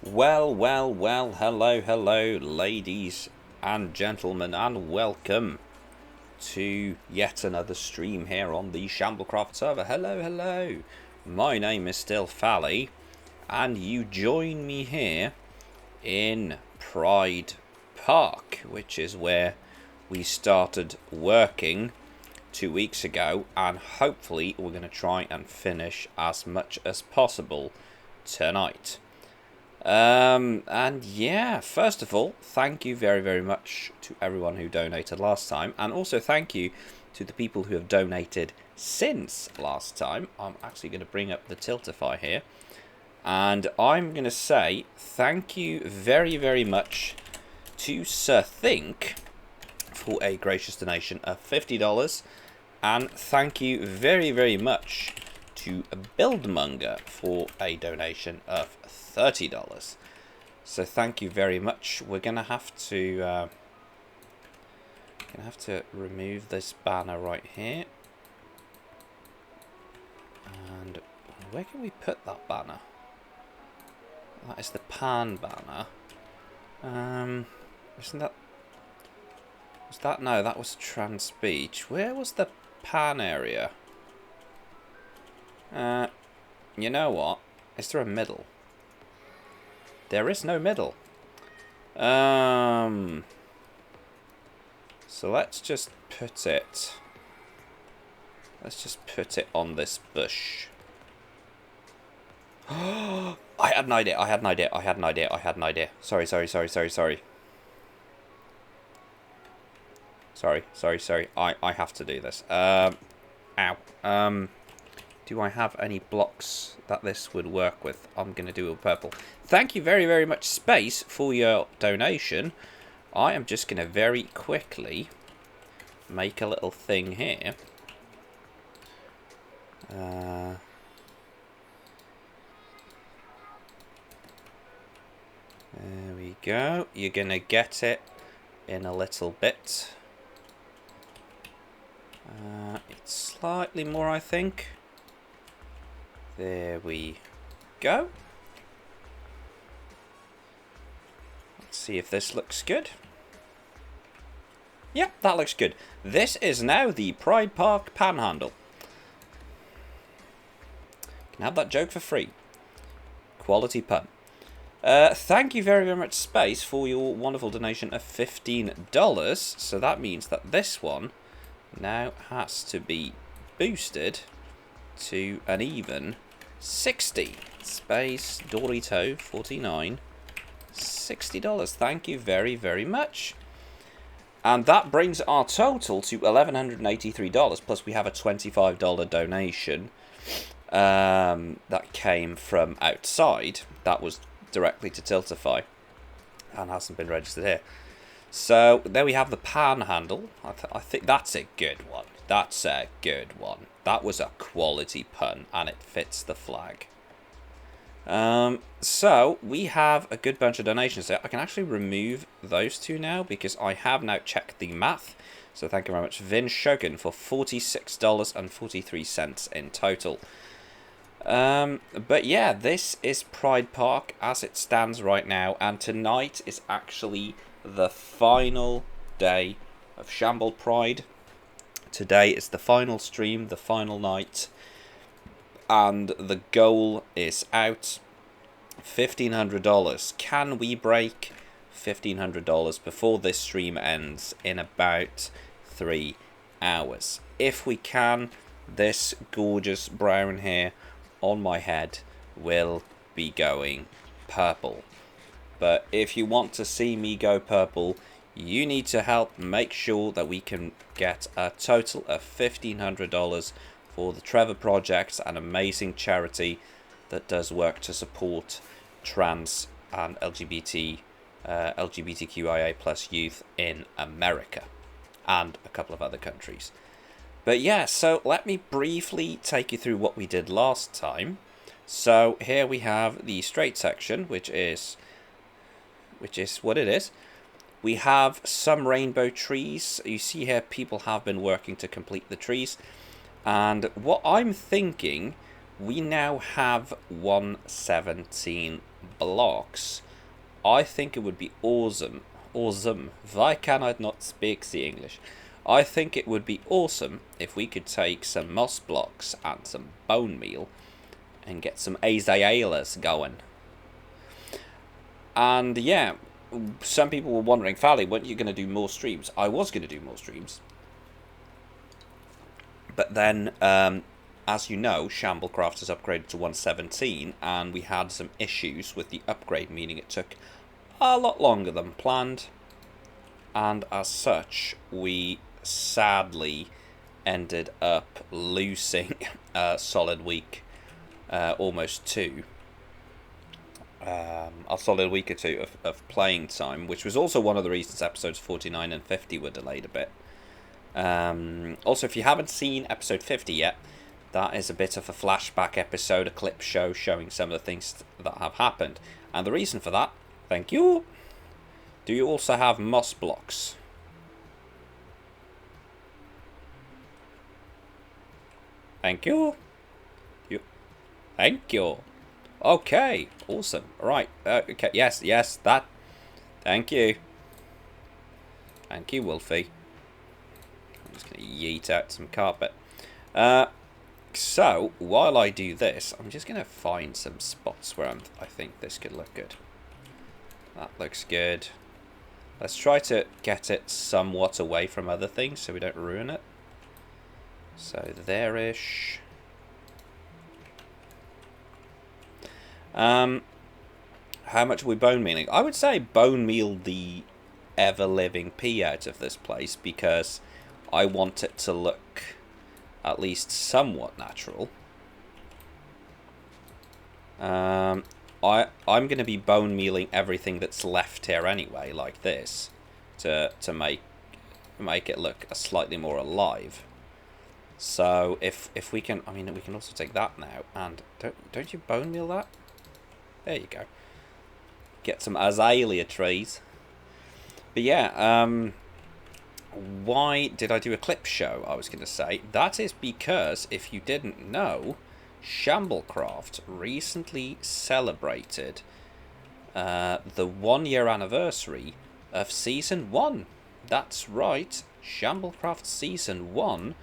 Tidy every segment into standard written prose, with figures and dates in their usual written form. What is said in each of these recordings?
Well, hello, ladies and gentlemen, and welcome to yet another stream here on the Shamblecraft server. Hello. My name is still Fally, and you join me here in Pride Park, which is where we started working 2 weeks ago, and hopefully we're going to try and finish as much as possible tonight. And yeah, first of all, thank you very much to everyone who donated last time, and also thank you to the people who have donated since last time. I'm actually going to bring up the Tiltify here, and I'm going to say thank you very much to Sir Think for a gracious donation of $50, and thank you very much to Buildmonger for a donation of $30. So thank you very much. We're gonna have to remove this banner right here. And where can we put that banner? That is the pan banner. Isn't that? Was that? No, that was Trans Beach. Where was the pan area? You know what? Is there a middle? There is no middle. So let's just put it. Let's just put it on this bush. I had an idea. Sorry. I have to do this. Ow. Do I have any blocks that this would work with? I'm going to do a purple. Thank you very much, Space, for your donation. I am just going to very quickly make a little thing here. There we go. You're going to get it in a little bit. It's slightly more, I think. There we go. Let's see if this looks good. Yep, that looks good. This is now the Pride Park Panhandle. You can have that joke for free. Quality pun. Thank you very much, Space, for your wonderful donation of $15. So that means that this one now has to be boosted to an even 60. Space Dorito 49. $60. Thank you very much. And that brings our total to $1,183. Plus we have a $25 donation that came from outside. That was directly to Tiltify and hasn't been registered here. So there we have the panhandle. I think that's a good one. That's a good one. That was a quality pun, and it fits the flag. So we have a good bunch of donations there. I can actually remove those two now because I have now checked the math. So thank you very much, Vin Shogun, for $46.43 in total. But yeah, this is Pride Park as it stands right now, and tonight is actually the final day of Shamble Pride. Today is the final stream, the final night, and the goal is out. $1,500. Can we break $1,500 before this stream ends in about 3 hours? If we can, this gorgeous brown hair on my head will be going purple. But if you want to see me go purple, you need to help make sure that we can get a total of $1,500 for the Trevor Project, an amazing charity that does work to support trans and LGBTQIA plus youth in America and a couple of other countries. But yeah, so let me briefly take you through what we did last time. So here we have the straight section, which is what it is. We have some rainbow trees. You see here people have been working to complete the trees. And what I'm thinking, we now have 117 blocks, I think it would be awesome. Awesome. Why can I not speak the English? I think it would be awesome if we could take some moss blocks and some bone meal and get some azaleas going. And yeah, some people were wondering, Fally, weren't you going to do more streams? I was going to do more streams. But then, as you know, Shamblecraft has upgraded to 117, and we had some issues with the upgrade, meaning it took a lot longer than planned. And as such, we sadly ended up losing a solid week, almost two. A solid week or two of playing time, which was also one of the reasons episodes 49 and 50 were delayed a bit. Also, if you haven't seen episode 50 yet, that is a bit of a flashback episode, a clip show showing some of the things that have happened. And the reason for that, thank you. Do you also have moss blocks? Thank you. Thank you. Okay, awesome. Right, okay, yes, that. Thank you. Thank you, Wolfie. I'm just going to yeet out some carpet. So, while I do this, I'm just going to find some spots where I think this could look good. That looks good. Let's try to get it somewhat away from other things so we don't ruin it. So, there-ish. How much are we bone mealing? I would say bone meal the ever-living pea out of this place because I want it to look at least somewhat natural. I'm going to be bone mealing everything that's left here anyway, like this, to make it look a slightly more alive. So if we can, I mean, we can also take that now, and don't you bone meal that? There you go. Get some azalea trees. But yeah, why did I do a clip show, I was going to say? That is because, if you didn't know, Shamblecraft recently celebrated the 1 year anniversary of Season 1. That's right, Shamblecraft Season 1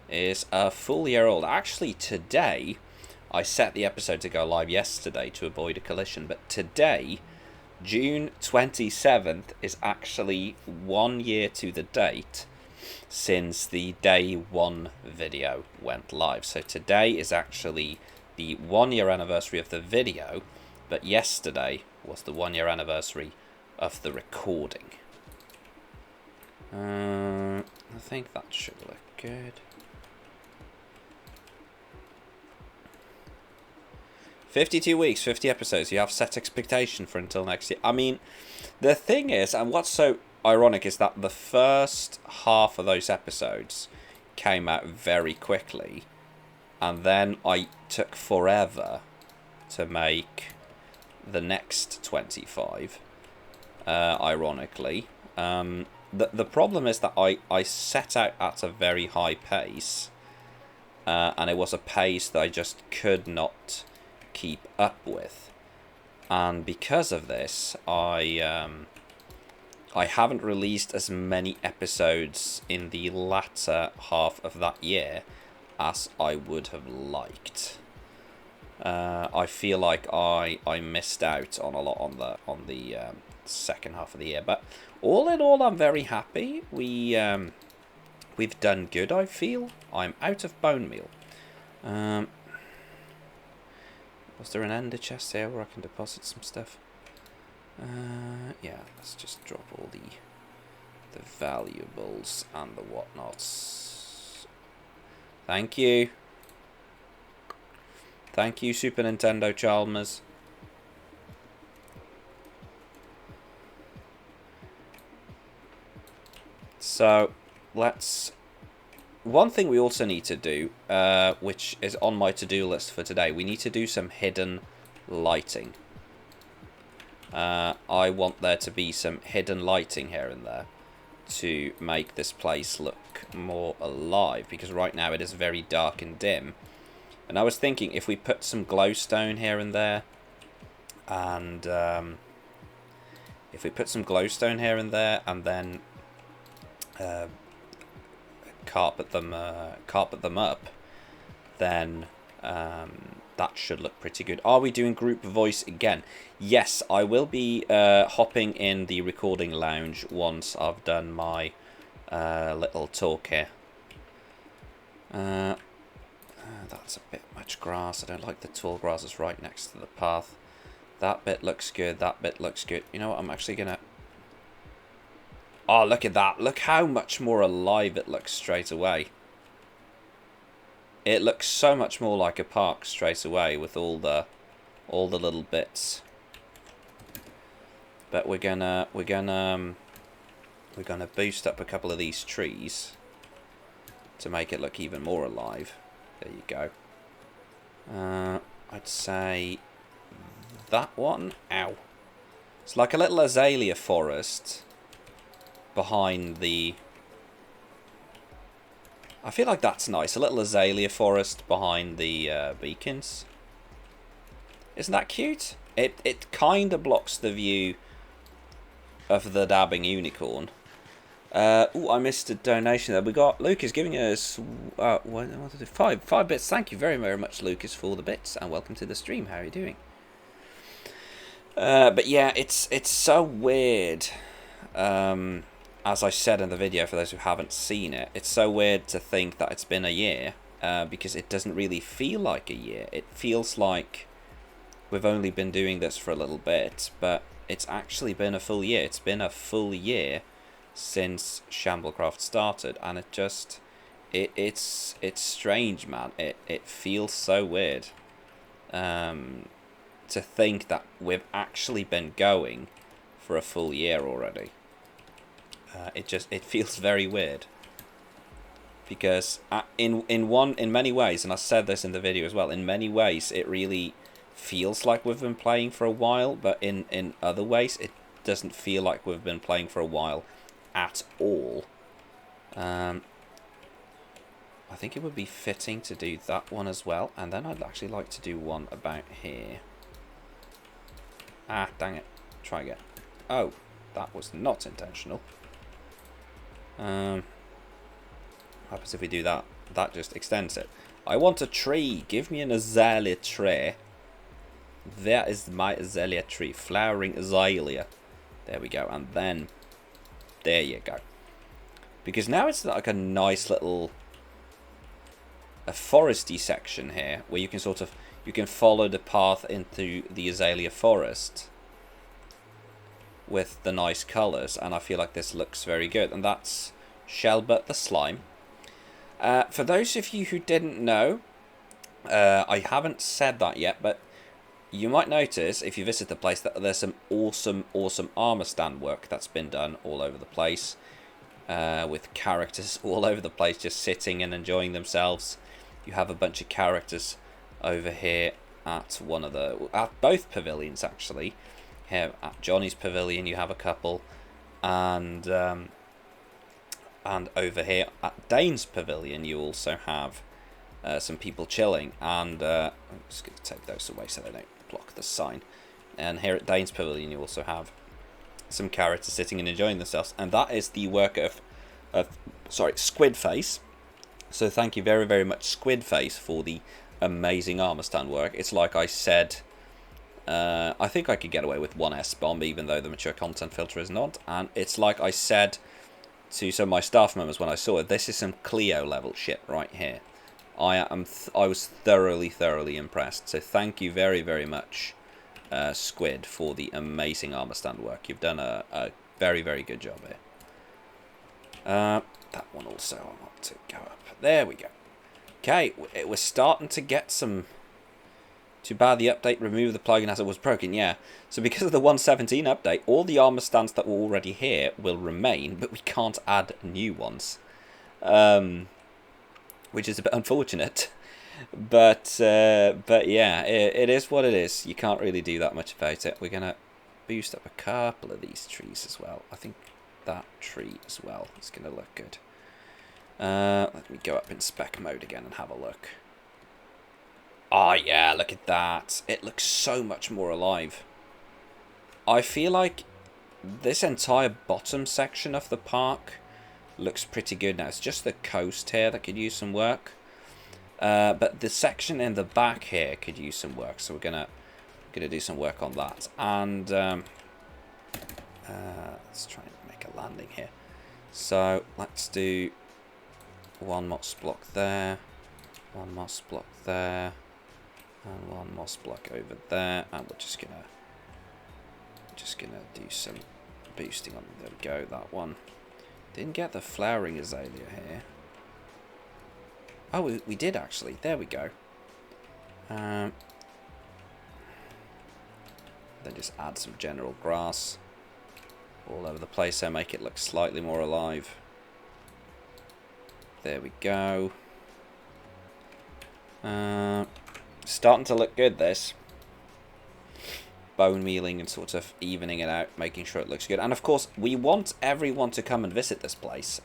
is a full year old. Actually, today, I set the episode to go live yesterday to avoid a collision, but today, June 27th, is actually 1 year to the date since the day 1 video went live. So today is actually the 1 year anniversary of the video, but yesterday was the 1 year anniversary of the recording. I think that should look good. 52 weeks, 50 episodes. You have set expectation for until next year. I mean, the thing is, and what's so ironic is that the first half of those episodes came out very quickly, and then I took forever to make the next 25, ironically. The problem is that I set out at a very high pace, and it was a pace that I just could not keep up with, and because of this, I haven't released as many episodes in the latter half of that year as I would have liked. I feel like I missed out on a lot on the second half of the year, but all in all, I'm very happy. We've done good. I feel I'm out of bone meal. Was there an ender chest there where I can deposit some stuff? Yeah, let's just drop all the valuables and the whatnots. Thank you. Thank you, Super Nintendo Chalmers. So, let's... One thing we also need to do, which is on my to-do list for today, we need to do some hidden lighting. I want there to be some hidden lighting here and there to make this place look more alive, because right now it is very dark and dim. And I was thinking if we put some glowstone here and there, And if we put some glowstone here and there, and then carpet them up, then that should look pretty good. Are we doing group voice again? Yes, I will be hopping in the recording lounge once I've done my little talk here. That's a bit much grass. I don't like the tall grasses right next to the path. That bit looks good. That bit looks good. You know what? I'm actually going to... Oh, look at that. Look how much more alive it looks straight away. It looks so much more like a park straight away with all the little bits. But we're gonna boost up a couple of these trees to make it look even more alive. There you go. I'd say that one. Ow. It's like a little azalea forest behind the... I feel like that's nice. A little azalea forest behind the beacons. Isn't that cute? It kind of blocks the view of the dabbing unicorn. Oh, I missed a donation there. We got Lucas giving us 5 bits. Thank you very, very much, Lucas, for the bits, and welcome to the stream. How are you doing? But yeah, it's so weird. As I said in the video, for those who haven't seen it, it's so weird to think that it's been a year, because it doesn't really feel like a year. It feels like we've only been doing this for a little bit, but it's actually been a full year. It's been a full year since Shamblecraft started, and it's strange, man. It feels so weird to think that we've actually been going for a full year already. It feels very weird, because in many ways, and I said this in the video as well, in many ways it really feels like we've been playing for a while, but in other ways it doesn't feel like we've been playing for a while at all. I think it would be fitting to do that one as well, and then I'd actually like to do one about here. Ah, dang it. Try again. Oh, that was not intentional. What happens if we do that? That just extends it. I want a tree. Give me an azalea tree. There is my azalea tree. Flowering azalea. There we go. And then, there you go. Because now it's like a nice little, a foresty section here, where you can sort of, you can follow the path into the azalea forest with the nice colours, and I feel like this looks very good. And that's Shelbert the slime. For those of you who didn't know, I haven't said that yet, but you might notice if you visit the place that there's some awesome armor stand work that's been done all over the place, with characters all over the place just sitting and enjoying themselves. You have a bunch of characters over here at both pavilions, actually. Here at Johnny's pavilion you have a couple, and over here at Dane's pavilion you also have some people chilling, and I'm just going to take those away so they don't block the sign. And here at Dane's pavilion you also have some characters sitting and enjoying themselves, and that is the work of Squidface. So thank you very, very much, Squidface, for the amazing armor stand work. It's like I said, I think I could get away with one S-bomb, even though the mature content filter is not. And it's like I said to some of my staff members when I saw it, this is some Clio level shit right here. I was thoroughly impressed. So thank you very, very much, Squid, for the amazing armor stand work. You've done a very, very good job here. That one also I want to go up. There we go. Okay, we're starting to get some... Too bad the update removed the plugin as it was broken, yeah. So because of the 1.17 update, all the armor stands that were already here will remain, but we can't add new ones. Which is a bit unfortunate. But yeah, it is what it is. You can't really do that much about it. We're going to boost up a couple of these trees as well. I think that tree as well is going to look good. Let me go up in spec mode again and have a look. Oh yeah, look at that. It looks so much more alive. I feel like this entire bottom section of the park looks pretty good now. It's just the coast here that could use some work. But the section in the back here could use some work. So we're gonna do some work on that. And let's try and make a landing here. So let's do one moss block there, one moss block there, and one moss block over there. And we're just gonna do some boosting on. There we go. That one. Didn't get the flowering azalea here. Oh, we did actually. There we go. Then just add some general grass all over the place so make it look slightly more alive. There we go. Starting to look good, this. Bone mealing and sort of evening it out, making sure it looks good. And of course, we want everyone to come and visit this place.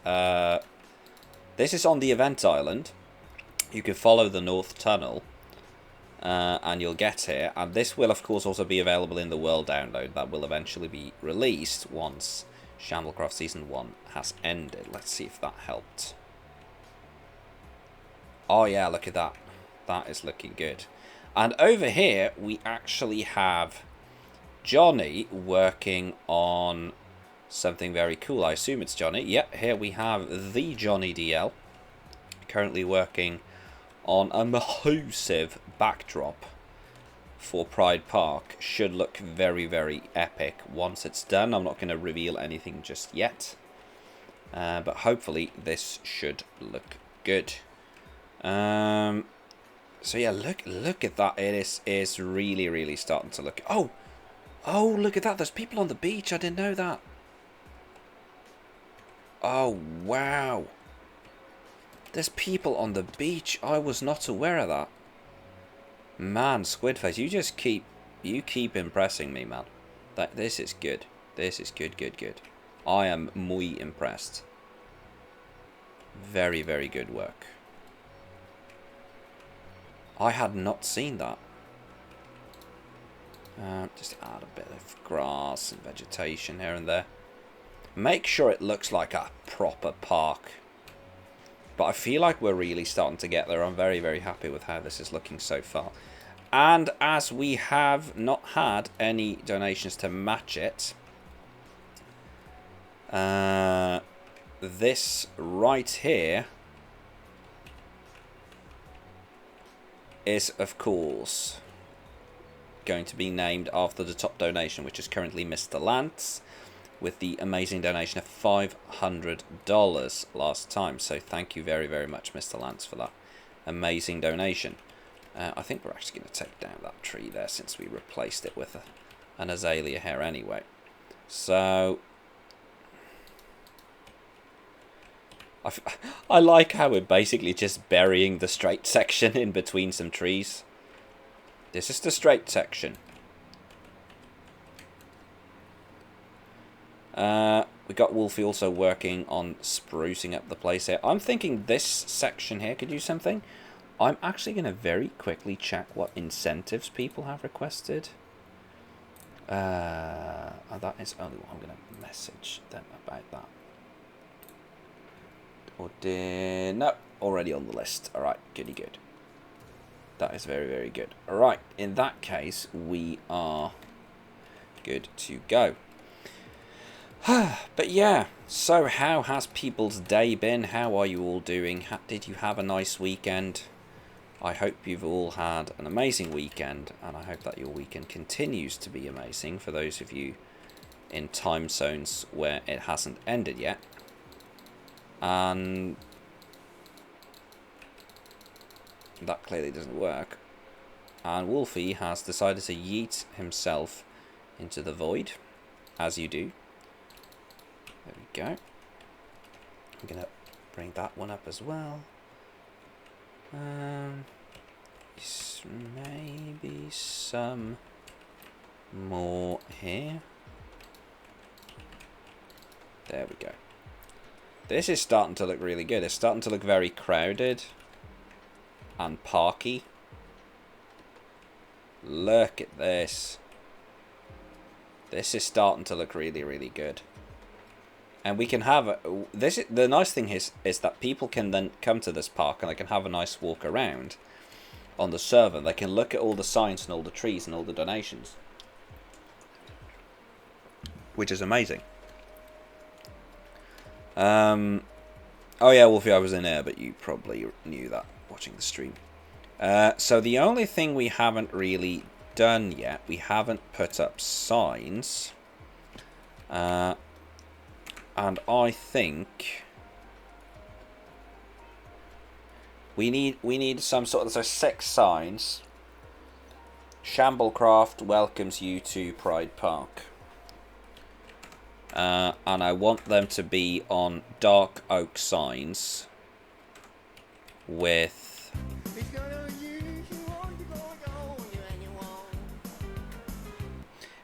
This is on the event island. You can follow the North Tunnel, and you'll get here. And this will, of course, also be available in the World Download that will eventually be released once Shamblecraft Season 1 has ended. Let's see if that helped. Oh yeah, look at that. That is looking good. And over here, we actually have Johnny working on something very cool. I assume it's Johnny. Yep, here we have the Johnny DL currently working on a massive backdrop for Pride Park. Should look very, very epic once it's done. I'm not going to reveal anything just yet, but hopefully this should look good. So yeah, look at that. It is really, really starting to look. Oh, look at that. There's people on the beach. I didn't know that. Oh, wow. There's people on the beach. I was not aware of that. Man, Squidface, you keep impressing me, man. This is good. This is good. I am muy impressed. Very, very good work. I had not seen that. Just add a bit of grass and vegetation here and there. Make sure it looks like a proper park. But I feel like we're really starting to get there. I'm very, very happy with how this is looking so far. And as we have not had any donations to match it, this right here is, of course, going to be named after the top donation, which is currently Mr. Lance, with the amazing donation of $500 last time. So thank you very, very much, Mr. Lance, for that amazing donation. I think we're actually going to take down that tree there since we replaced it with an azalea here anyway. So I like how we're basically just burying the straight section in between some trees. This is the straight section. We got Wolfie also working on sprucing up the place here. I'm thinking this section here could do something. I'm actually going to very quickly check what incentives people have requested. That is only what I'm going to message them about that. No, already on the list. Alright, goody good. That is very, very good. Alright, in that case, we are good to go. But yeah, so how has people's day been? How are you all doing? Did you have a nice weekend? I hope you've all had an amazing weekend, and I hope that your weekend continues to be amazing for those of you in time zones where it hasn't ended yet. And that clearly doesn't work. And Wolfie has decided to yeet himself into the void, as you do. There we go. I'm going to bring that one up as well. Maybe some more here. There we go. This is starting to look really good. It's starting to look very crowded and parky. Look at this. This is starting to look really, really good. And we can have the nice thing is that people can then come to this park and they can have a nice walk around on the server. They can look at all the signs and all the trees and all the donations, which is amazing. Oh yeah, Wolfie, I was in there, but you probably knew that watching the stream. So the only thing we haven't really done yet, we haven't put up signs. And I think we need some sort of, so 6 signs. Shamblecraft welcomes you to Pride Park. And I want them to be on dark oak signs with...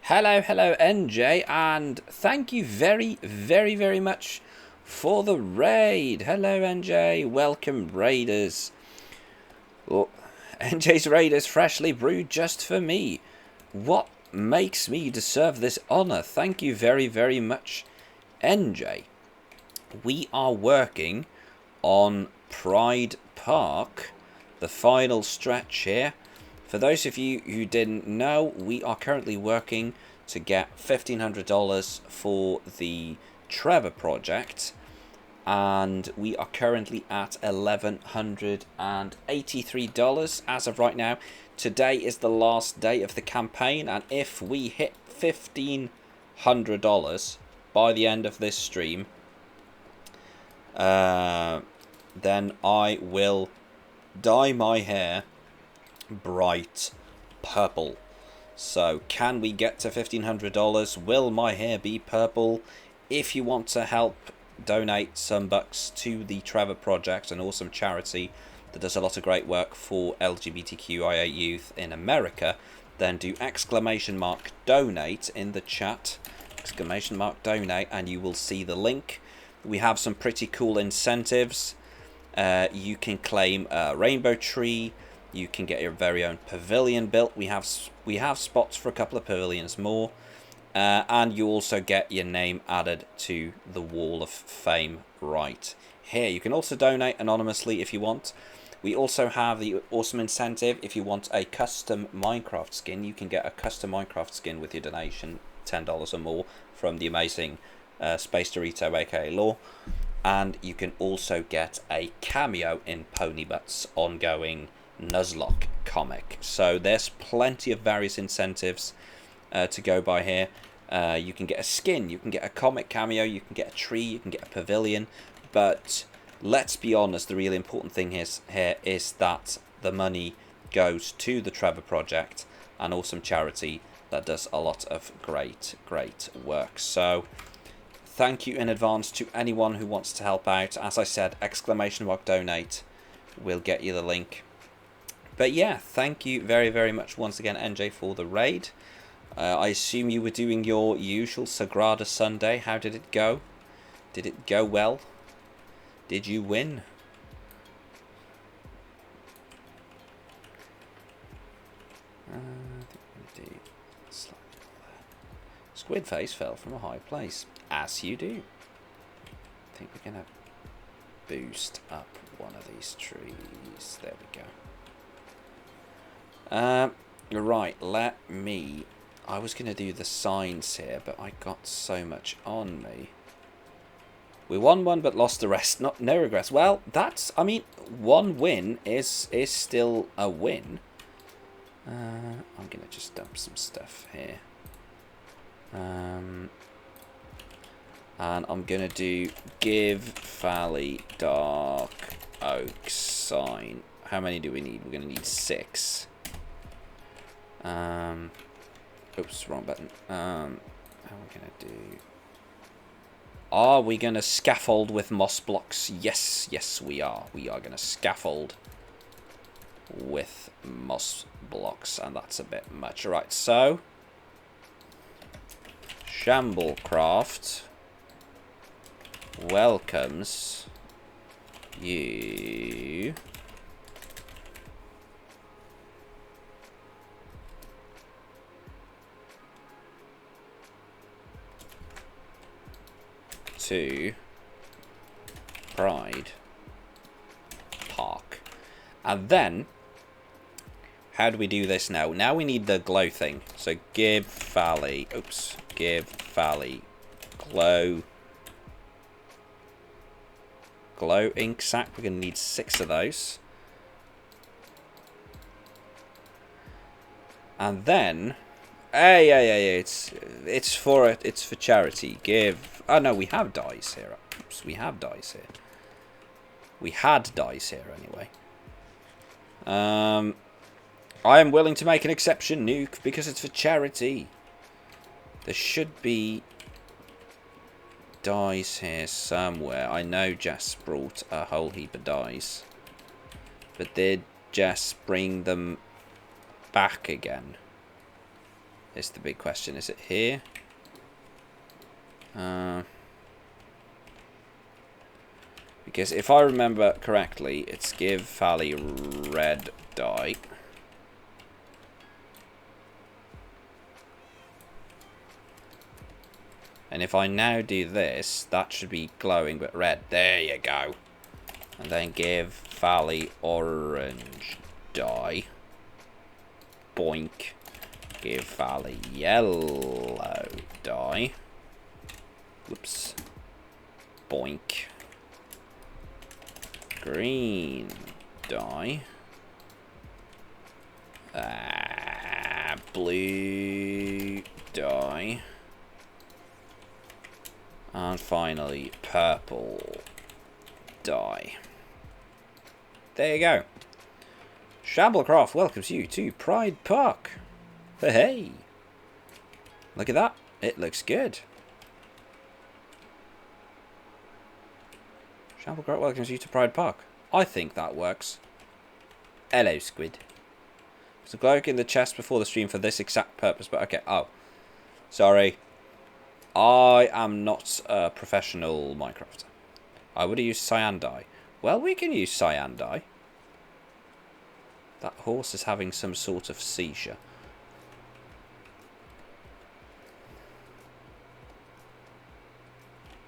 Hello, NJ, and thank you very, very, very much for the raid. Hello, NJ. Welcome, raiders. Oh, NJ's raid is freshly brewed just for me. What makes me deserve this honor? Thank you very, very much, NJ. We are working on Pride Park, the final stretch here. For those of you who didn't know, we are currently working to get $1,500 for the Trevor Project, and we are currently at $1,183 as of right now. Today is the last day of the campaign, and if we hit $1,500 by the end of this stream, then I will dye my hair bright purple. So can we get to $1,500? Will my hair be purple? If you want to help donate some bucks to the Trevor Project, an awesome charity that does a lot of great work for LGBTQIA youth in America, then do !donate in the chat, !donate, and you will see the link. We have some pretty cool incentives. You can claim a rainbow tree. You can get your very own pavilion built. We have spots for a couple of pavilions more. And you also get your name added to the Wall of Fame right here. You can also donate anonymously if you want. We also have the awesome incentive. If you want a custom Minecraft skin, you can get a custom Minecraft skin with your donation, $10 or more, from the amazing Space Dorito, aka Law. And you can also get a cameo in Ponybutt's ongoing Nuzlocke comic. So there's plenty of various incentives to go by here. You can get a skin, you can get a comic cameo, you can get a tree, you can get a pavilion. But let's be honest, the really important thing here is that the money goes to the Trevor Project, an awesome charity that does a lot of great work. So thank you in advance to anyone who wants to help out. As I said, !donate will get you the link. But yeah, thank you very, very much once again, NJ, for the raid. I assume you were doing your usual Sagrada Sunday. How did it go? Did it go well? Did you win? I think we're going to do slightly there. Squid face fell from a high place, as you do. I think we're going to boost up one of these trees. There we go. Right, I was going to do the signs here, but I got so much on me. We won one, but lost the rest. No regrets. Well, I mean, one win is still a win. I'm going to just dump some stuff here. And I'm going to do give Valley Dark Oak sign. How many do we need? We're going to need 6. Oops, wrong button. How are we going to do... Are we going to scaffold with moss blocks? Yes, we are. We are going to scaffold with moss blocks, and that's a bit much. Right, so... Shamblecraft welcomes you to Pride Park. And then, how do we do this now? Now we need the glow thing. So give Valley, give Valley glow ink sac. We're going to need 6 of those. And then, it's for charity. Give. Oh no, we have dice here. Oops, we have dice here. We had dice here anyway. I am willing to make an exception, Nuke, because it's for charity. There should be dice here somewhere. I know Jess brought a whole heap of dice. But did Jess bring them back again? Is the big question. Is it here? Because if I remember correctly, it's give Valley red dye. And if I now do this, that should be glowing but red. There you go. And then give Valley orange dye. Boink. Give Valley yellow dye. Whoops. Boink. Green dye. Blue dye. And finally, purple dye. There you go. Shamblecraft welcomes you to Pride Park. Hey! Look at that. It looks good. Shamblecraft welcomes you to Pride Park. I think that works. Hello, Squid. There's a glow in the chest before the stream for this exact purpose, but okay. Oh. Sorry. I am not a professional Minecrafter. I would have used cyan dye. Well, we can use cyan dye. That horse is having some sort of seizure.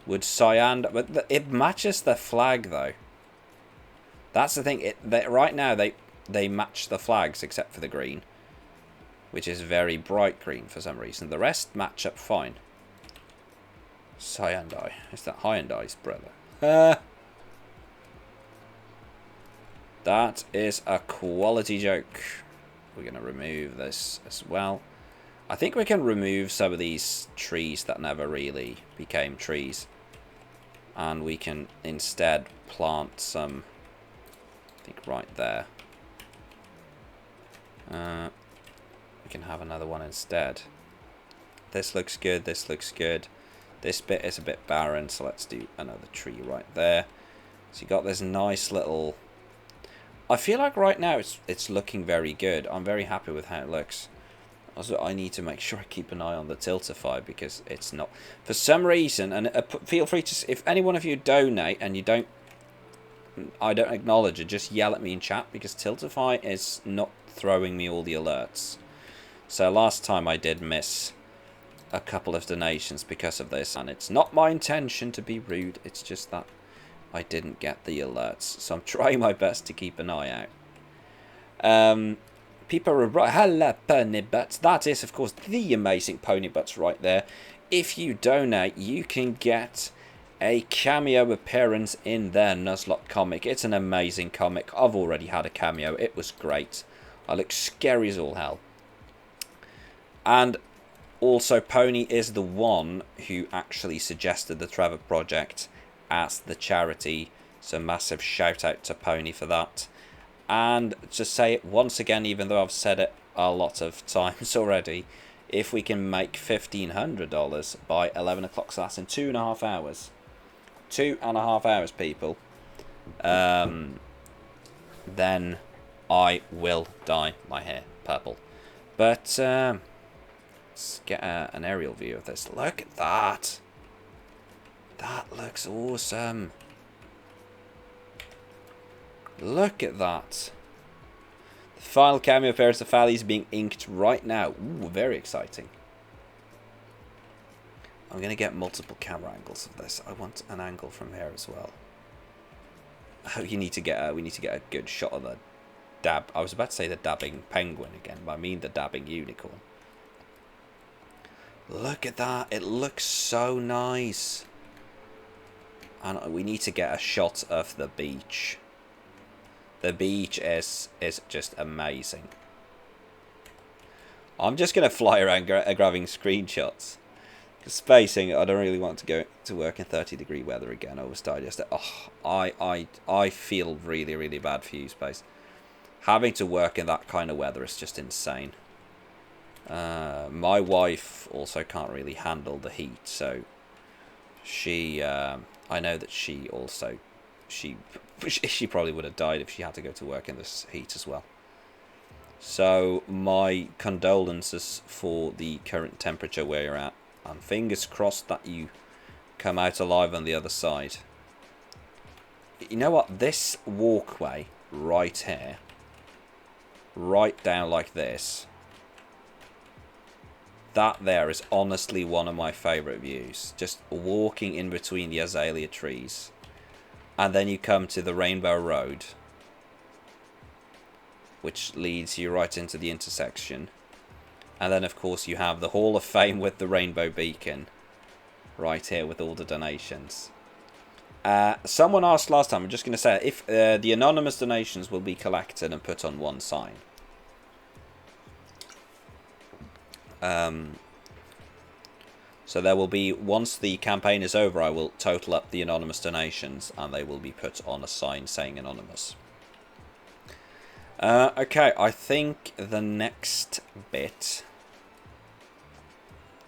Would cyan... But it matches the flag, though. That's the thing. Right now, they match the flags, except for the green. Which is very bright green for some reason. The rest match up fine. Cyan dye. Is that Hyundai's brother? That is a quality joke. We're going to remove this as well. I think we can remove some of these trees that never really became trees. And we can instead plant some, I think right there. We can have another one instead. This looks good, this looks good. This bit is a bit barren, so let's do another tree right there. So you got this nice little... I feel like right now it's looking very good. I'm very happy with how it looks. Also, I need to make sure I keep an eye on the Tiltify because it's not... For some reason, and feel free to... If any one of you donate and you don't... I don't acknowledge it, just yell at me in chat because Tiltify is not throwing me all the alerts. So last time I did miss a couple of donations because of this, and it's not my intention to be rude, it's just that I didn't get the alerts, so I'm trying my best to keep an eye out. People are right. Hello, Pony Butts. That is, of course, the amazing Pony Butts right there. If you donate, you can get a cameo appearance in their Nuzlocke comic. It's an amazing comic. I've already had a cameo. It was great. I look scary as all hell. And also, Pony is the one who actually suggested the Trevor Project as the charity. So massive shout out to Pony for that. And to say it once again, even though I've said it a lot of times already, if we can make $1,500 by 11 o'clock, so that's in 2.5 hours. 2.5 hours, people. Then I will dye my hair purple. But let's get an aerial view of this. Look at that. That looks awesome. Look at that. The final cameo appearance of Valley is being inked right now. Ooh, very exciting. I'm going to get multiple camera angles of this. I want an angle from here as well. Oh, we need to get a good shot of the dab. I was about to say the dabbing penguin again, but I mean the dabbing unicorn. Look at that. It looks so nice. And we need to get a shot of the beach. The beach is just amazing. I'm just going to fly around grabbing screenshots. Because spacing, I don't really want to go to work in 30-degree weather again. I was digest. Oh, I feel really, really bad for you, Space. Having to work in that kind of weather is just insane. My wife also can't really handle the heat, so she, I know that she also, she probably would have died if she had to go to work in this heat as well. So my condolences for the current temperature where you're at, and fingers crossed that you come out alive on the other side. You know what? This walkway right here, right down like this, that there is honestly one of my favourite views. Just walking in between the azalea trees. And then you come to the Rainbow Road, which leads you right into the intersection. And then, of course, you have the Hall of Fame with the Rainbow Beacon right here with all the donations. Someone asked last time, I'm just going to say, if the anonymous donations will be collected and put on one sign. So there will be, once the campaign is over, I will total up the anonymous donations and they will be put on a sign saying anonymous. Okay, I think the next bit...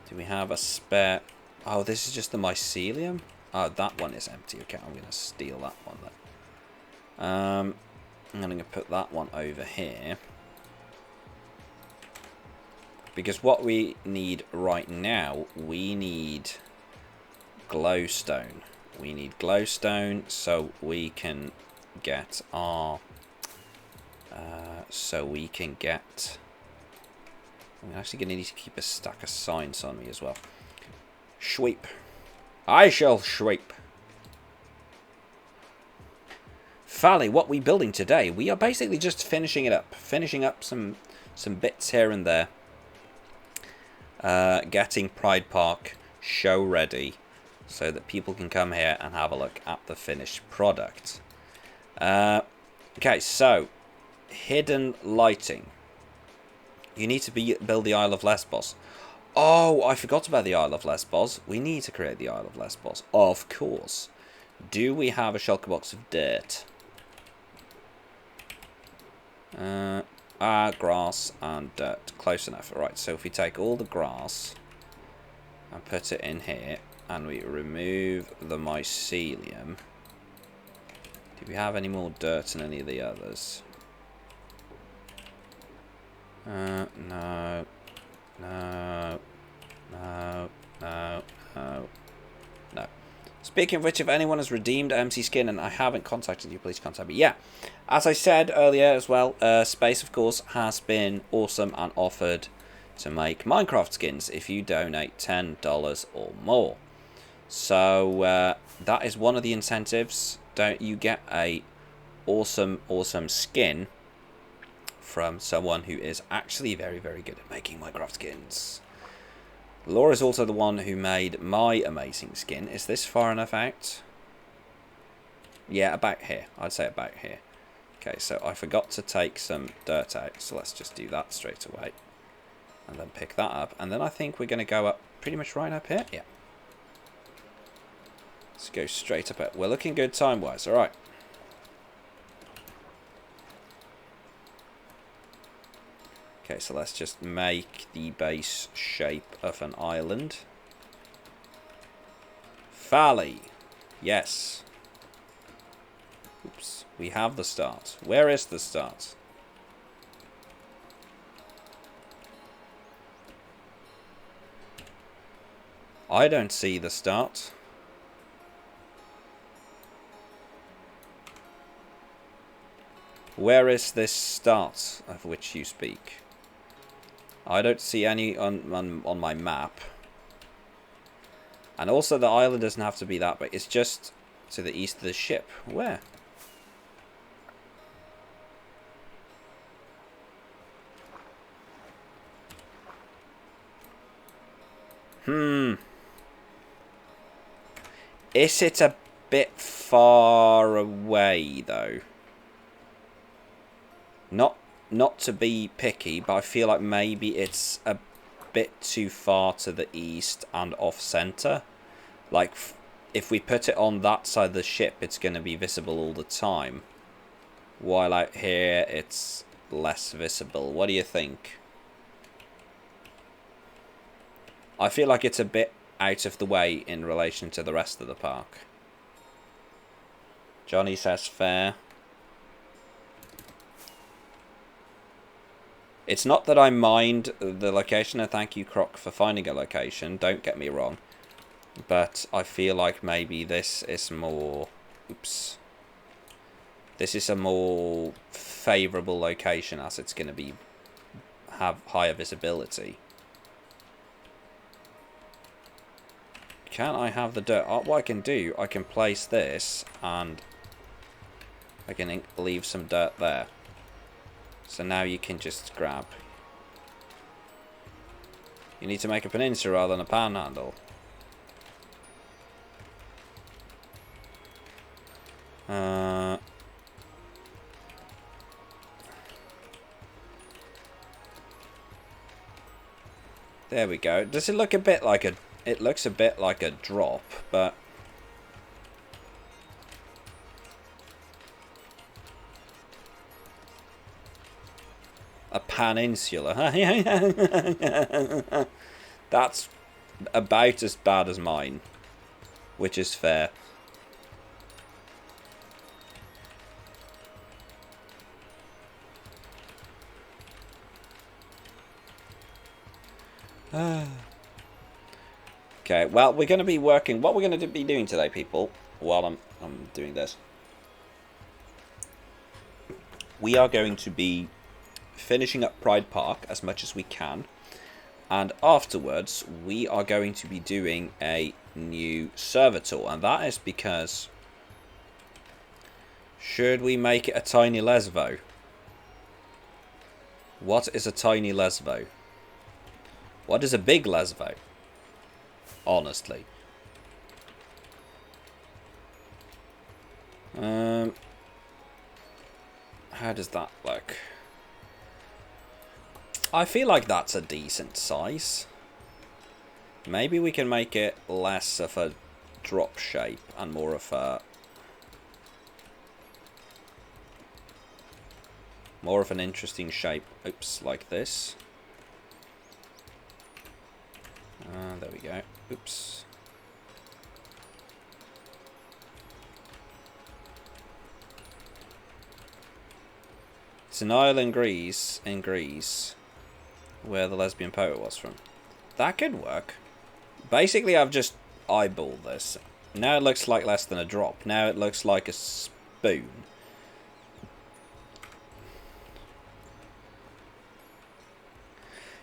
Do we have a spare... Oh, this is just the mycelium? Oh, that one is empty. Okay, I'm going to steal that one then. I'm going to put that one over here. Because what we need right now, we need glowstone. We need glowstone so we can get our... I'm actually going to need to keep a stack of signs on me as well. Sweep. I shall sweep. Fally, what we building today? We are basically just finishing it up. Finishing up some bits here and there. Getting Pride Park show ready so that people can come here and have a look at the finished product. Okay, so hidden lighting. You need to build the Isle of Lesbos. Oh, I forgot about the Isle of Lesbos. We need to create the Isle of Lesbos. Of course. Do we have a shulker box of dirt? Grass and dirt. Close enough. Right, so if we take all the grass and put it in here, and we remove the mycelium. Do we have any more dirt in any of the others? No. No. No. No. No. No. Speaking of which, if anyone has redeemed MC Skin and I haven't contacted you, please contact me. Yeah, as I said earlier as well, Space, of course, has been awesome and offered to make Minecraft skins if you donate $10 or more. So that is one of the incentives. Don't you get a awesome skin from someone who is actually very, very good at making Minecraft skins. Laura is also the one who made my amazing skin. Is this far enough out? Yeah, about here. I'd say about here. Okay, so I forgot to take some dirt out, so let's just do that straight away. And then pick that up. And then I think we're going to go up pretty much right up here. Yeah. Let's go straight up it. We're looking good time-wise. All right. Okay, so let's just make the base shape of an island. Valley. Yes. Oops. We have the start. Where is the start? I don't see the start. Where is this start of which you speak? I don't see any on my map. And also the island doesn't have to be that big. It's just to the east of the ship. Where? Is it a bit far away, though? Not to be picky, but I feel like maybe it's a bit too far to the east and off-center. Like, if we put it on that side of the ship, it's going to be visible all the time. While out here, it's less visible. What do you think? I feel like it's a bit out of the way in relation to the rest of the park. Johnny says fair. It's not that I mind the location, and thank you, Croc, for finding a location. Don't get me wrong. But I feel like maybe this is more... Oops. This is a more favourable location, as it's going to have higher visibility. Can I have the dirt? What I can do, I can place this, and I can leave some dirt there. So now you can just grab. You need to make a peninsula rather than a panhandle. There we go. Does it look a bit like a... It looks a bit like a drop, but... A peninsula. That's about as bad as mine. Which is fair. Okay, well, we're going to be working... What we're going to be doing today, people, while I'm doing this. We are going to be finishing up Pride Park as much as we can, and afterwards we are going to be doing a new server tour, and that is because should we make it a tiny Lesvo? What is a tiny Lesvo? What is a big Lesvo? Honestly. How does that look? I feel like that's a decent size. Maybe we can make it less of a drop shape and more of a... more of an interesting shape. Oops, like this. There we go. Oops. It's an island in Greece, where the lesbian poet was from. That could work. Basically, I've just eyeballed this. Now it looks like less than a drop. Now it looks like a spoon.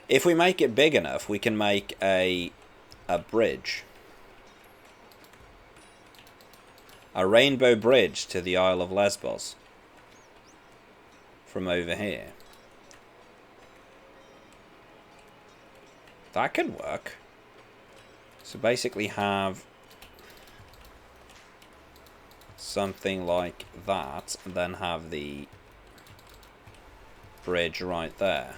If we make it big enough, we can make a bridge. A rainbow bridge to the Isle of Lesbos. From over here. That could work. So basically have something like that, and then have the bridge right there.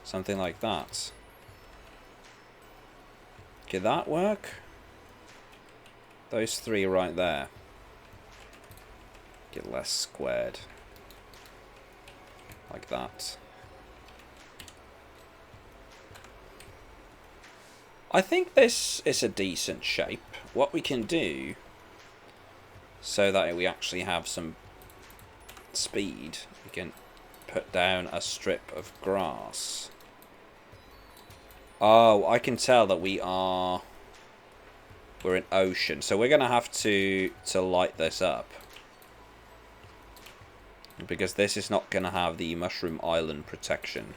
Something like that. Could that work? Those three right there. Get less squared. Like that. I think this is a decent shape. What we can do, so that we actually have some speed, we can put down a strip of grass. Oh, I can tell that we're in ocean, so we're gonna have to light this up. Because this is not gonna have the Mushroom Island protection.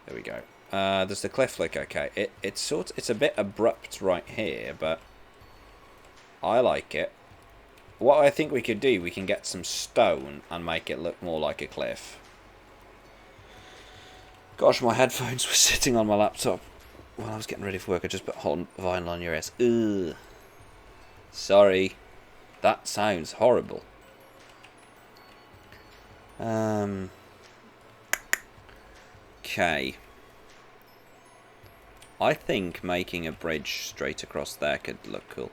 There we go. Does the cliff look okay? It's a bit abrupt right here, but I like it. What I think we could do, we can get some stone and make it look more like a cliff. Gosh, my headphones were sitting on my laptop while I was getting ready for work. I just put hot vinyl on your ears. Ugh. Sorry. That sounds horrible. Okay. I think making a bridge straight across there could look cool.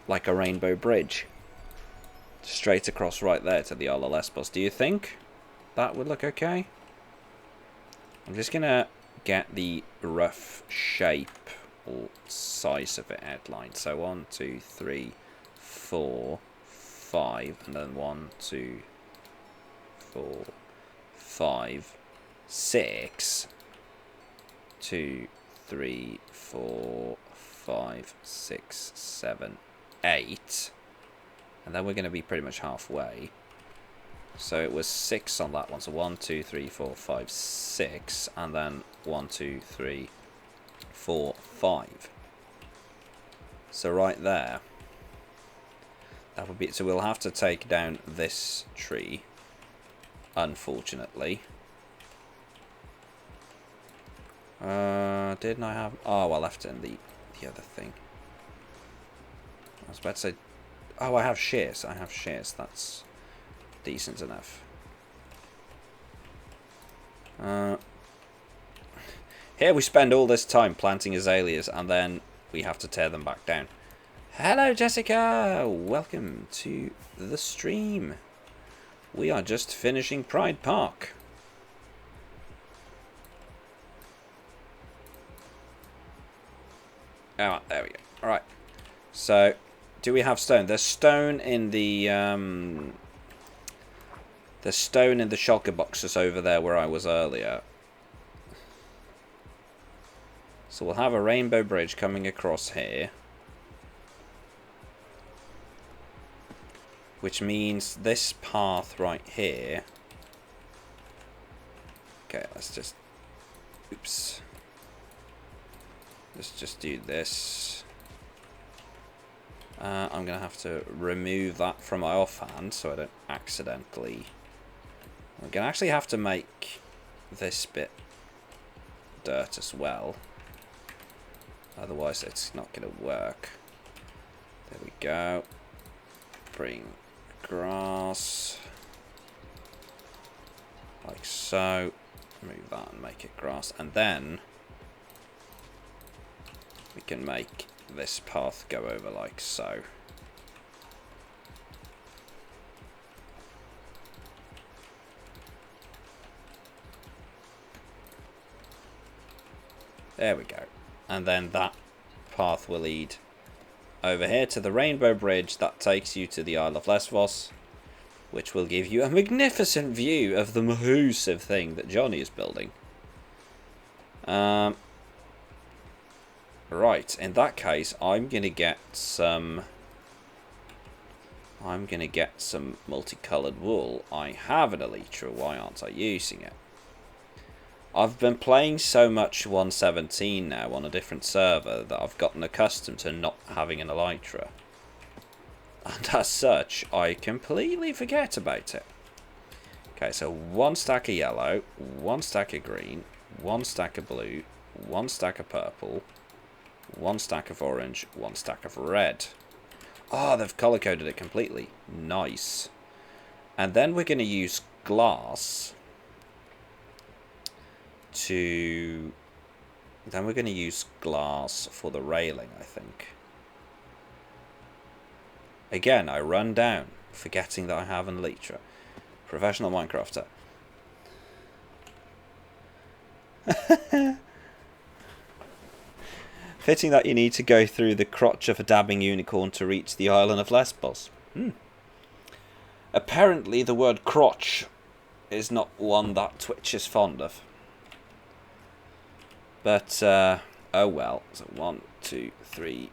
Like a rainbow bridge. Straight across right there to the Isle of Lesbos. Do you think that would look okay? I'm just going to get the rough shape or size of it outlined. So 1, 2, 3, 4, 5. And then 1, 2, 4, 5, 6. 2, 3, 4, 5, 6, 7, 8. And then we're going to be pretty much halfway. So it was 6 on that one. So 1, 2, 3, 4, 5, 6. And then 1, 2, 3, 4, 5. So right there. That would be. So we'll have to take down this tree. Unfortunately. Didn't I have... Oh, I left it in the other thing. I was about to say... Oh, I have shears. I have shears. That's decent enough. Here we spend all this time planting azaleas, and then we have to tear them back down. Hello, Jessica! Welcome to the stream. We are just finishing Pride Park. Oh, there we go. Alright. So, do we have stone? There's stone in the shulker boxes over there where I was earlier. So we'll have a rainbow bridge coming across here. Which means this path right here. Okay, let's just... Oops. Let's just do this. I'm going to have to remove that from my offhand so I don't accidentally... I'm going to actually have to make this bit dirt as well. Otherwise it's not going to work. There we go. Bring grass. Like so. Move that and make it grass. And then... we can make this path go over like so. There we go. And then that path will lead over here to the rainbow bridge that takes you to the Isle of Lesbos, which will give you a magnificent view of the massive thing that Johnny is building. Right, in that case, I'm gonna get some multicolored wool. I have an elytra, why aren't I using it? I've been playing so much 1.17 now on a different server that I've gotten accustomed to not having an elytra. And as such, I completely forget about it. Okay, so 1 stack of yellow, 1 stack of green, 1 stack of blue, 1 stack of purple, 1 stack of orange, 1 stack of red. Oh, they've color-coded it completely. Nice. And then we're going to use glass to... Then we're going to use glass for the railing, I think. Again, I run down, forgetting that I have an elytra. Professional Minecrafter. Fitting that you need to go through the crotch of a dabbing unicorn to reach the island of Lesbos. Apparently the word crotch is not one that Twitch is fond of. But, oh well. So 1, 2, 3,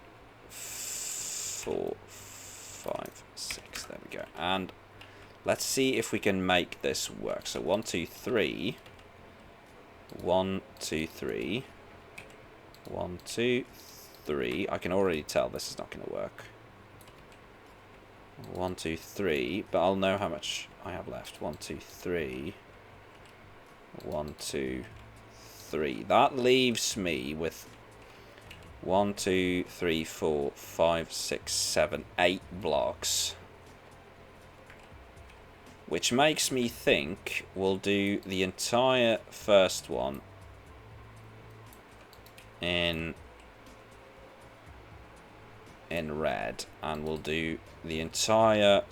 4, 5, 6. There we go. And let's see if we can make this work. So 1, 2, 3. 1, 2, 3. 1, 2, 3. I can already tell this is not going to work. 1, 2, 3. But I'll know how much I have left. 1, 2, 3. 1, 2, 3. That leaves me with 1, 2, 3, 4, 5, 6, 7, 8 blocks. Which makes me think we'll do the entire first one in red, and we'll do the entire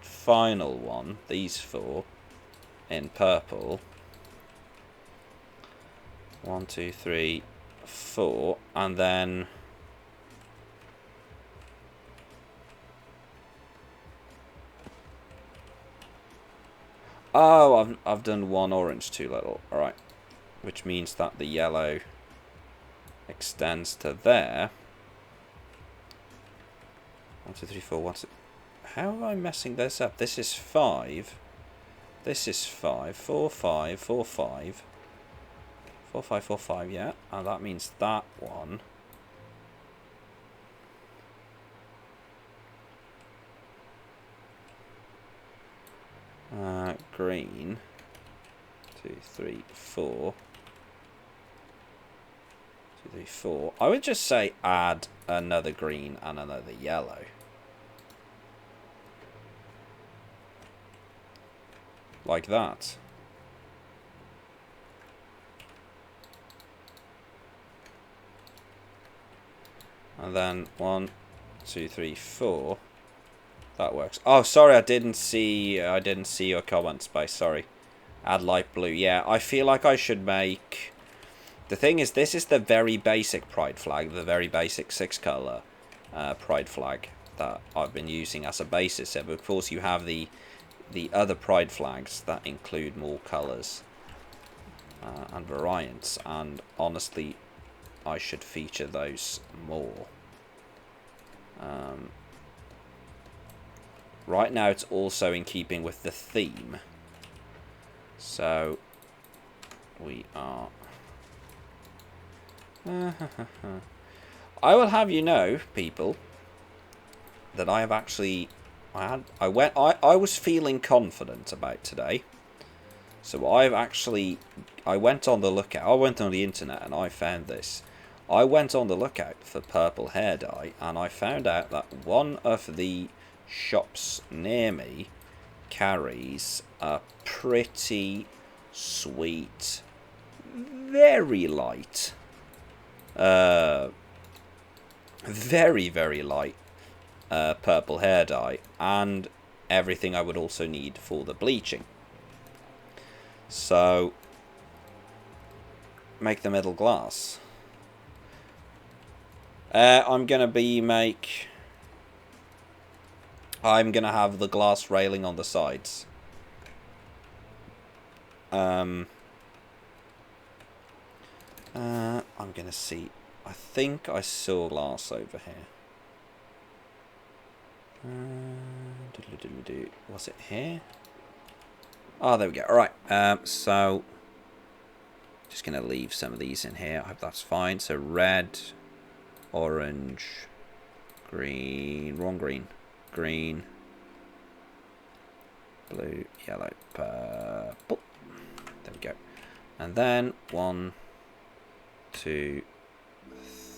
final one, these 4, in purple. 1, 2, 3, 4, and then oh, I've done 1 orange too little. All right, which means that the yellow extends to there. 1, 2, 3, 4. How am I messing this up? This is 5. This is 5. 4, 5, 4, 5. 4, 5, 4, 5, yeah. And that means that one. Green. 2, 3, 4. 2, 3, 4. I would just say add another green and another yellow. Like that. And then 1, 2, 3, 4. That works. Oh, sorry, I didn't see your comment, Space. Sorry. Add light blue. Yeah, I feel like I should make. The thing is, this is the very basic pride flag, the very basic 6-color pride flag that I've been using as a basis. But of course, you have the other pride flags that include more colors and variants. And honestly, I should feature those more. Right now, it's also in keeping with the theme. So, we are... I will have you know, people, that I have actually... I was feeling confident about today. So I went on the lookout. I went on the internet and I found this. I went on the lookout for purple hair dye, and I found out that one of the shops near me carries a pretty sweet, very light, very, very light purple hair dye, and everything I would also need for the bleaching. So, make the middle glass. I'm going to have the glass railing on the sides. I'm going to see. I think I saw glass over here. Was it here? Oh, there we go. Alright, so just going to leave some of these in here. I hope that's fine. So red, orange, green, wrong green, green, blue, yellow, purple. There we go. And then 1, 2,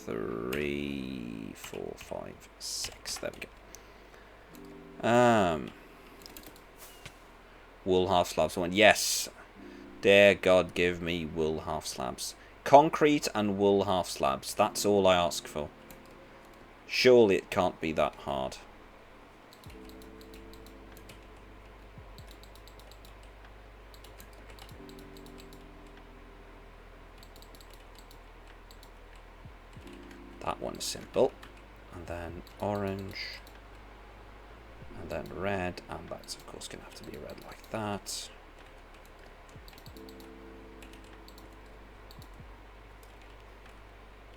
3, 4, 5, 6. There we go. Wool half slabs. Yes. Dear God, give me wool half slabs. Concrete and wool half slabs. That's all I ask for. Surely it can't be that hard. That one's simple. And then orange. And then red. And that's, of course, going to have to be red like that.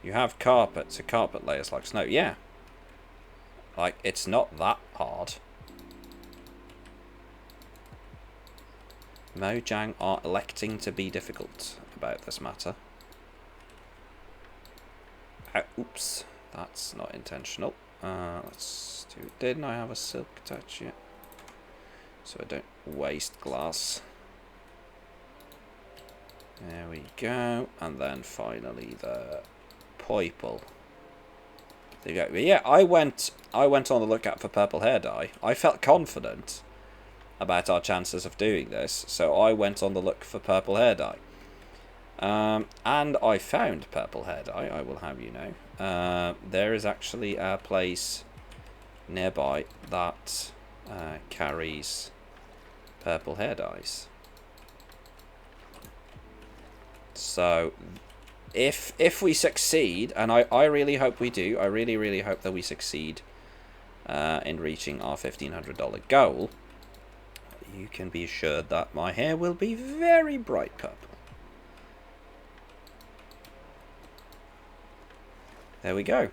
You have carpet, so carpet layers like snow. Yeah. Like, it's not that hard. Mojang are electing to be difficult about this matter. Oops, that's not intentional. Let's do. Didn't I have a silk touch yet? So I don't waste glass. There we go, and then finally the purple. There you go. But yeah, I went on the lookout for purple hair dye. I felt confident about our chances of doing this, so I went on the look for purple hair dye. And I found purple hair dye, I will have you know. There is actually a place nearby that carries purple hair dyes. So if we succeed, and I really hope we do, I really hope that we succeed in reaching our $1,500 goal, you can be assured that my hair will be very bright purple. There we go.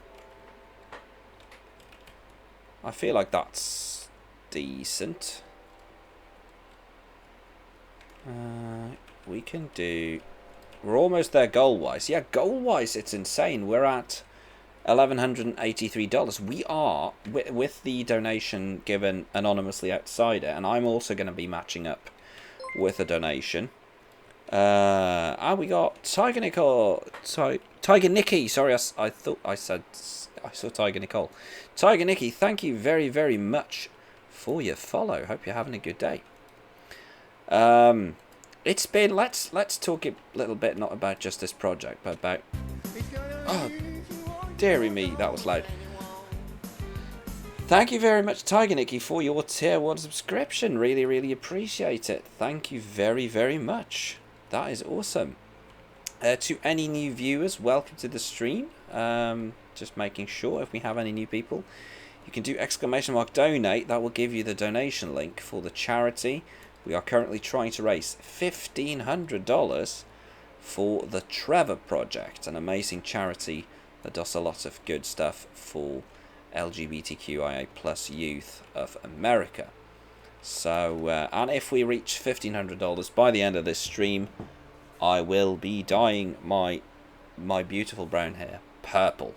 I feel like that's decent. We can do... We're almost there goal-wise. Yeah, goal-wise, it's insane. We're at $1,183. We are, with the donation given anonymously outside it, and I'm also going to be matching up with a donation. And we got Tiger Nicole... Tiger Nicky. Sorry, I thought I said... I saw Tiger Nicole. Tiger Nicky, thank you very much for your follow. Hope you're having a good day. It's been... Let's talk a little bit, not about just this project, but about... Oh, dearie me, that was loud. Thank you very much, Tiger Nicky, for your tier 1 subscription. Really appreciate it. Thank you very much. That is awesome. To any new viewers, welcome to the stream. Just making sure if we have any new people, you can do !donate. That will give you the donation link for the charity. We are currently trying to raise $1,500 for the Trevor Project, an amazing charity that does a lot of good stuff for LGBTQIA+ youth of America. So, and if we reach $1,500 by the end of this stream, I will be dyeing my beautiful brown hair purple.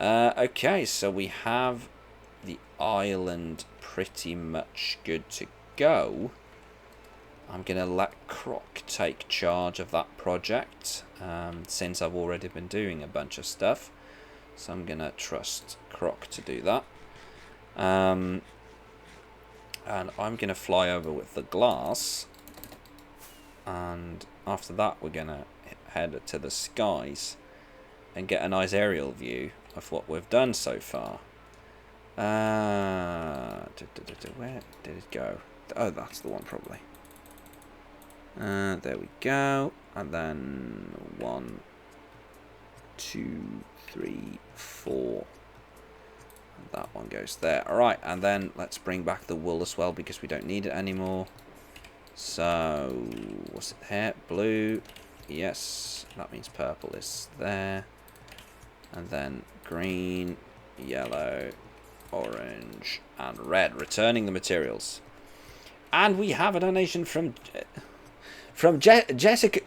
Okay, so we have the island pretty much good to go. I'm going to let Croc take charge of that project, since I've already been doing a bunch of stuff. So I'm going to trust Croc to do that. And I'm going to fly over with the glass. And after that, we're going to head to the skies and get a nice aerial view of what we've done so far. Where did it go? Oh, that's the one probably. There we go. And then 1, 2, 3, 4. And that one goes there. Alright, and then let's bring back the wool as well because we don't need it anymore. So, what's it here? Blue. Yes, that means purple is there. And then green, yellow, orange, and red. Returning the materials. And we have a donation from Jessica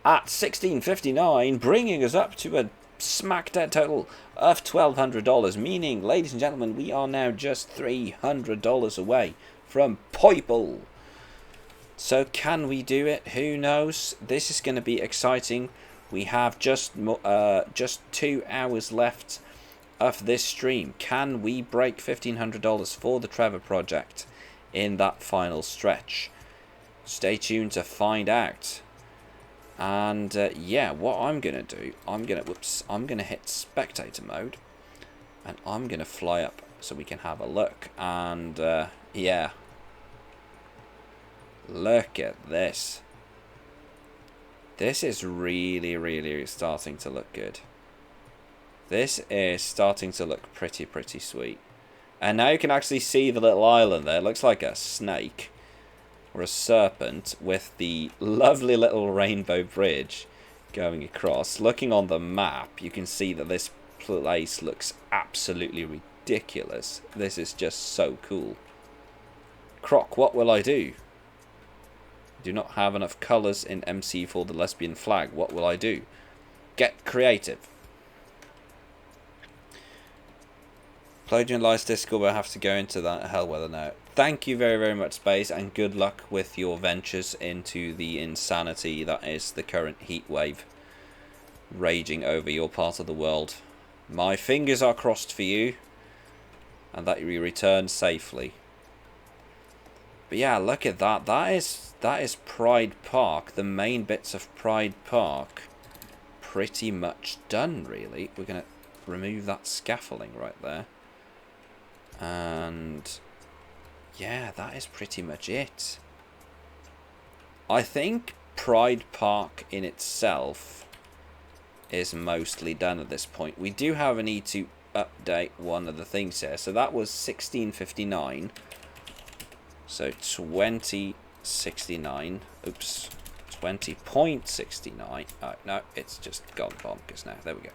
at 16.59, bringing us up to a smack dead total of $1,200, meaning, ladies and gentlemen, we are now just $300 away from purple. So can we do it? Who knows? This is going to be exciting. We have just 2 hours left of this stream. Can we break $1,500 for the Trevor Project in that final stretch? Stay tuned to find out. And yeah, what I'm gonna do, I'm gonna hit spectator mode, and I'm gonna fly up so we can have a look. And yeah, look at this. This is really starting to look good. This is starting to look pretty sweet. And now you can actually see the little island there. It looks like a snake or a serpent with the lovely little rainbow bridge going across. Looking on the map, you can see that this place looks absolutely ridiculous. This is just so cool. Croc, what will I do? Do not have enough colours in MC for the lesbian flag. What will I do? Get creative. Palladian Lights Discord will have to go into that hell weather now. Thank you very, very much, Space, and good luck with your ventures into the insanity that is the current heat wave raging over your part of the world. My fingers are crossed for you, and that you return safely. But yeah, look at that. That is Pride Park. The main bits of Pride Park pretty much done, really. We're going to remove that scaffolding right there. And yeah, that is pretty much it. I think Pride Park in itself is mostly done at this point. We do have a need to update one of the things here. So that was 1659. So 2069. Oops. 20.69. Oh, no, it's just gone bonkers now. There we go.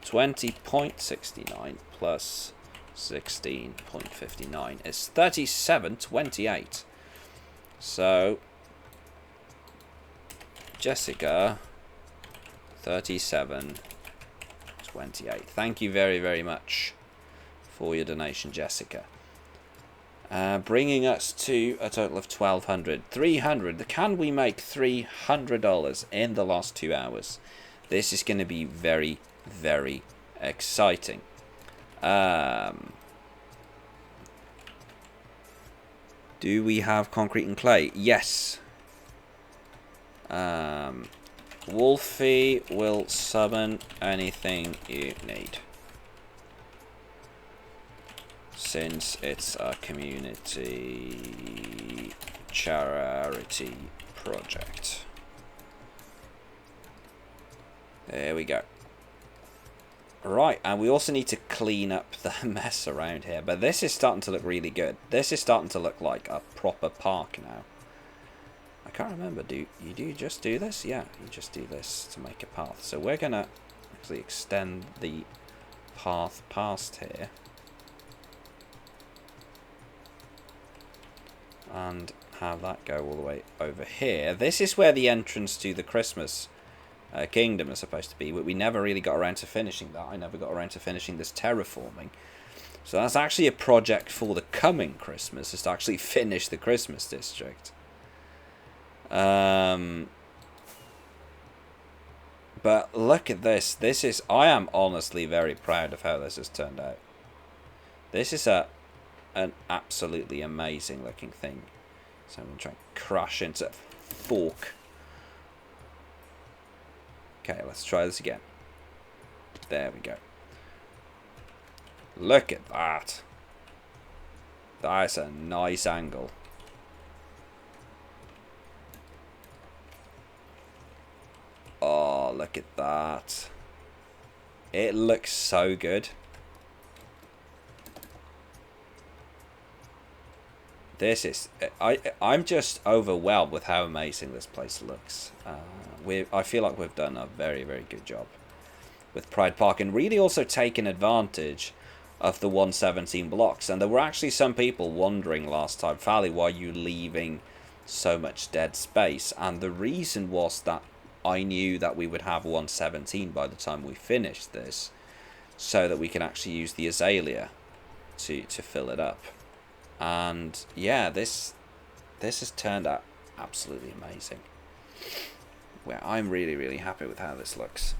20.69 plus 16.59 is 37.28. So Jessica, 37.28. Thank you very, very much for your donation, Jessica. Bringing us to a total of 1,200. 300. Can we make $300 in the last 2 hours? This is going to be very, very exciting. Do we have concrete and clay? Yes. Wolfie will summon anything you need, since it's a community charity project. There we go. Right, and we also need to clean up the mess around here. But this is starting to look really good. This is starting to look like a proper park now. I can't remember, do you just do this? Yeah, you just do this to make a path. So we're going to actually extend the path past here. And have that go all the way over here. This is where the entrance to the Christmas kingdom is supposed to be, but we never really got around to finishing that. I never got around to finishing this terraforming. So that's actually a project for the coming Christmas, is to actually finish the Christmas district. But look at this. This is, I am honestly very proud of how this has turned out. This is an absolutely amazing looking thing. So I'm going to try and crash into a fork. Okay, let's try this again. There we go. Look at that. That's a nice angle. Oh, look at that. It looks so good. This is... I'm just overwhelmed with how amazing this place looks. I feel like we've done a very, very good job with Pride Park, and really also taken advantage of the 117 blocks. And there were actually some people wondering last time, Fally, why are you leaving so much dead space? And the reason was that I knew that we would have 117 by the time we finished this, so that we can actually use the azalea to fill it up. And yeah, this has turned out absolutely amazing. Well, I'm really, really happy with how this looks.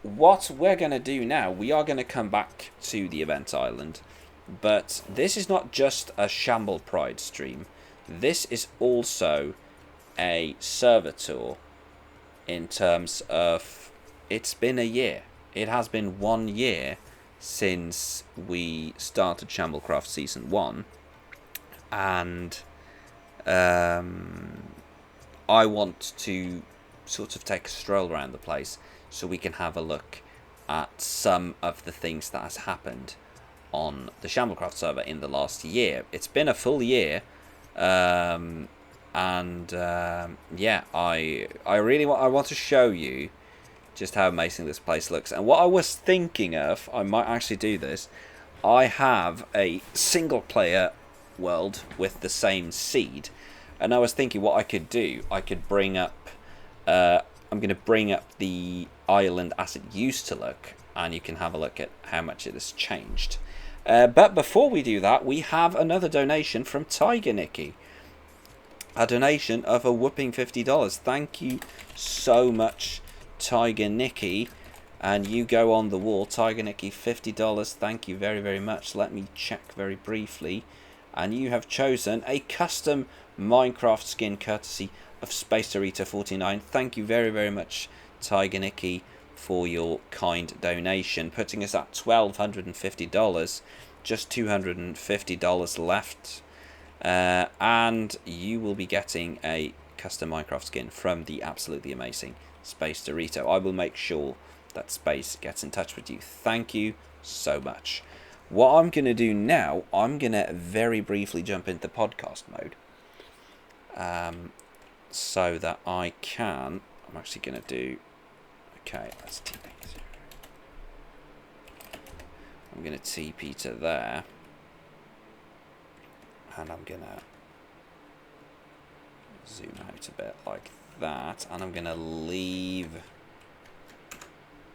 What we're going to do now, we are going to come back to the event island, but this is not just a Shamble Pride stream. This is also a server tour, in terms of, it's been a year. It has been 1 year since we started Shamblecraft Season 1, and I want to sort of take a stroll around the place so we can have a look at some of the things that has happened on the Shamblecraft server in the last year. It's been a full year, yeah, I want to show you just how amazing this place looks. And what I was thinking of, I might actually do this, I have a single player world with the same seed, And I was thinking what I could do. I could bring up... I'm going to bring up the island as it used to look, and you can have a look at how much it has changed. But before we do that, we have another donation from Tiger Nicky. A donation of a whopping $50. Thank you so much, Tiger Nicky. And you go on the wall, Tiger Nicky, $50. Thank you very, very much. Let me check very briefly. And you have chosen a custom Minecraft skin courtesy of Space Dorito 49. Thank you very, very much, Tiger Nicky, for your kind donation, putting us at $1,250. Just $250 left. And you will be getting a custom Minecraft skin from the absolutely amazing Space Dorito. I will make sure that Space gets in touch with you. Thank you so much. What I'm going to do now, I'm going to very briefly jump into podcast mode. So that I can... I'm actually going to do... Okay, that's TP. I'm going to TP to there. And I'm going to zoom out a bit like that. And I'm going to leave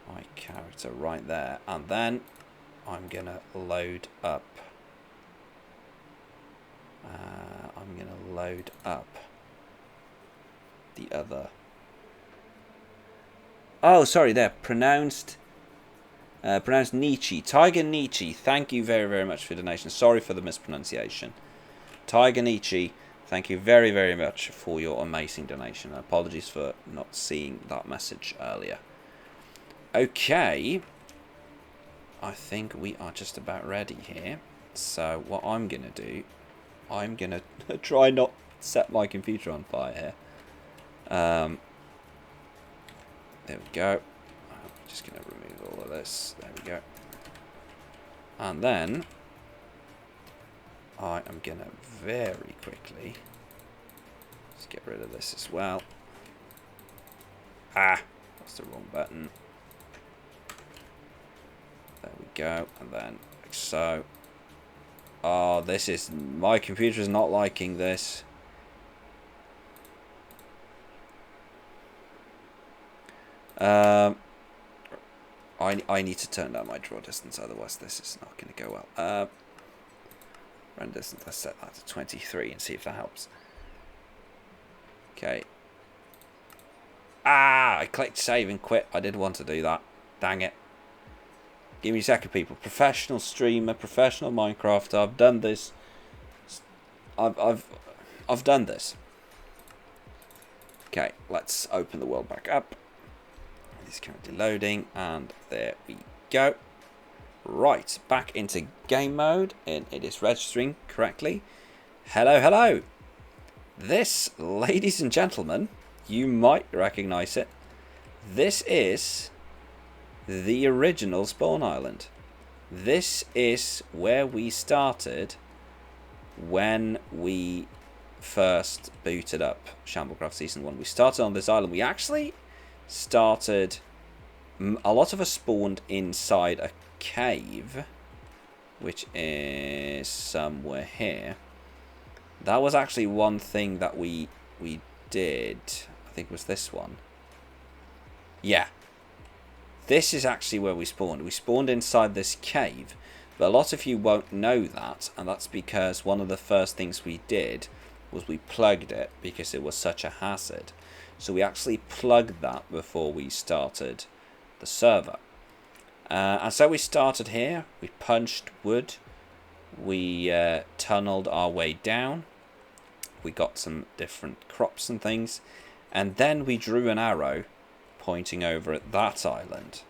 my character right there. And then I'm going to load up. I'm going to load up the other. Oh, sorry, there. Pronounced Nietzsche. Tiger Nietzsche. Thank you very, very much for your donation. Sorry for the mispronunciation. Tiger Nietzsche, thank you very, very much for your amazing donation. Apologies for not seeing that message earlier. Okay. I think we are just about ready here. So what I'm going to do, I'm going to try not set my computer on fire here. There we go. I'm just going to remove all of this. There we go. And then I am going to very quickly just get rid of this as well. Ah, that's the wrong button. There we go. And then like so. Oh, this is... my computer is not liking this. I need to turn down my draw distance, otherwise this is not going to go well. Run distance, let's set that to 23 and see if that helps. Okay. Ah, I clicked save and quit. I did want to do that. Dang it. Give me a second, people. Professional streamer, professional Minecrafter. I've done this. I've done this. Okay, let's open the world back up. It's currently loading, and there we go. Right, back into game mode, and it is registering correctly. Hello, hello. This, ladies and gentlemen, you might recognize it. This is the original spawn island. This is where we started when we first booted up Shamblecraft Season 1. We started on this island. We actually started... a lot of us spawned inside a cave, which is somewhere here. That was actually one thing that we did. I think it was this one. Yeah. This is actually where we spawned. We spawned inside this cave. But a lot of you won't know that. And that's because one of the first things we did was we plugged it because it was such a hazard. So we actually plugged that before we started the server. And so we started here. We punched wood. We tunneled our way down. We got some different crops and things. And then we drew an arrow pointing over at that island.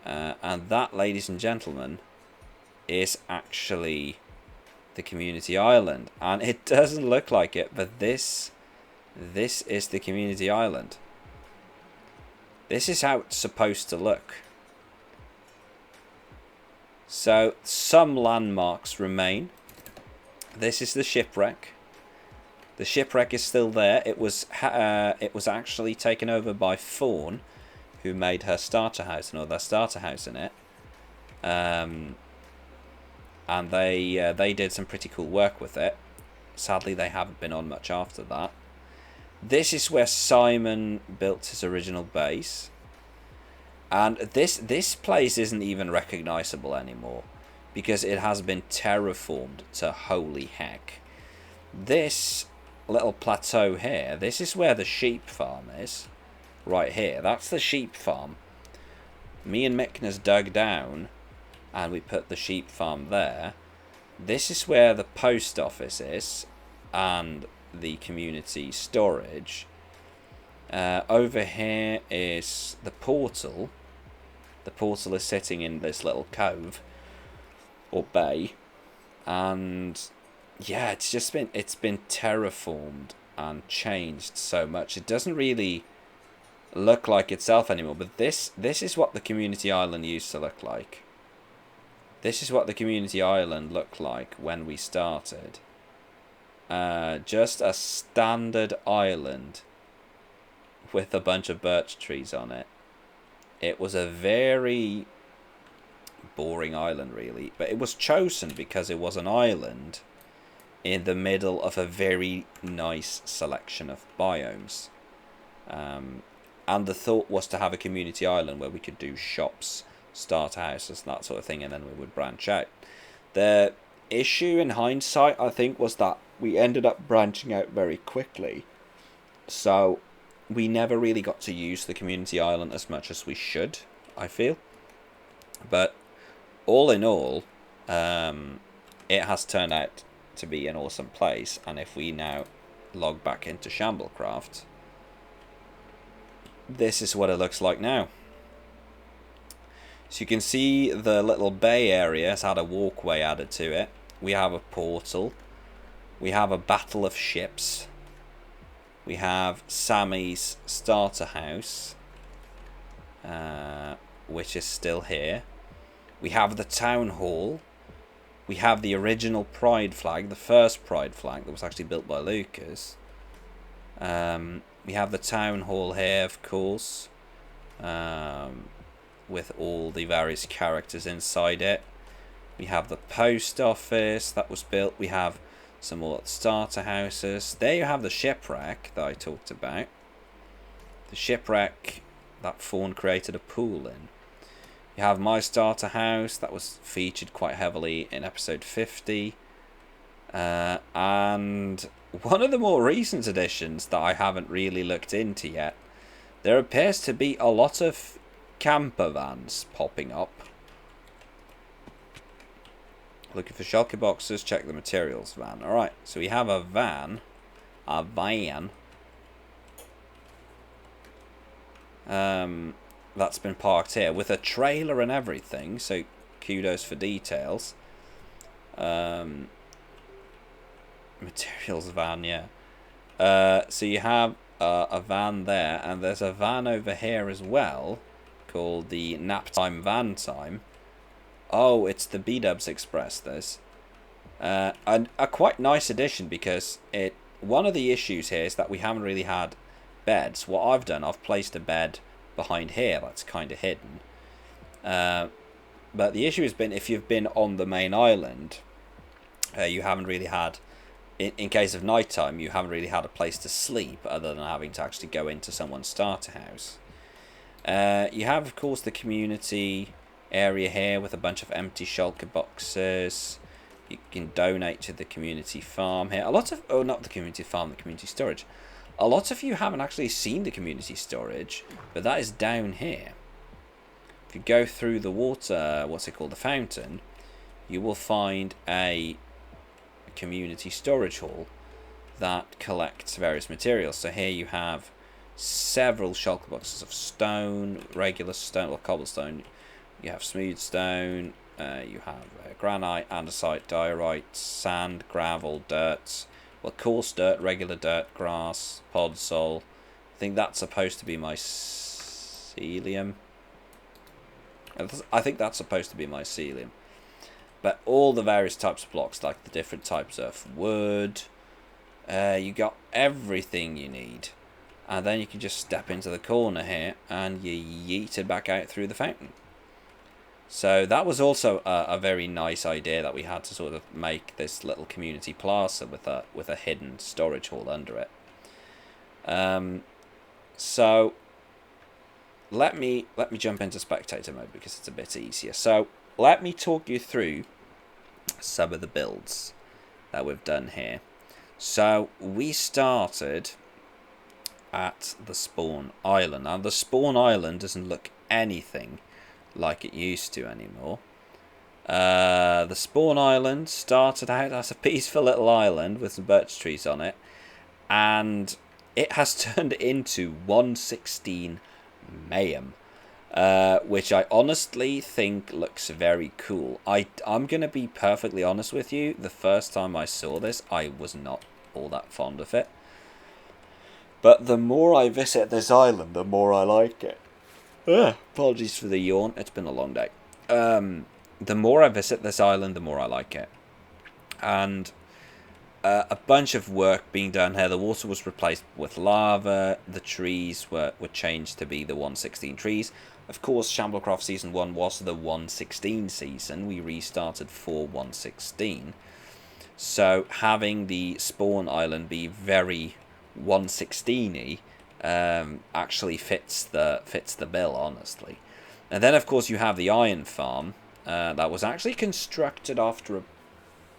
And that, ladies and gentlemen, is actually the community island. And it doesn't look like it, but this is the community island. This is how it's supposed to look. So some landmarks remain. This is the shipwreck. The shipwreck is still there. It was actually taken over by Fawn, who made her starter house and all their starter house in it. And they did some pretty cool work with it. Sadly, they haven't been on much after that. This is where Simon built his original base. And this place isn't even recognizable anymore, because it has been terraformed to holy heck. This little plateau here, this is where the sheep farm is. Right here, that's the sheep farm. Me and Mickner's dug down, and we put the sheep farm there. This is where the post office is, and the community storage. Over here is the portal. The portal is sitting in this little cove, or bay, and yeah, it's been terraformed and changed so much. It doesn't really look like itself anymore, but this is what the community island used to look like. This is what the community island looked like when we started. Just a standard island with a bunch of birch trees on it. It was a very boring island, really, but it was chosen because it was an island in the middle of a very nice selection of biomes. And the thought was to have a community island where we could do shops, starter houses, that sort of thing, and then we would branch out. The issue in hindsight, I think, was that we ended up branching out very quickly. So we never really got to use the community island as much as we should, I feel. But all in all, it has turned out to be an awesome place. And if we now log back into Shamblecraft, this is what it looks like now. So you can see the little bay area has had a walkway added to it. We have a portal. We have a battle of ships. We have Sammy's starter house, which is still here. We have the town hall. We have the original pride flag, the first pride flag that was actually built by Lucas. We have the town hall here, of course, with all the various characters inside it. We have the post office that was built. We have some more starter houses. There you have the shipwreck that I talked about. The shipwreck that Fawn created a pool in. You have my starter house that was featured quite heavily in episode 50. And one of the more recent additions that I haven't really looked into yet, there appears to be a lot of camper vans popping up. Looking for shulker boxes, check the materials van. Alright, so we have a van. That's been parked here with a trailer and everything, so kudos for details. Materials van, yeah. So you have a van there, and there's a van over here as well, called the Nap Time Van Time. Oh, it's the B-Dubs Express, this. And a quite nice addition, because one of the issues here is that we haven't really had beds. What I've done, I've placed a bed behind here that's kind of hidden. But the issue has been, if you've been on the main island, you haven't really had, in case of nighttime, you haven't really had a place to sleep other than having to actually go into someone's starter house. You have, of course, the community area here with a bunch of empty shulker boxes. You can donate to the community farm here. A lot of, oh, not the community farm, the community storage. A lot of you haven't actually seen the community storage, but that is down here. If you go through the water, what's it called, the fountain, you will find a community storage hall that collects various materials. So here you have several shulker boxes of stone, regular stone, or cobblestone. You have smooth stone, you have granite, andesite, diorite, sand, gravel, dirt, well, coarse dirt, regular dirt, grass, podzol. I think that's supposed to be mycelium. I think that's supposed to be mycelium. But all the various types of blocks, like the different types of wood, you got everything you need. And then you can just step into the corner here and you yeet it back out through the fountain. So that was also a very nice idea that we had to sort of make this little community plaza with a hidden storage hall under it. So let me jump into spectator mode because it's a bit easier. So let me talk you through some of the builds that we've done here. So we started at the spawn island. Now the spawn island doesn't look anything like it used to anymore. The spawn island started out as a peaceful little island with some birch trees on it, and it has turned into 116 mayhem, which I honestly think looks very cool. I'm going to be perfectly honest with you, the first time I saw this, I was not all that fond of it. But the more I visit this island, the more I like it. Apologies for the yawn, it's been a long day. The more I visit this island, the more I like it. And a bunch of work being done here. The water was replaced with lava. The trees were changed to be the 116 trees. Of course, Shamblecraft Season 1 was the 116 season. We restarted for 116. So having the spawn island be very 116y actually fits the bill, honestly. And then, of course, you have the iron farm that was actually constructed after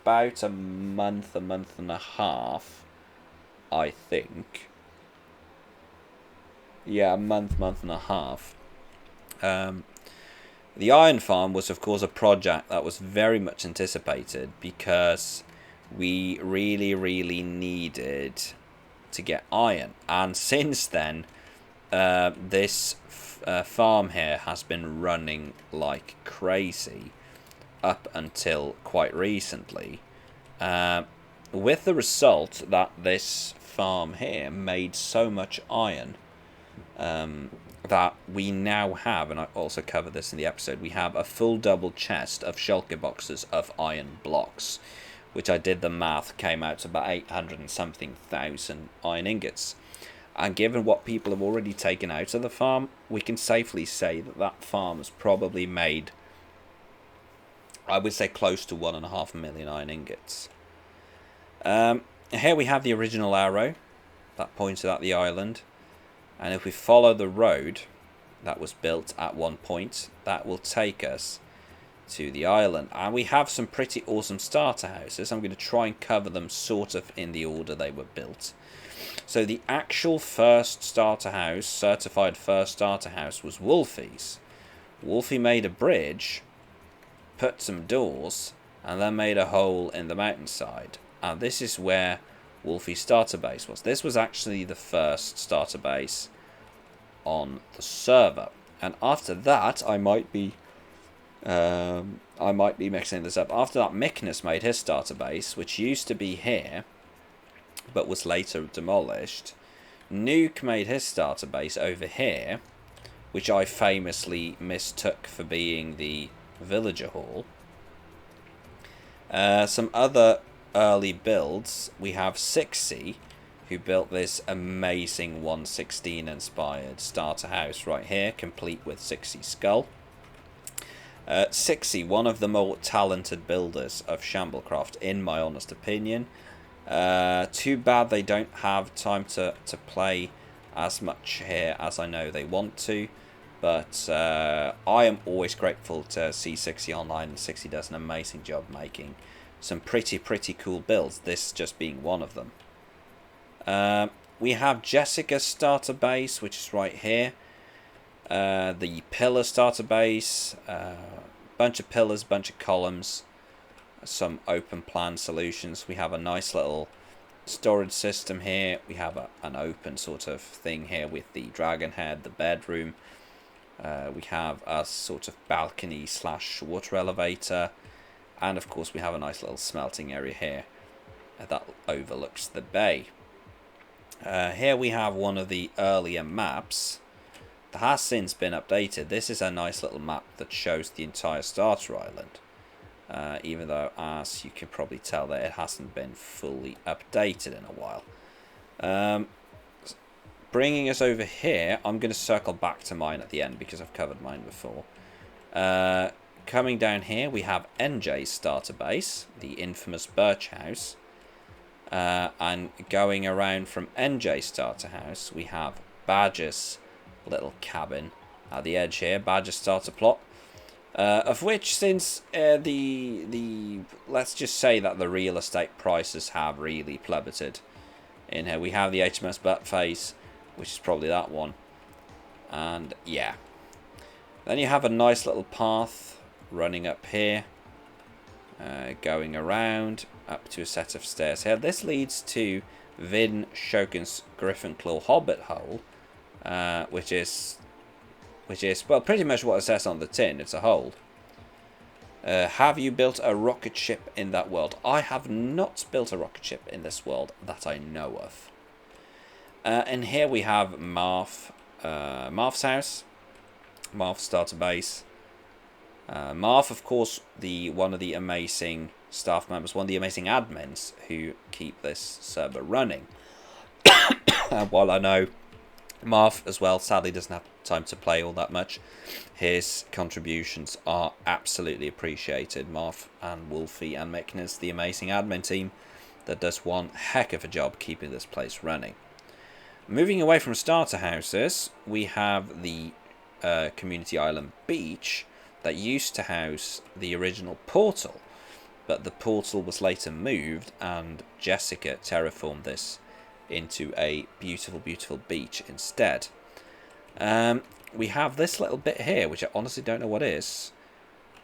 about a month and a half, I think. Yeah, a month and a half. The iron farm was, of course, a project that was very much anticipated because we really needed to get iron. And since then, this farm here has been running like crazy up until quite recently, with the result that this farm here made so much iron that we now have, and I also covered this in the episode, we have a full double chest of shulker boxes of iron blocks, which I did the math, came out to about 800 and something thousand iron ingots. And given what people have already taken out of the farm, we can safely say that that farm has probably made, I would say, close to 1.5 million iron ingots. Here we have the original arrow that pointed at the island. And if we follow the road that was built at one point, that will take us to the island. And we have some pretty awesome starter houses. I'm going to try and cover them sort of in the order they were built. So the actual first starter house, certified first starter house, was Wolfie's. Wolfie made a bridge, put some doors, and then made a hole in the mountainside. And this is where Wolfie's starter base was. This was actually the first starter base on the server. And after that, I might be mixing this up. After that, Mickness made his starter base, which used to be here, but was later demolished. Nuke made his starter base over here, which I famously mistook for being the villager hall. Some other early builds, we have Sixie, who built this amazing 116 inspired starter house right here, complete with Sixie skull. Sixie, one of the more talented builders of Shamblecraft, in my honest opinion. Too bad they don't have time to play as much here as I know they want to. But I am always grateful to see Sixie online, and Sixie does an amazing job making some pretty cool builds, this just being one of them. We have Jessica's starter base, which is right here. The pillar starter base, bunch of pillars, bunch of columns, some open plan solutions. We have a nice little storage system here. We have an open sort of thing here with the dragon head, the bedroom. We have a sort of balcony / water elevator. And of course we have a nice little smelting area here that overlooks the bay. Here we have one of the earlier maps that has since been updated. This is a nice little map that shows the entire starter island. Even though, as you can probably tell, that it hasn't been fully updated in a while. Bringing us over here, I'm going to circle back to mine at the end because I've covered mine before. coming down here, we have NJ's starter base, the infamous Birch House. And going around from NJ's starter house, we have Badger's little cabin at the edge here, Badger's starter plot. Of which, since let's just say that the real estate prices have really plummeted in here. We have the HMS Butt Face, which is probably that one. And yeah. Then you have a nice little path running up here. Going around up to a set of stairs here. This leads to Vin Shokun's Griffinclaw Hobbit hole, which is well pretty much what it says on the tin. It's a hole. Have you built a rocket ship in that world? I have not built a rocket ship in this world that I know of. And here we have Marth's house, Marth's starter base. Marth, of course, one of the amazing staff members, one of the amazing admins who keep this server running. While I know Marth as well sadly doesn't have time to play all that much, his contributions are absolutely appreciated. Marth and Wolfie and Mickness, the amazing admin team that does one heck of a job keeping this place running. Moving away from starter houses, we have the Community Island Beach, that used to house the original portal, but the portal was later moved and Jessica terraformed this into a beautiful, beautiful beach instead. We have this little bit here, which I honestly don't know what is.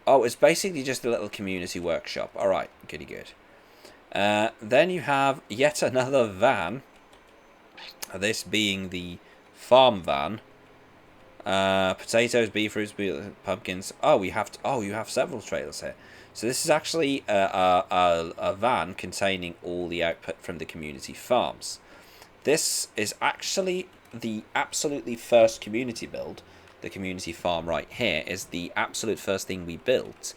Oh, it's basically just a little community workshop. Alright, goody good. Then you have yet another van, this being the farm van. Potatoes, beetroots, pumpkins. Oh, you have several trailers here. So this is actually a van containing all the output from the community farms. This is actually the absolutely first community build. The community farm right here is the absolute first thing we built.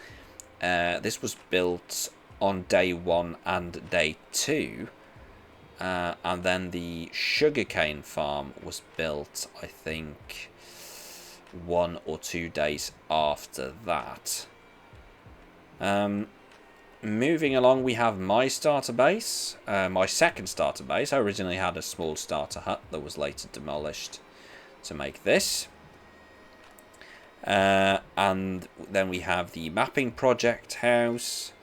This was built on day 1 and day 2. And then the sugarcane farm was built, I think, 1 or 2 days after that. Moving along, we have my starter base, my second starter base. I originally had a small starter hut that was later demolished to make this. And then we have the mapping project house,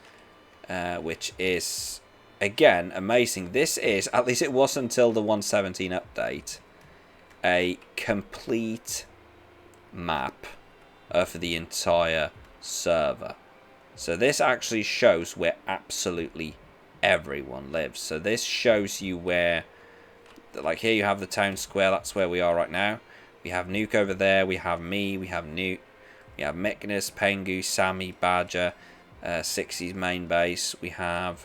which is again amazing. This is, at least it was until the 1.17 update, a complete map for the entire server. So this actually shows where absolutely everyone lives. So this shows you where, like here you have the town square, that's where we are right now. We have Nuke over there, we have me, we have Newt, we have Mickness, Pengu, Sammy, Badger, 60's main base. We got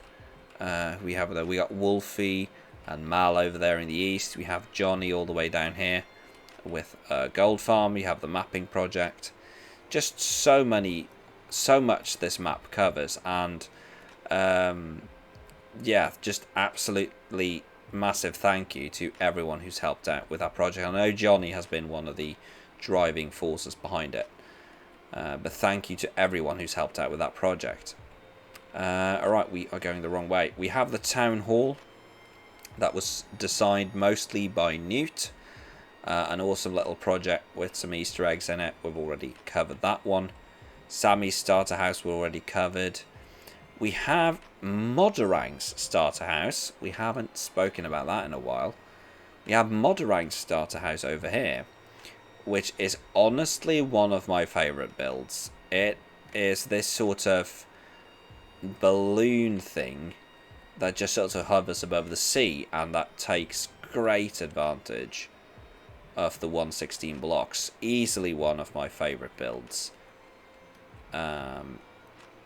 Wolfie and Mal over there in the east. We have Johnny all the way down here with Gold Farm. We have the mapping project. Just so much this map covers, and yeah, just absolutely massive thank you to everyone who's helped out with our project. I know Johnny has been one of the driving forces behind it, but thank you to everyone who's helped out with that project. Alright, we are going the wrong way. We have the town hall that was designed mostly by Newt. An awesome little project with some Easter eggs in it. We've already covered that one. Sammy's starter house we already covered. We have Moderang's starter house. We haven't spoken about that in a while. We have Moderang's starter house over here, which is honestly one of my favourite builds. It is this sort of balloon thing that just sort of hovers above the sea, and that takes great advantage of the 116 blocks. Easily one of my favourite builds. And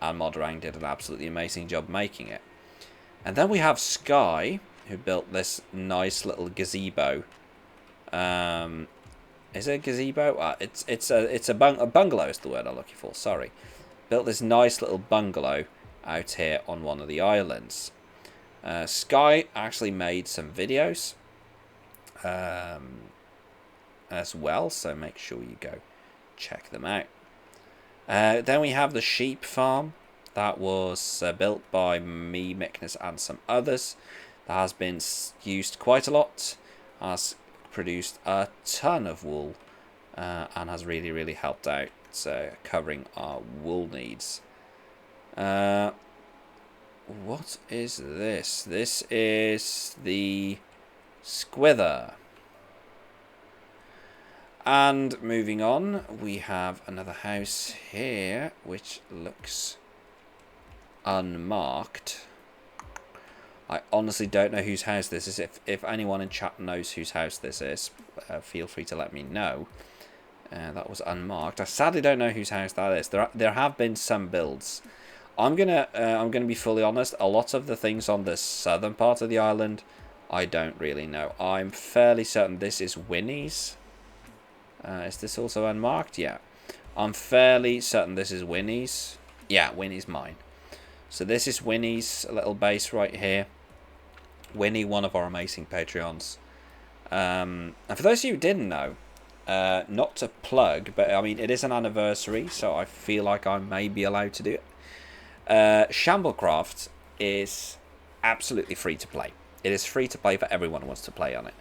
Moderang did an absolutely amazing job making it. And then we have Sky, who built this nice little gazebo. Is it a gazebo? It's a bungalow is the word I'm looking for. Sorry, built this nice little bungalow out here on one of the islands. Sky actually made some videos as well, so make sure you go check them out. Then we have the sheep farm. That was built by me, Mickness, and some others. That has been used quite a lot. Has produced a ton of wool. And has really, really helped out covering our wool needs. What is this? This is the Squither. And moving on, we have another house here, which looks unmarked. I honestly don't know whose house this is. If anyone in chat knows whose house this is, feel free to let me know. That was unmarked. I sadly don't know whose house that is. There have been some builds. I'm gonna be fully honest. A lot of the things on the southern part of the island, I don't really know. I'm fairly certain this is Winnie's. Is this also unmarked? Yeah. I'm fairly certain this is Winnie's. Yeah, Winnie's mine. So this is Winnie's little base right here. Winnie, one of our amazing Patreons. And for those of you who didn't know, not to plug, but I mean, it is an anniversary, so I feel like I may be allowed to do it. Shamblecraft is absolutely free to play. It is free to play for everyone who wants to play on it.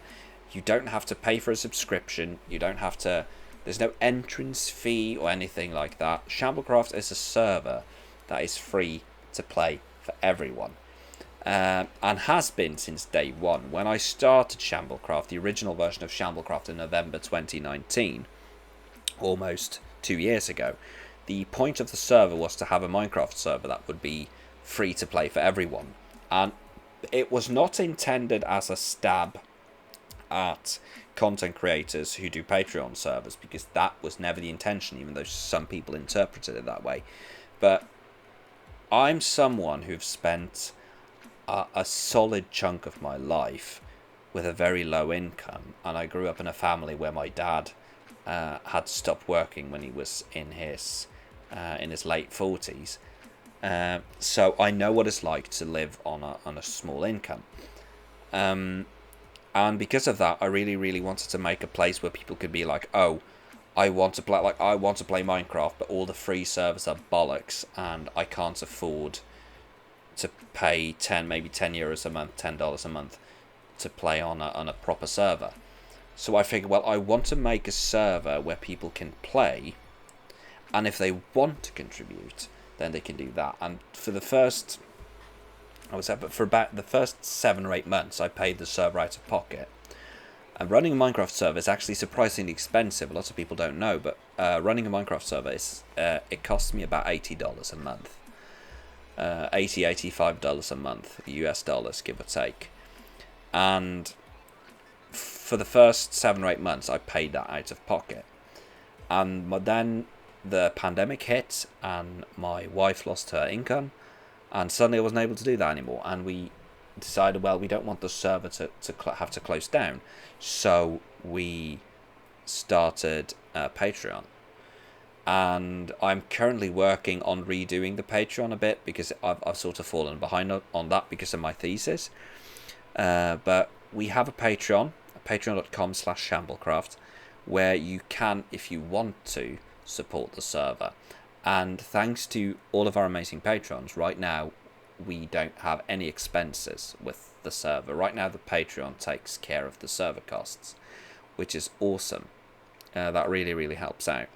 You don't have to pay for a subscription. You don't have to... There's no entrance fee or anything like that. Shamblecraft is a server that is free to play for everyone. And has been since day one. When I started Shamblecraft, the original version of Shamblecraft in November 2019, almost 2 years ago, the point of the server was to have a Minecraft server that would be free to play for everyone. And it was not intended as a stab at content creators who do Patreon servers, because that was never the intention, even though some people interpreted it that way. But I'm someone who've spent a solid chunk of my life with a very low income, and I grew up in a family where my dad had stopped working when he was in his late 40s. So I know what it's like to live on a small income. And because of that, I really, really wanted to make a place where people could be like, oh, I want to play Minecraft, but all the free servers are bollocks, and I can't afford to pay maybe 10 euros a month, $10 a month to play on a proper server. So I figured, well, I want to make a server where people can play, and if they want to contribute, then they can do that. And for the first... for about the first 7 or 8 months, I paid the server out of pocket. And running a Minecraft server is actually surprisingly expensive. A lot of people don't know, but running a Minecraft server it costs me about $80 a month. $85 a month, US dollars, give or take. And for the first 7 or 8 months, I paid that out of pocket. And then the pandemic hit, and my wife lost her income. And suddenly I wasn't able to do that anymore. And we decided, well, we don't want the server to have to close down. So we started Patreon. And I'm currently working on redoing the Patreon a bit, because I've sort of fallen behind on that because of my thesis. But we have a Patreon, patreon.com/Shamblecraft, where you can, if you want to, support the server. And thanks to all of our amazing patrons, right now we don't have any expenses with the server. Right now the Patreon takes care of the server costs, which is awesome. That really, really helps out.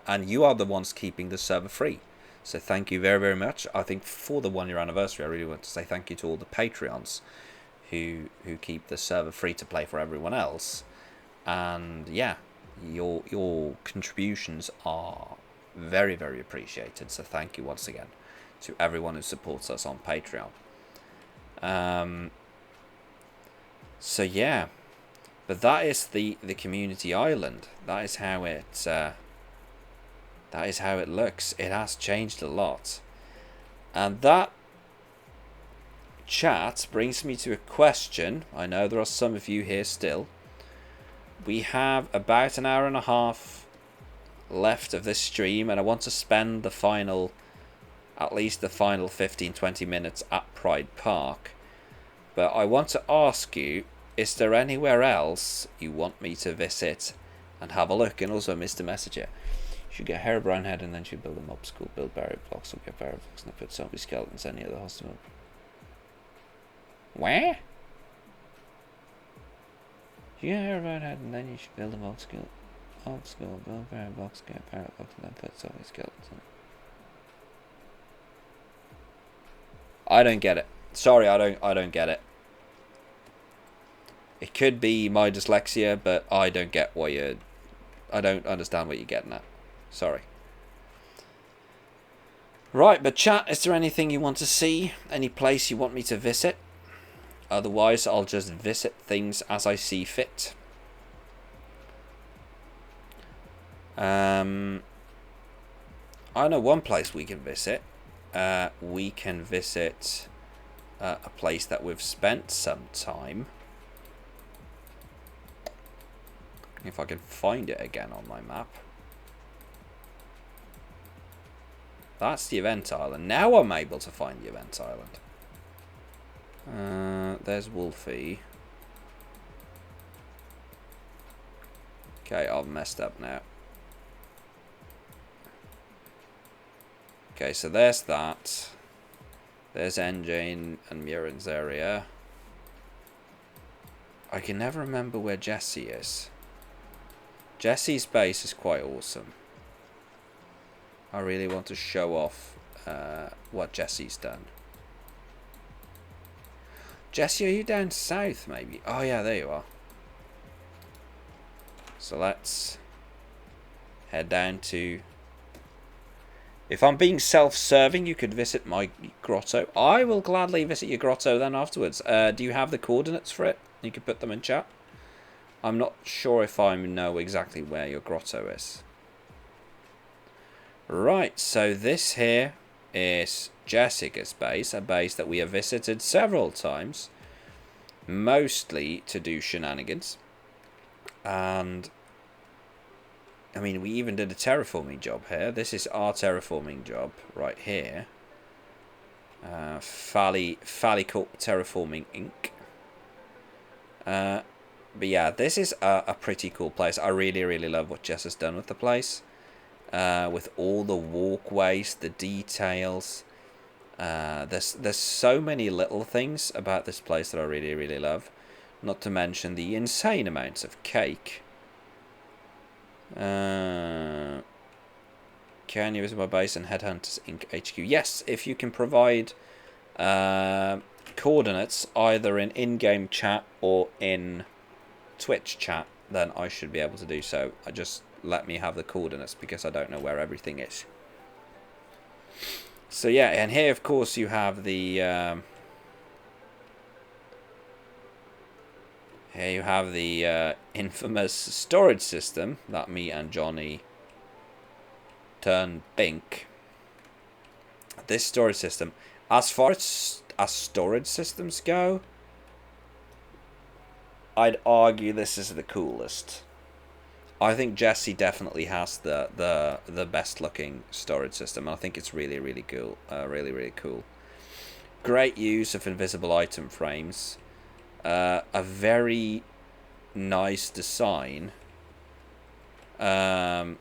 And you are the ones keeping the server free. So thank you very, very much. I think for the 1 year anniversary, I really want to say thank you to all the Patreons who keep the server free to play for everyone else. And yeah, your contributions are very, very appreciated. So thank you once again to everyone who supports us on Patreon. So yeah, but that is the community island. That is how it looks. It has changed a lot. And that, chat, brings me to a question. I know there are some of you here still. We have about an hour and a half left of this stream, and I want to spend at least the final 15-20 minutes at Pride Park. But I want to ask you, is there anywhere else you want me to visit and have a look? And also, Mr. Messenger, Should get Herobrine head and then should build a mob school, build barrier blocks, or get barrier blocks, and put zombie skeletons any other hostile. Where? You get Herobrine head and then you should build a mob school, build barrier blocks, get barrier blocks, and then put zombie skeletons in. I don't get it. Sorry, I don't get it. It could be my dyslexia, but I don't get what you're... I don't understand what you're getting at. Sorry. Right, but chat, is there anything you want to see? Any place you want me to visit? Otherwise, I'll just visit things as I see fit. I know one place we can visit. We can visit a place that we've spent some time. If I can find it again on my map. That's the event island. Now I'm able to find the event island. There's Wolfie. Okay, I've messed up now. Okay, so there's that. There's NJ and Murin's area. I can never remember where Jesse is. Jesse's base is quite awesome. I really want to show off what Jesse's done. Jesse, are you down south maybe? Oh yeah, there you are. So let's head down to... If I'm being self-serving, you could visit my grotto. I will gladly visit your grotto then afterwards. Do you have the coordinates for it? You could put them in chat. I'm not sure if I know exactly where your grotto is. Right, so this here is Jessica's base, a base that we have visited several times, mostly to do shenanigans. And, I mean, we even did a terraforming job here. This is our terraforming job right here. Fallicorp Terraforming Inc. But yeah, this is a pretty cool place. I really, really love what Jess has done with the place. With all the walkways, the details. There's so many little things about this place that I really, really love. Not to mention the insane amounts of cake. Can you visit my base and Headhunters Inc. HQ? Yes, if you can provide coordinates either in in-game chat or in Twitch chat, then I should be able to do so. Just let me have the coordinates because I don't know where everything is. So yeah, and here of course you have the infamous storage system that me and Johnny turned Bink. This storage system, as far as storage systems go, I'd argue this is the coolest. I think Jesse definitely has the best looking storage system. I think it's really, really cool. Really, really cool. Great use of invisible item frames. A very nice design. I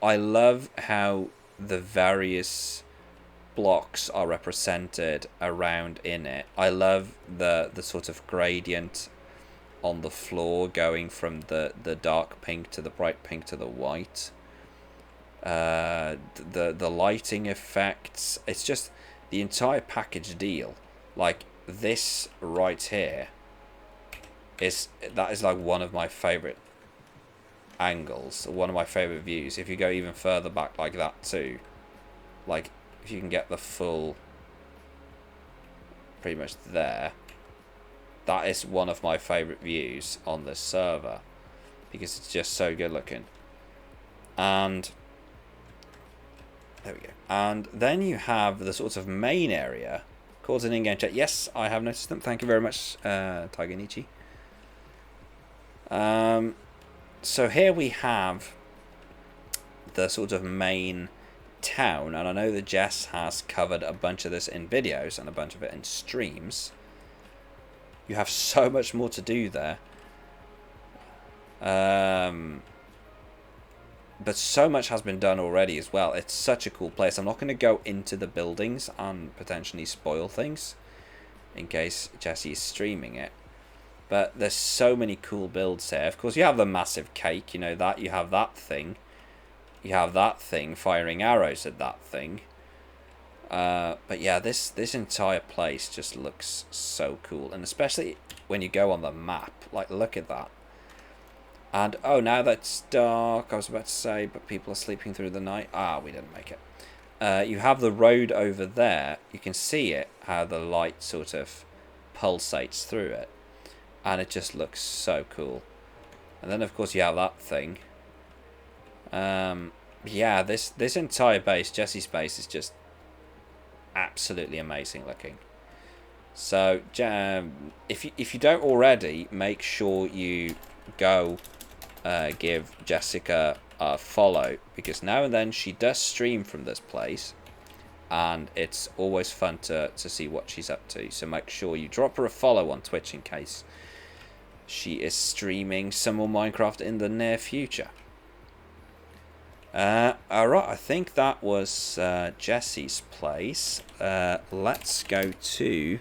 love how the various blocks are represented around in it. I love the sort of gradient on the floor going from the dark pink to the bright pink to the white. The lighting effects, it's just the entire package deal. Like this right here is like one of my favorite angles, one of my favorite views. If you go even further back like that too, like if you can get the full pretty much there, that is one of my favorite views on this server because it's just so good looking. And there we go. And then you have the sort of main area called an in-game chat. Yes, I have noticed them. Thank you very much, Tiger Nietzsche. So here we have the sort of main town, and I know that Jess has covered a bunch of this in videos and a bunch of it in streams. You have so much more to do there. but so much has been done already as well. It's such a cool place. I'm not going to go into the buildings and potentially spoil things in case Jesse is streaming it. But there's so many cool builds here. Of course, you have the massive cake, you know that. You have that thing. You have that thing firing arrows at that thing. But yeah, this entire place just looks so cool. And especially when you go on the map. Like, look at that. And, oh, now that's dark, I was about to say, but people are sleeping through the night. Ah, we didn't make it. You have the road over there. You can see it, how the light sort of pulsates through it. And it just looks so cool. And then, of course, you have that thing. Yeah, this entire base, Jesse's base, is just absolutely amazing looking. So, if you don't already, make sure you go give Jessica a follow, because now and then she does stream from this place, and it's always fun to see what she's up to. So make sure you drop her a follow on Twitch in case she is streaming some more Minecraft in the near future. Alright, I think that was Jesse's place. Let's go to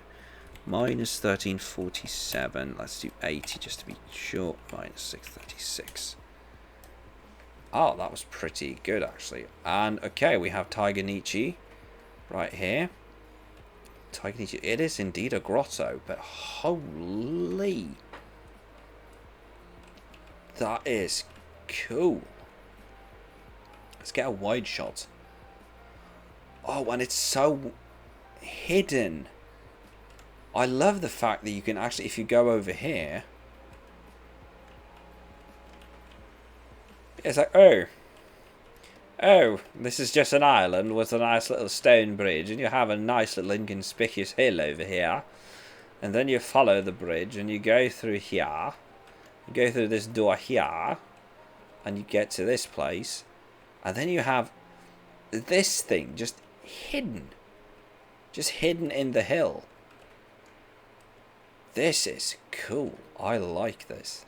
minus 1347. Let's do 80 just to be sure. Minus 636. Oh, that was pretty good actually. And okay, we have Tiger Nietzsche right here. Tiger Nietzsche. It is indeed a grotto, but holy, that is cool. Let's get a wide shot. Oh, and it's so hidden. I love the fact that you can actually, if you go over here, it's like, oh, this is just an island with a nice little stone bridge, and you have a nice little inconspicuous hill over here, and then you follow the bridge, and you go through here, you go through this door here, and you get to this place, and then you have this thing just hidden in the hill. This is cool. I like this.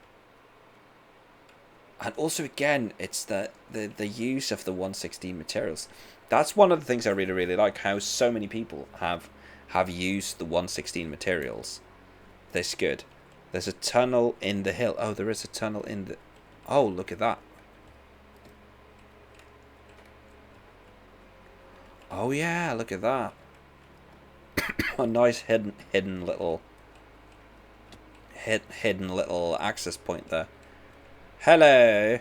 And also, again, it's the use of the 116 materials. That's one of the things I really, really like, how so many people have used the 116 materials this good. There's a tunnel in the hill. Oh, there is a tunnel in the... Oh, look at that. Oh, yeah, look at that. A nice hidden little access point there. Hello,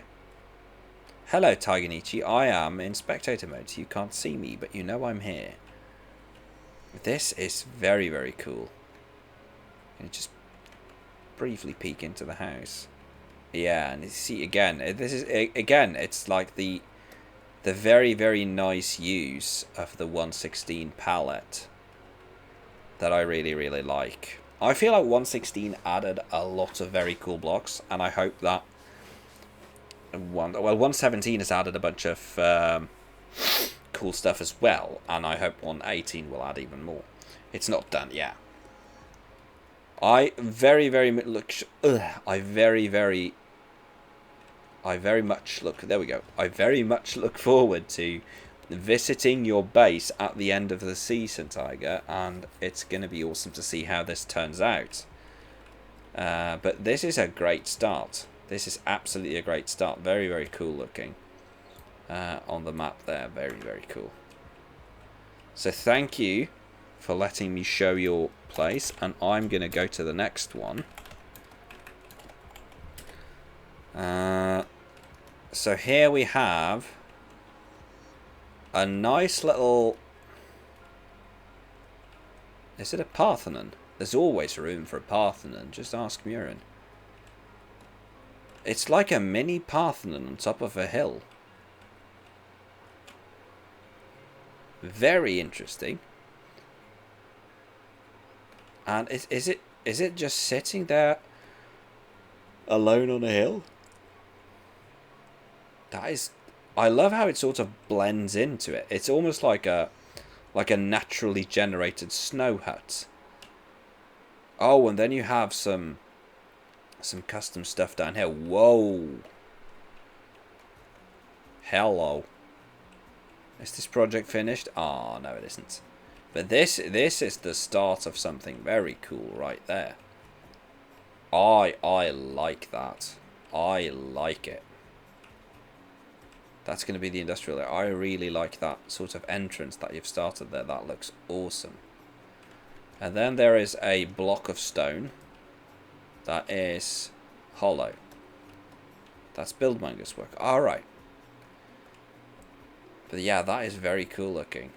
Tiger Nietzsche. I am in spectator mode, so you can't see me, but you know I'm here. This is very, very cool. Can you just briefly peek into the house? Yeah, and you see again. This is again. It's like the very, very nice use of the 116 palette that I really, really like. I feel like 116 added a lot of very cool blocks, and I hope that 117 has added a bunch of cool stuff as well, and I hope 118 will add even more. It's not done yet. I very, very much look. I very much look. There we go. I very much look forward to visiting your base at the end of the season, Tiger, and it's going to be awesome to see how this turns out. But this is a great start. This is absolutely a great start. Very, very cool looking on the map there. Very, very cool. So thank you for letting me show your place, and I'm going to go to the next one. So here we have a nice little... Is it a Parthenon? There's always room for a Parthenon. Just ask Murin. It's like a mini Parthenon on top of a hill. Very interesting. And is it just sitting there alone on a hill? That is... I love how it sort of blends into it. It's almost like a naturally generated snow hut. Oh, and then you have some custom stuff down here. Whoa. Hello. Is this project finished? Oh, no, it isn't. But this is the start of something very cool right there. I like that. I like it. That's going to be the industrial area. I really like that sort of entrance that you've started there. That looks awesome. And then there is a block of stone that is hollow. That's Buildmonger's work. Alright. But yeah, that is very cool looking.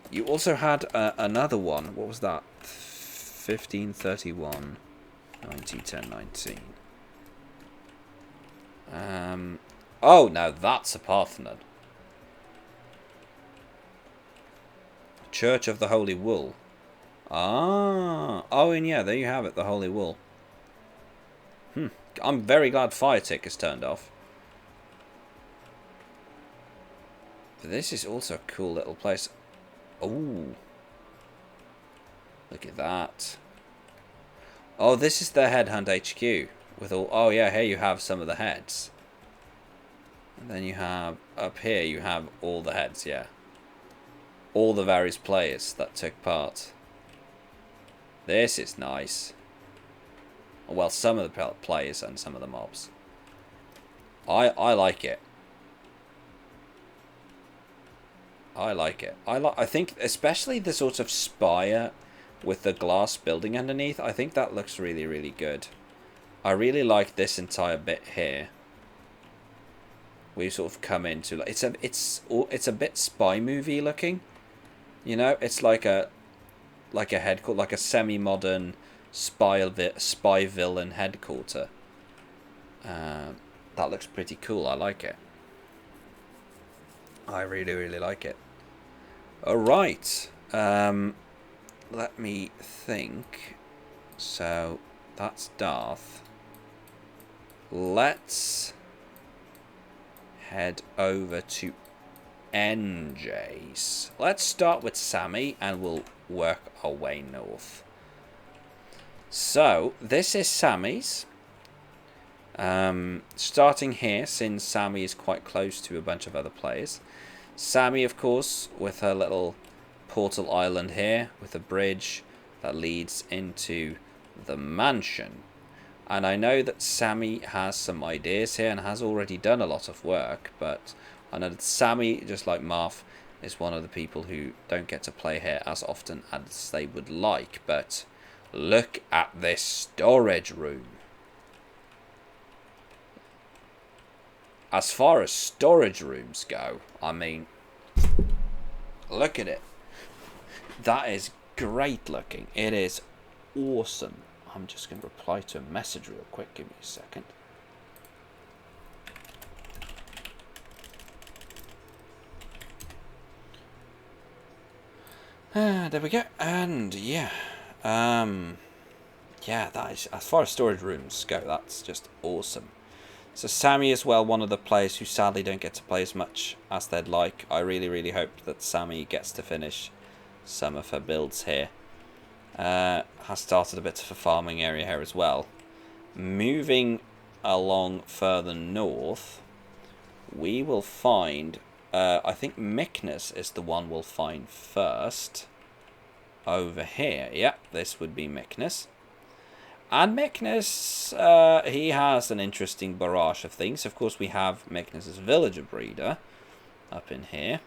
You also had another one. What was that? 1531, 90, 10, 19. Oh, now that's a Parthenon. Church of the Holy Wool. Ah. Oh, and yeah, there you have it, the Holy Wool. I'm very glad fire tick is turned off. But this is also a cool little place. Oh. Look at that. Oh, this is the Headhunt HQ. With all. Oh, yeah, here you have some of the heads. And then you have, up here, you have all the heads, yeah. All the various players that took part. This is nice. Well, some of the players and some of the mobs. I like it. I like it. I think especially the sort of spire with the glass building underneath. I think that looks really, really good. I really like this entire bit here. We sort of come into it's a bit spy movie looking. You know, it's like a headquarters, like a semi-modern spy villain headquarter. That looks pretty cool. I like it. I really, really like it. Alright. Let me think. So, that's Darth. Let's head over to NJ's. Let's start with Sammy and we'll work our way north. So, this is Sammy's. Starting here, since Sammy is quite close to a bunch of other players. Sammy, of course, with her little portal island here, with a bridge that leads into the mansion. And I know that Sammy has some ideas here and has already done a lot of work, but I know that Sammy, just like Marth, is one of the people who don't get to play here as often as they would like. But look at this storage room. As far as storage rooms go, I mean, look at it. That is great looking. It is awesome. I'm just going to reply to a message real quick. Give me a second. There we go. And yeah. Yeah, that is, as far as storage rooms go, that's just awesome. So Sammy as well, one of the players who sadly don't get to play as much as they'd like. I really, really hope that Sammy gets to finish some of her builds here. Has started a bit of a farming area here as well. Moving along further north, we will find, I think Myknes is the one we'll find first. Over here, yep, this would be Myknes. And Myknes, he has an interesting barrage of things. Of course, we have Myknes' villager breeder up in here.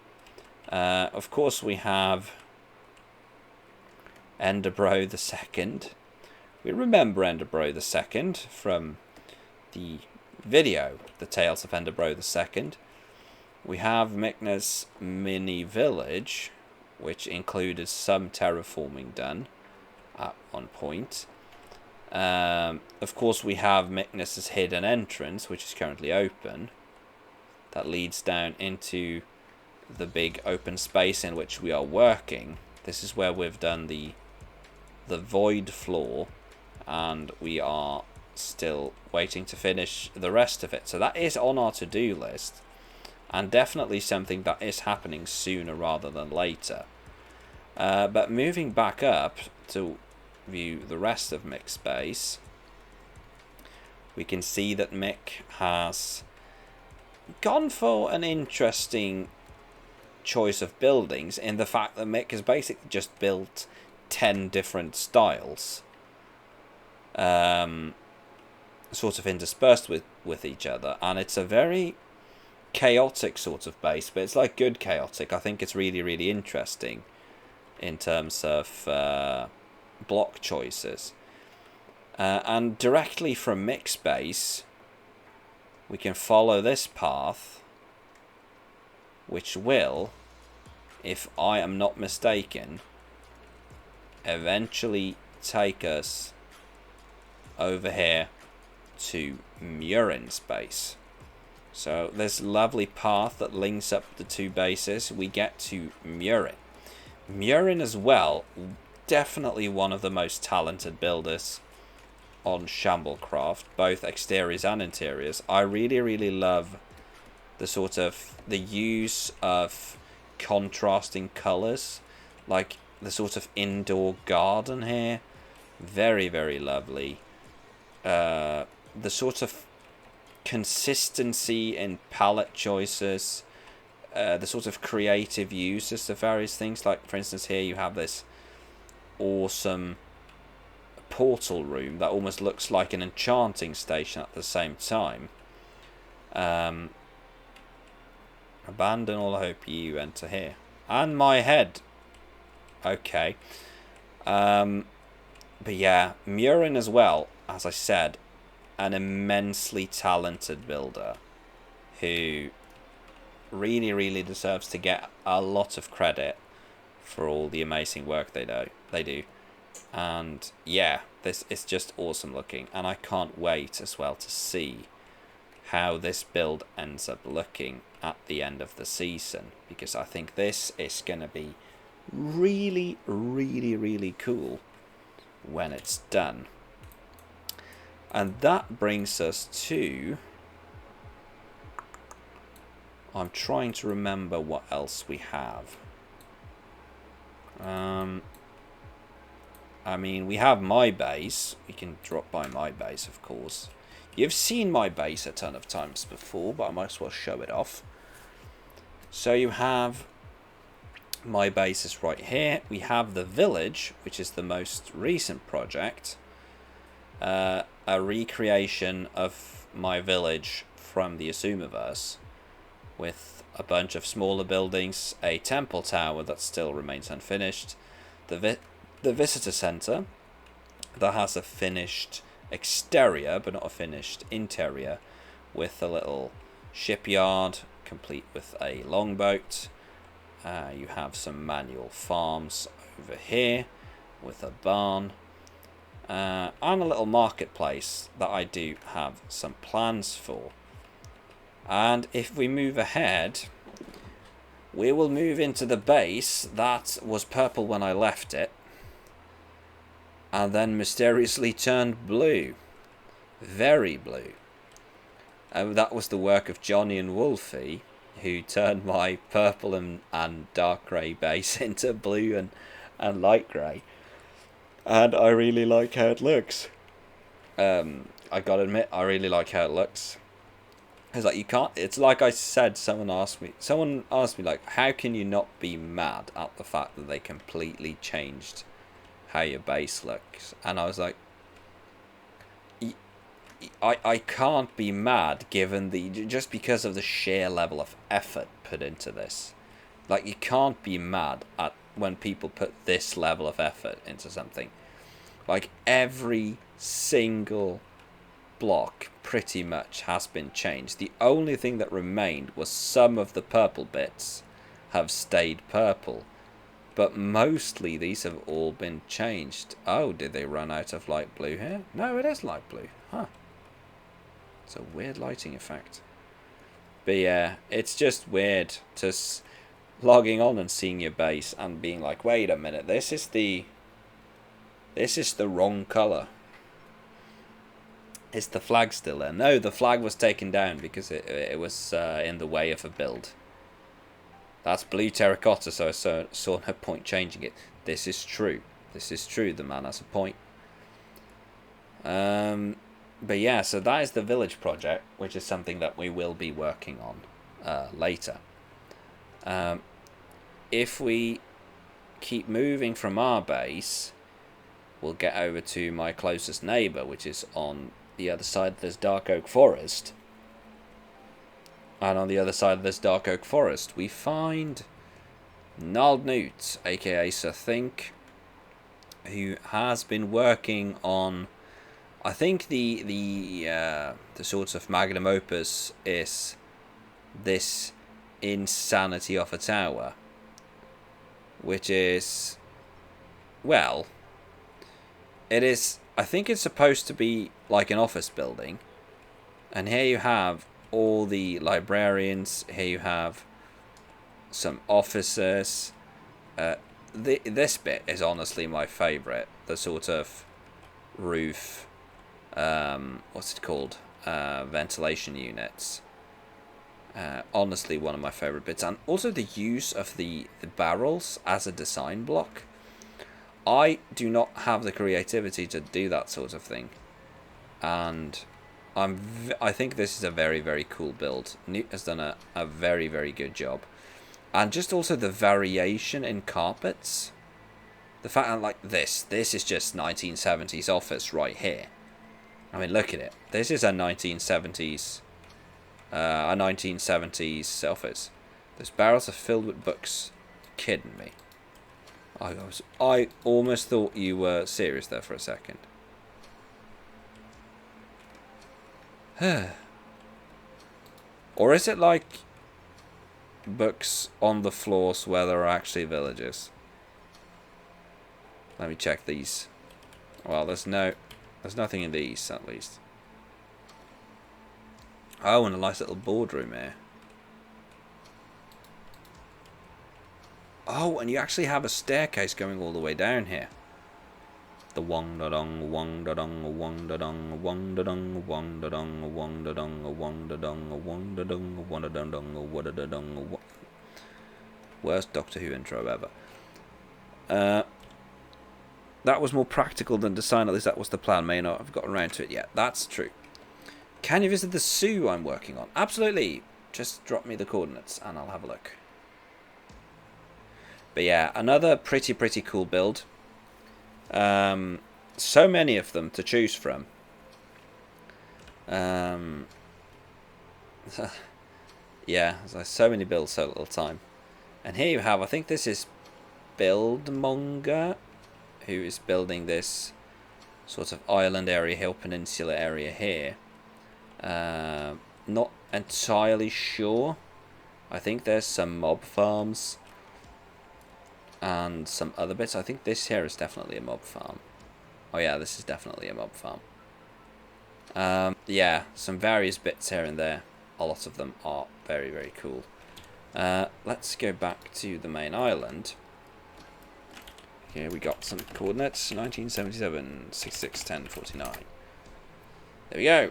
Of course, we have Enderbro II. We remember Enderbro II from the video, The Tales of Enderbro II. We have Myknes' mini village, which included some terraforming done at one point. Of course, we have Myknes' hidden entrance, which is currently open. That leads down into the big open space in which we are working. This is where we've done the void floor, and we are still waiting to finish the rest of it. So that is on our to-do list, and definitely something that is happening sooner rather than later. But moving back up to view the rest of Mick's space, we can see that Mick has gone for an interesting choice of buildings in the fact that Mick has basically just built 10 different styles, sort of interspersed with each other, and it's a very chaotic sort of base, but it's like good chaotic. I think it's really, really interesting in terms of block choices. And directly from Mick's base, we can follow this path, which will, if I am not mistaken, eventually take us over here to Murin's base. So this lovely path that links up the two bases, we get to Murin. Murin as well, definitely one of the most talented builders on Shamblecraft, both exteriors and interiors. I really, really love the sort of the use of contrasting colours, like the sort of indoor garden here. Very, very lovely. The sort of consistency in palette choices, the sort of creative uses of various things. Like, for instance, here you have this awesome portal room that almost looks like an enchanting station at the same time. Abandon all hope, you enter here. And my head. Okay. But yeah, Murin as well, as I said, an immensely talented builder who really, really deserves to get a lot of credit for all the amazing work they do. And yeah, this is just awesome looking, and I can't wait as well to see how this build ends up looking at the end of the season, because I think this is going to be really, really, really cool when it's done. And that brings us to... I'm trying to remember what else we have. I mean, we have my base. We can drop by my base, of course. You've seen my base a ton of times before, but I might as well show it off. So you have my base is right here. We have the village, which is the most recent project. A recreation of my village from the Asumiverse, with a bunch of smaller buildings, a temple tower that still remains unfinished, the visitor center that has a finished exterior but not a finished interior, with a little shipyard complete with a longboat. You have some manual farms over here with a barn, and a little marketplace that I do have some plans for. And if we move ahead, we will move into the base that was purple when I left it, and then mysteriously turned blue. Very blue. That was the work of Johnny and Wolfie, who turned my purple and dark grey base into blue and light grey. And I really like how it looks. I gotta admit, I really like how it looks. It's like, you can't, it's like I said, someone asked me like, how can you not be mad at the fact that they completely changed how your base looks? And I was like, I can't be mad given just because of the sheer level of effort put into this. Like, you can't be mad at when people put this level of effort into something. Like, every single block pretty much has been changed. The only thing that remained was some of the purple bits have stayed purple, but mostly these have all been changed. Oh, did they run out of light blue here? No, it is light blue. Huh. It's a weird lighting effect. But yeah, it's just weird to logging on and seeing your base and being like, wait a minute, this is the wrong colour. Is the flag still there? No, the flag was taken down because it was in the way of a build. That's blue terracotta, so I saw no point changing it. This is true. This is true. The man has a point. But yeah, so that is the village project, which is something that we will be working on later. If we keep moving from our base, we'll get over to my closest neighbour, which is on the other side of this dark oak forest. And on the other side of this dark oak forest, we find Gnarled Newt, aka Sir Think, who has been working on, I think the sort of magnum opus is this insanity of a tower, which is, well, it is, I think it's supposed to be like an office building. And here you have all the librarians, here you have some officers. This bit is honestly my favourite, the sort of roof, what's it called, ventilation units. Honestly, one of my favourite bits. And also the use of the barrels as a design block. I do not have the creativity to do that sort of thing. And I think this is a very, very cool build. Newt has done a very, very good job. And just also the variation in carpets. The fact that, like, this is just 1970s office right here. I mean, look at it. This is a 1970s office. Those barrels are filled with books. You're kidding me. I almost thought you were serious there for a second. Or is it like books on the floors where there are actually villages? Let me check these. Well, there's nothing in these, at least. Oh, and a nice little boardroom here. Oh, and you actually have a staircase going all the way down here. The wong da dong, wong da dong, wong da dong, wong da dong, wong da dong, wong da dong, wong da dong, wong da dong, wong da dong, wong da dong. Worst Doctor Who intro ever. That was more practical than design. At least that was the plan. May not have gotten around to it yet. That's true. Can you visit the zoo I'm working on? Absolutely. Just drop me the coordinates and I'll have a look. But yeah, another pretty cool build. So many of them to choose from. Yeah, there's so many builds, so little time. And here you have, I think this is Buildmonger, who is building this sort of island area, hill peninsula area here. Not entirely sure. I think there's some mob farms and some other bits. I think this here is definitely a mob farm. Oh yeah, this is definitely a mob farm. Yeah, some various bits here and there. A lot of them are very cool. Let's go back to the main island. Here we got some coordinates. 1977, 66, 10, 49. There we go.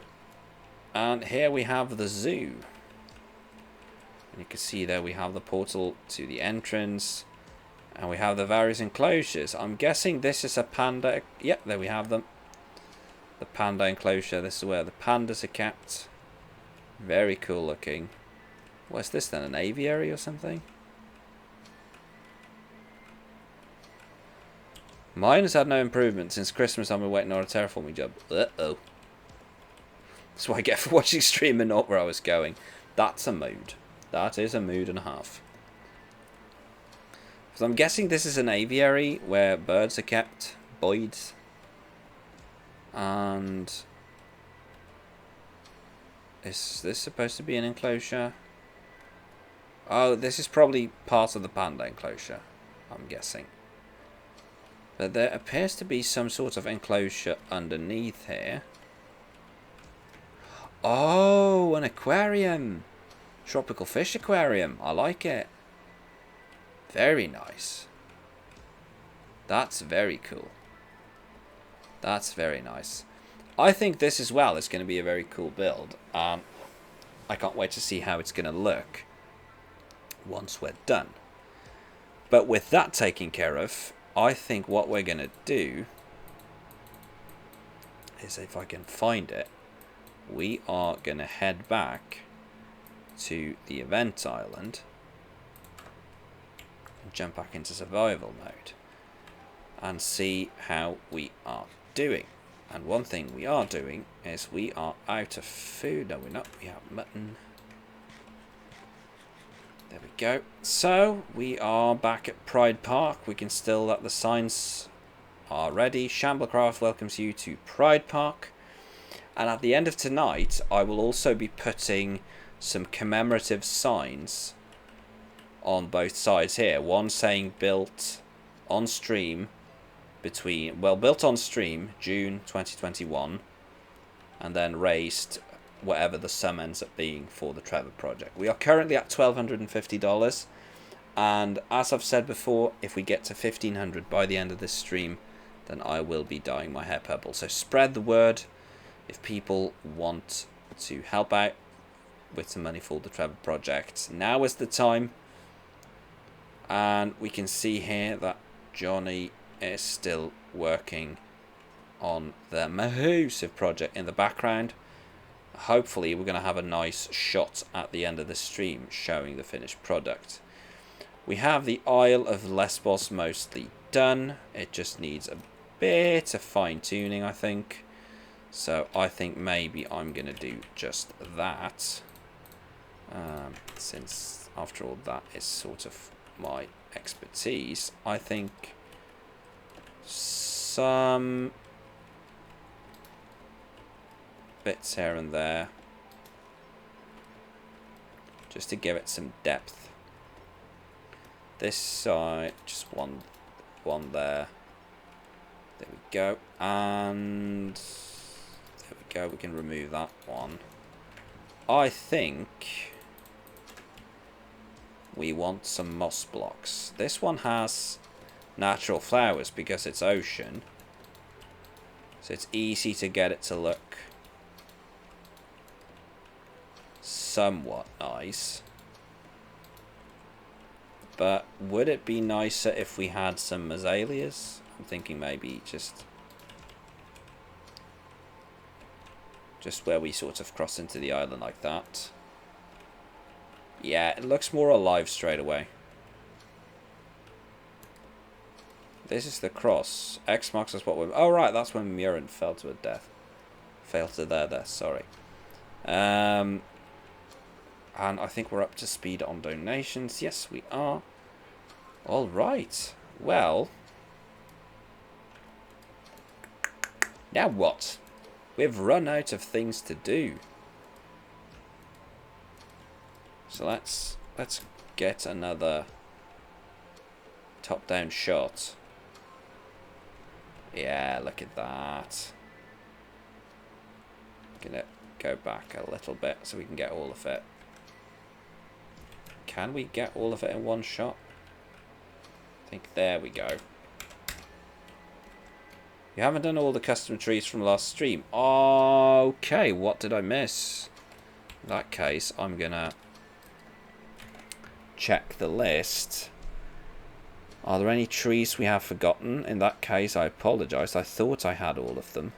And here we have the zoo. And you can see there we have the portal to the entrance. And we have the various enclosures. I'm guessing this is a panda. Yep, there we have them. The panda enclosure. This is where the pandas are kept. Very cool looking. What's this then? An aviary or something? Mine has had no improvement since Christmas. I've been waiting on a terraforming job. Uh-oh. That's what I get for watching stream and not where I was going. That's a mood. That is a mood and a half. So I'm guessing this is an aviary where birds are kept. Boyds. And is this supposed to be an enclosure? Oh, this is probably part of the panda enclosure, I'm guessing. But there appears to be some sort of enclosure underneath here. Oh, an aquarium. Tropical fish aquarium. I like it. Very nice. That's very cool. That's very nice. I think this as well is going to be a very cool build. I can't wait to see how it's going to look once we're done. But with that taken care of, I think what we're going to do is, if I can find it, we are going to head back to the event island and jump back into survival mode and see how we are doing. And one thing we are doing is we are out of food. No, we're not. We have mutton. There we go. So we are back at Pride Park. We can still let the signs are ready. Shamblecraft welcomes you to Pride Park. And at the end of tonight, I will also be putting some commemorative signs on both sides here. One saying built on stream built on stream June 2021, and then raised whatever the sum ends up being for the Trevor Project. We are currently at $1,250, and as I've said before, if we get to 1,500 by the end of this stream, then I will be dyeing my hair purple. So spread the word if people want to help out with some money for the Trevor Project. Now is the time. And we can see here that Johnny is still working on the massive project in the background. Hopefully we're going to have a nice shot at the end of the stream showing the finished product. We have the Isle of Lesbos mostly done. It just needs a bit of fine-tuning, I think. So I think maybe I'm going to do just that. Since, after all, that is sort of my expertise. I think some bits here and there, just to give it some depth. This side, just one there. There we go. And there we go. We can remove that one. I think we want some moss blocks. This one has natural flowers because it's ocean, so it's easy to get it to look somewhat nice. But would it be nicer if we had some azaleas? I'm thinking maybe just where we sort of cross into the island like that. Yeah, it looks more alive straight away. This is the cross. X marks us what we're... Oh, right, that's when Murin fell to a death. Failed to their death, sorry. And I think we're up to speed on donations. Yes, we are. All right. Well. Now what? We've run out of things to do. So let's get another top-down shot. Yeah, look at that. Gonna go back a little bit so we can get all of it. Can we get all of it in one shot? I think there we go. You haven't done all the custom trees from last stream. Okay, what did I miss? In that case, I'm gonna check the list. Are there any trees we have forgotten? In that case, I apologise. I thought I had all of them.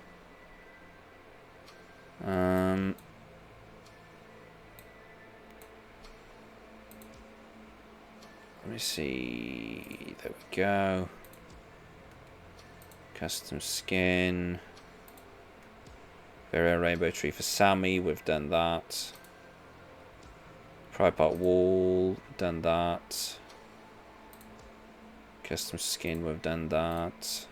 Let me see. There we go. Custom skin. Very rainbow tree for Sammy. We've done that. Pride Park wall. Done that. Custom skin. We've done that.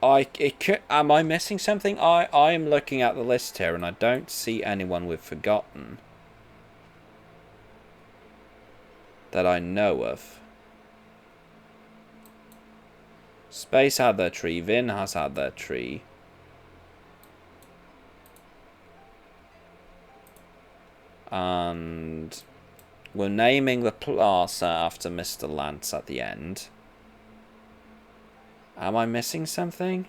Am I missing something? I am looking at the list here and I don't see anyone we've forgotten that I know of. Space had their tree. Vin has had their tree. And we're naming the plaza after Mr. Lance at the end. Am I missing something?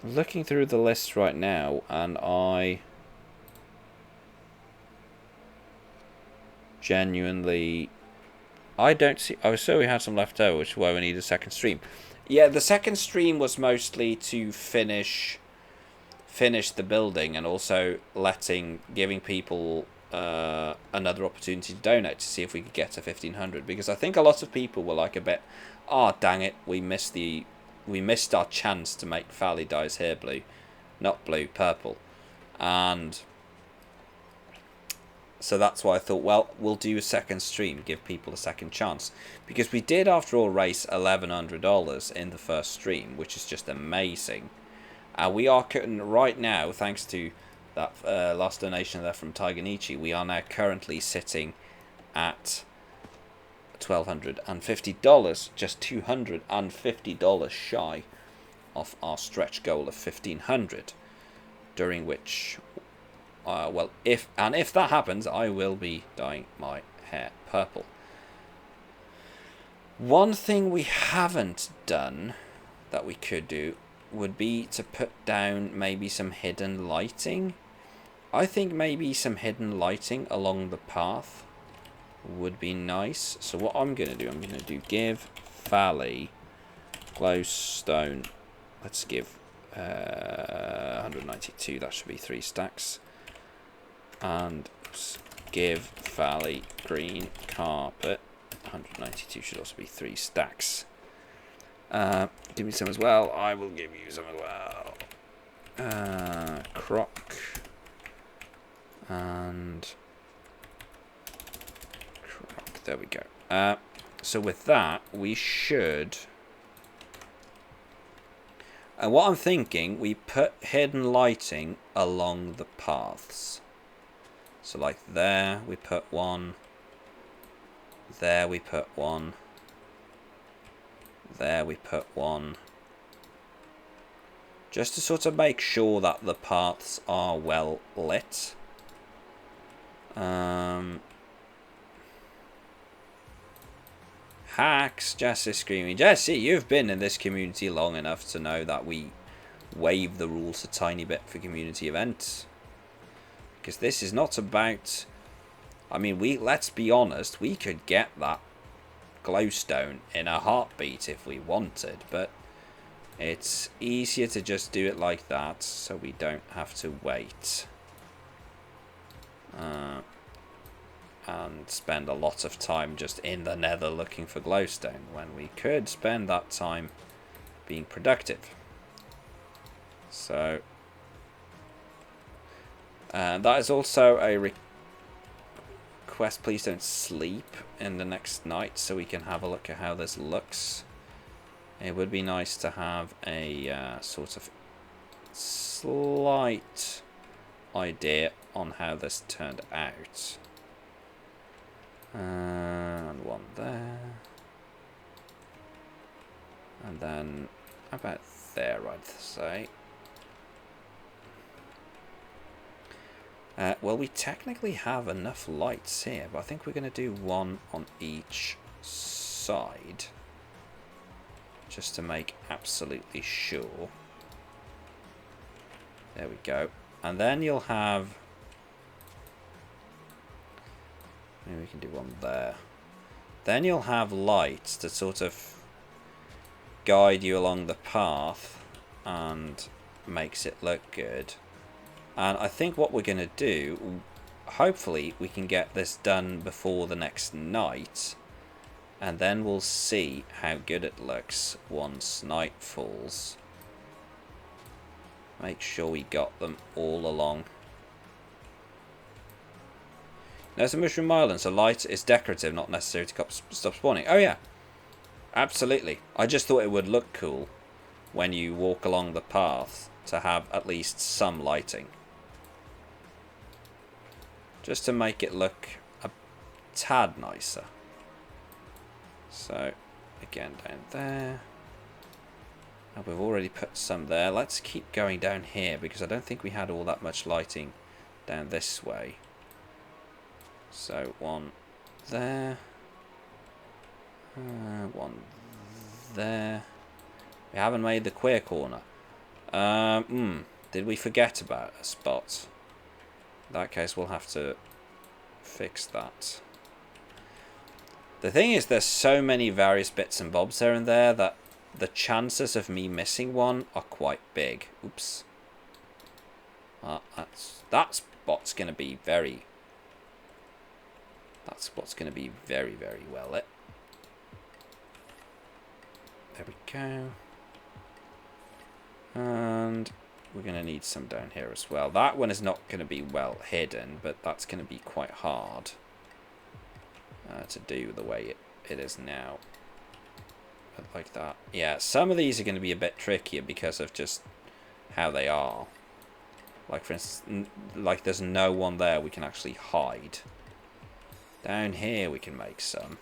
I'm looking through the list right now and I genuinely, I don't see. I was sure we had some left over, which is why we need a second stream. Yeah, the second stream was mostly to finish the building, and also giving people another opportunity to donate to see if we could get to 1,500, because I think a lot of people were like a bit, oh dang it, we missed our chance to make Fally dye his hair blue, not blue, purple. And so that's why I thought, well, we'll do a second stream, give people a second chance, because we did after all raise $1,100 in the first stream, which is just amazing. And we are right now, thanks to that last donation there from Tiganichi, we are now currently sitting at $1,250, just $250 shy of our stretch goal of 1,500. During which, well, if that happens, I will be dyeing my hair purple. One thing we haven't done that we could do would be to put down maybe some hidden lighting. I think maybe some hidden lighting along the path would be nice. So what I'm going to do, give Fally glowstone. Let's give 192, that should be 3 stacks. And give Fally green carpet. 192 should also be 3 stacks. Give me some as well. I will give you some as well. Croc. And croc. There we go. So with that, we should... And what I'm thinking, we put hidden lighting along the paths. So like there, we put one. There we put one. There we put one. Just to sort of make sure that the paths are well lit. Hacks, Jesse screaming. Jesse, you've been in this community long enough to know that we waive the rules a tiny bit for community events. Because this is not about... I mean, let's be honest, we could get that glowstone in a heartbeat if we wanted, but it's easier to just do it like that, so we don't have to wait. And spend a lot of time just in the nether looking for glowstone, when we could spend that time being productive. So that is also a request, please don't sleep in the next night, so we can have a look at how this looks. It would be nice to have a sort of slight idea on how this turned out. And one there. And then about there, I'd say. Well, we technically have enough lights here, but I think we're going to do one on each side. Just to make absolutely sure. There we go. And then you'll have... Maybe we can do one there. Then you'll have lights to sort of guide you along the path and makes it look good. And I think what we're going to do, hopefully we can get this done before the next night. And then we'll see how good it looks once night falls. Make sure we got them all along. There's a Mushroom Island, so light is decorative, not necessary to stop spawning. Oh yeah, absolutely. I just thought it would look cool when you walk along the path to have at least some lighting. Just to make it look a tad nicer. So, again, down there. And we've already put some there. Let's keep going down here, because I don't think we had all that much lighting down this way. So, one there. One there. We haven't made the queer corner. Did we forget about a spot? In that case, we'll have to fix that. The thing is, there's so many various bits and bobs here and there that the chances of me missing one are quite big. Oops. That spot's going to be very... That spot's going to be very, very well lit. There we go. And we're going to need some down here as well. That one is not going to be well hidden, but that's going to be quite hard to do the way it is now. But like that. Yeah, some of these are going to be a bit trickier because of just how they are. Like, for instance, like there's no one there we can actually hide. Down here we can make some.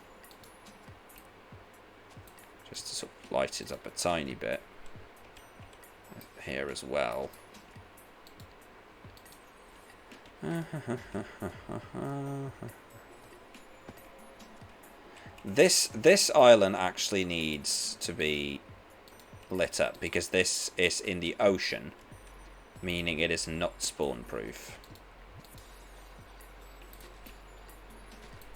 Just to sort of light it up a tiny bit. Here as well. This island actually needs to be lit up because this is in the ocean, meaning it is not spawn proof.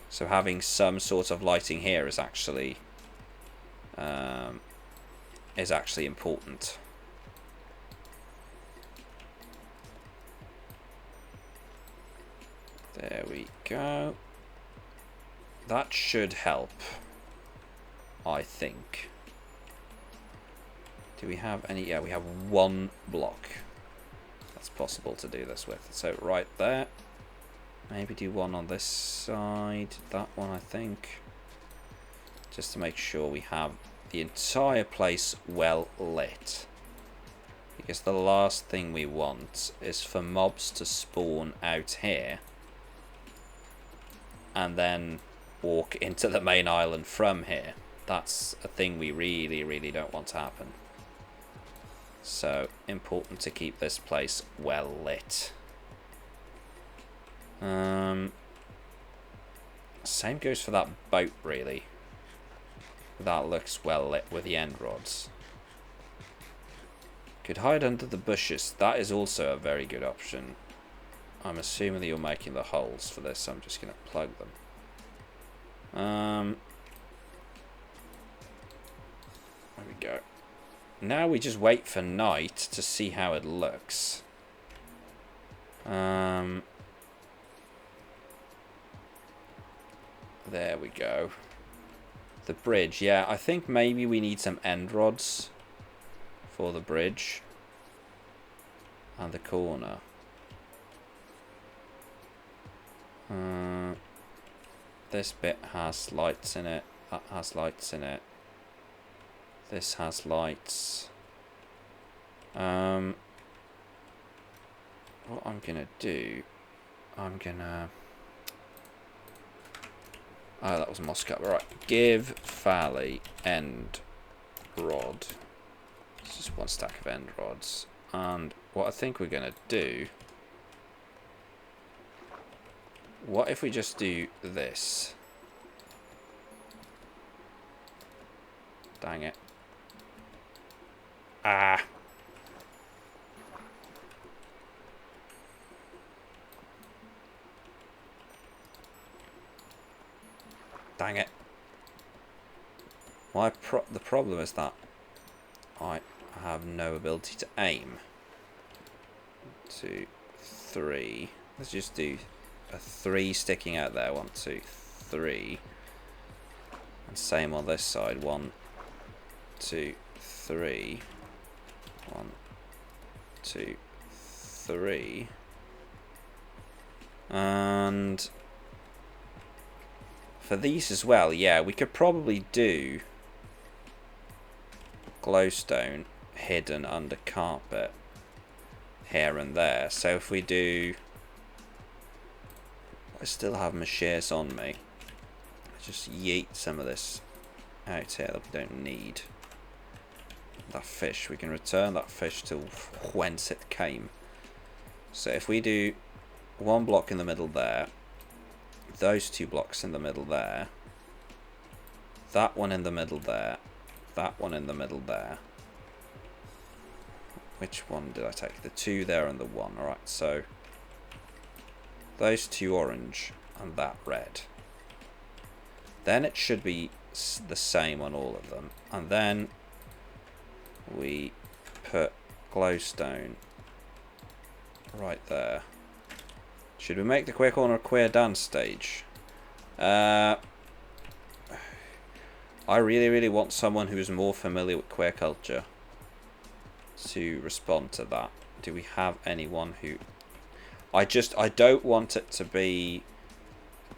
So having some sort of lighting here is actually important. There we go. That should help, I think. Do we have any? Yeah, we have one block that's possible to do this with. So right there. Maybe do one on this side. That one, I think. Just to make sure we have the entire place well lit. Because the last thing we want is for mobs to spawn out here and then walk into the main island from here. That's a thing we really, really don't want to happen. So, important to keep this place well lit. Same goes for that boat, really. That looks well lit with the end rods. Could hide under the bushes. That is also a very good option. I'm assuming that you're making the holes for this, so I'm just going to plug them. There we go. Now we just wait for night to see how it looks. There we go. The bridge, yeah, I think maybe we need some end rods for the bridge and the corner. This bit has lights in it. That has lights in it. This has lights. What I'm gonna do, oh, that was moss cut. Right, give Valley end rod. It's just one stack of end rods. And what I think we're gonna do, what if we just do this? Dang it. Ah. Dang it. The problem is that I have no ability to aim. 1, 2, 3. Let's just do a 3 sticking out there. 1, 2, 3. And same on this side. 1, 2, 3. 1, 2, 3. And for these as well, yeah, we could probably do glowstone hidden under carpet here and there. So if we do, I still have my shears on me. Just yeet some of this out here that we don't need. That fish, we can return that fish to whence it came. So if we do one block in the middle there, those 2 blocks in the middle there, that one in the middle there, that one in the middle there. Which one did I take? The 2 there and the 1. Alright, so those 2 orange and that red. Then it should be the same on all of them. And then we put glowstone right there. Should we make the queer corner a queer dance stage? I really want someone who is more familiar with queer culture to respond to that. Do we have anyone who... I don't want it to be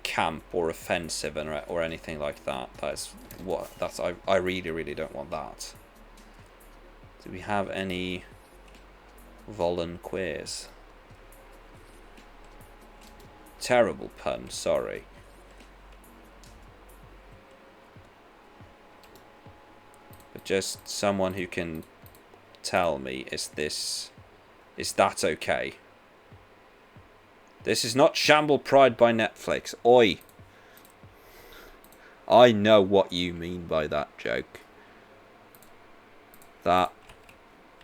camp or offensive or anything like that. I really don't want that. Do we have any volunteers? Terrible pun, sorry. But just someone who can tell me, is that okay? This is not Shamblecraft by Netflix. Oi. I know what you mean by that joke. That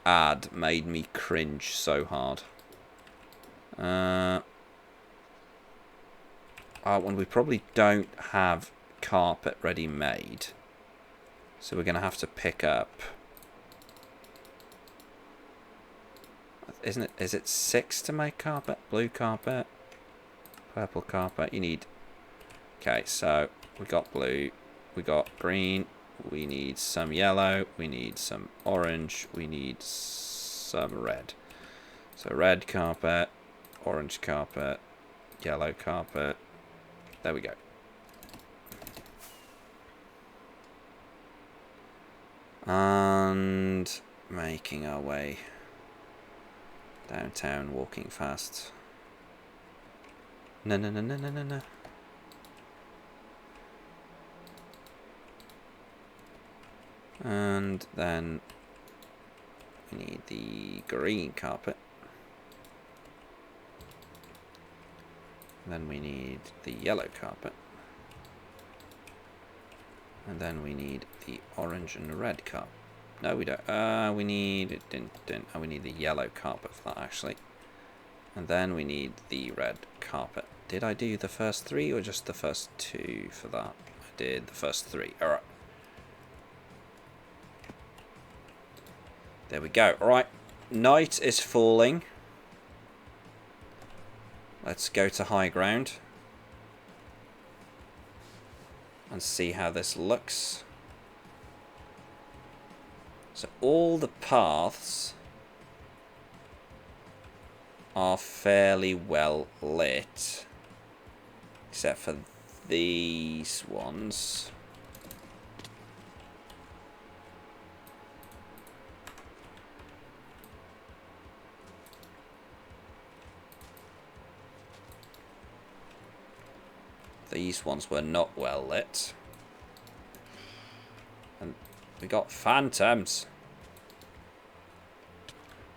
ad made me cringe so hard. When we probably don't have carpet ready made. So we're going to have to pick up... Is it 6 to make carpet? Blue carpet, purple carpet. You need... Okay, so we got blue, we got green, we need some yellow, we need some orange, we need some red. So red carpet, orange carpet, yellow carpet. There we go. And making our way downtown, walking fast. No. And then we need the green carpet. And then we need the yellow carpet. And then we need the orange and red carpet. No, we don't. We need we need the yellow carpet for that, actually. And then we need the red carpet. Did I do the first 3 or just the first 2 for that? I did the first 3. All right. There we go. All right. Night is falling. Let's go to high ground and see how this looks. So all the paths are fairly well lit, except for these ones. These ones were not well lit. And we got phantoms.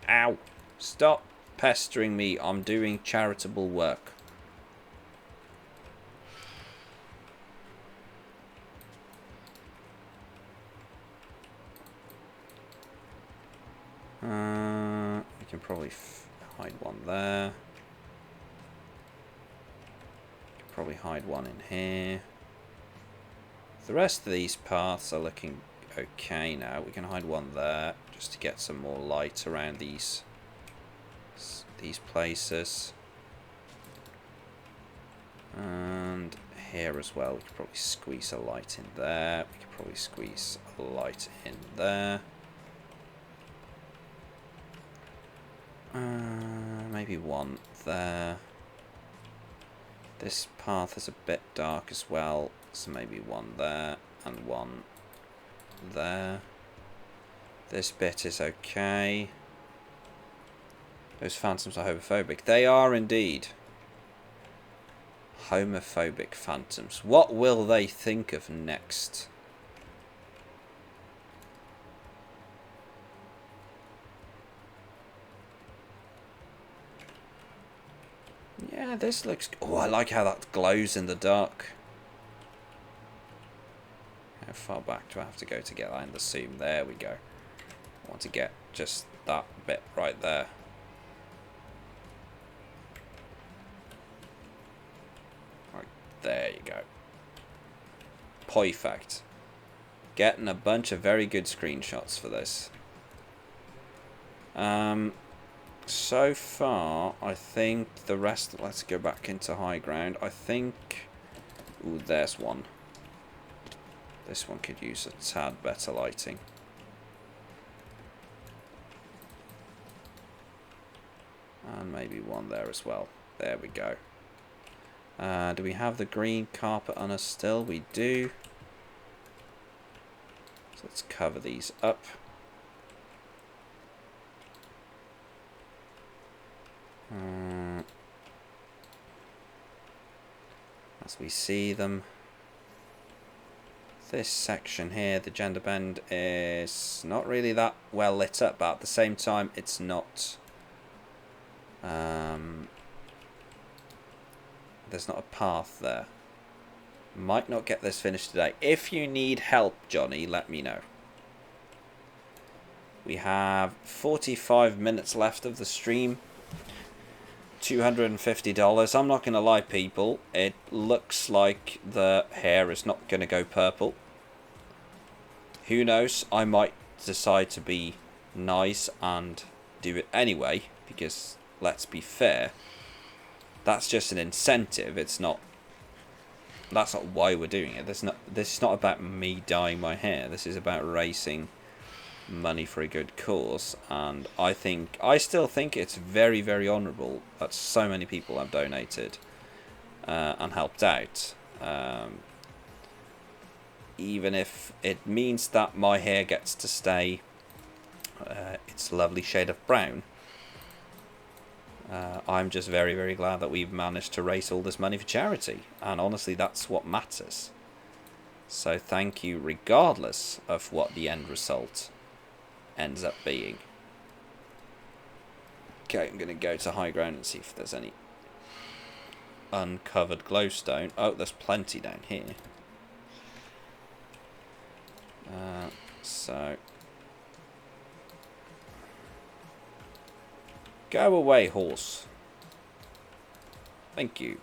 Ow. Stop pestering me. I'm doing charitable work. We can probably hide one there. Probably hide one in here. The rest of these paths are looking okay now. We can hide one there just to get some more light around these places. And here as well, we could probably squeeze a light in there. We could probably squeeze a light in there. Maybe one there. This path is a bit dark as well, so maybe one there and one there. This bit is okay. Those phantoms are homophobic. They are indeed. Homophobic phantoms. What will they think of next? Yeah, this looks... Oh, I like how that glows in the dark. How far back do I have to go to get that in the zoom? There we go. I want to get just that bit right there. Right, there you go. perfect. Getting a bunch of very good screenshots for this. So far, I think the rest... Let's go back into high ground. I think... Ooh, there's one. This one could use a tad better lighting. And maybe one there as well. There we go. Do we have the green carpet on us still? We do. So let's cover these up. As we see them. This section here, the gender bend, is not really that well lit up, but at the same time it's not... there's not a path there. Might not get this finished today. If you need help, Johnny, let me know. We have 45 minutes left of the stream. $250. I'm not going to lie, people. It looks like the hair is not going to go purple. Who knows? I might decide to be nice and do it anyway. Because, let's be fair, that's just an incentive. It's not... That's not why we're doing it. This is not about me dyeing my hair. This is about raising money for a good cause. And I still think it's very, very honourable that so many people have donated and helped out. Even if it means that my hair gets to stay its lovely shade of brown. I'm just very, very glad that we've managed to raise all this money for charity. And honestly, that's what matters. So thank you regardless of what the end result ends up being. Okay, I'm going to go to high ground and see if there's any uncovered glowstone. Oh, there's plenty down here. So... Go away, horse. Thank you.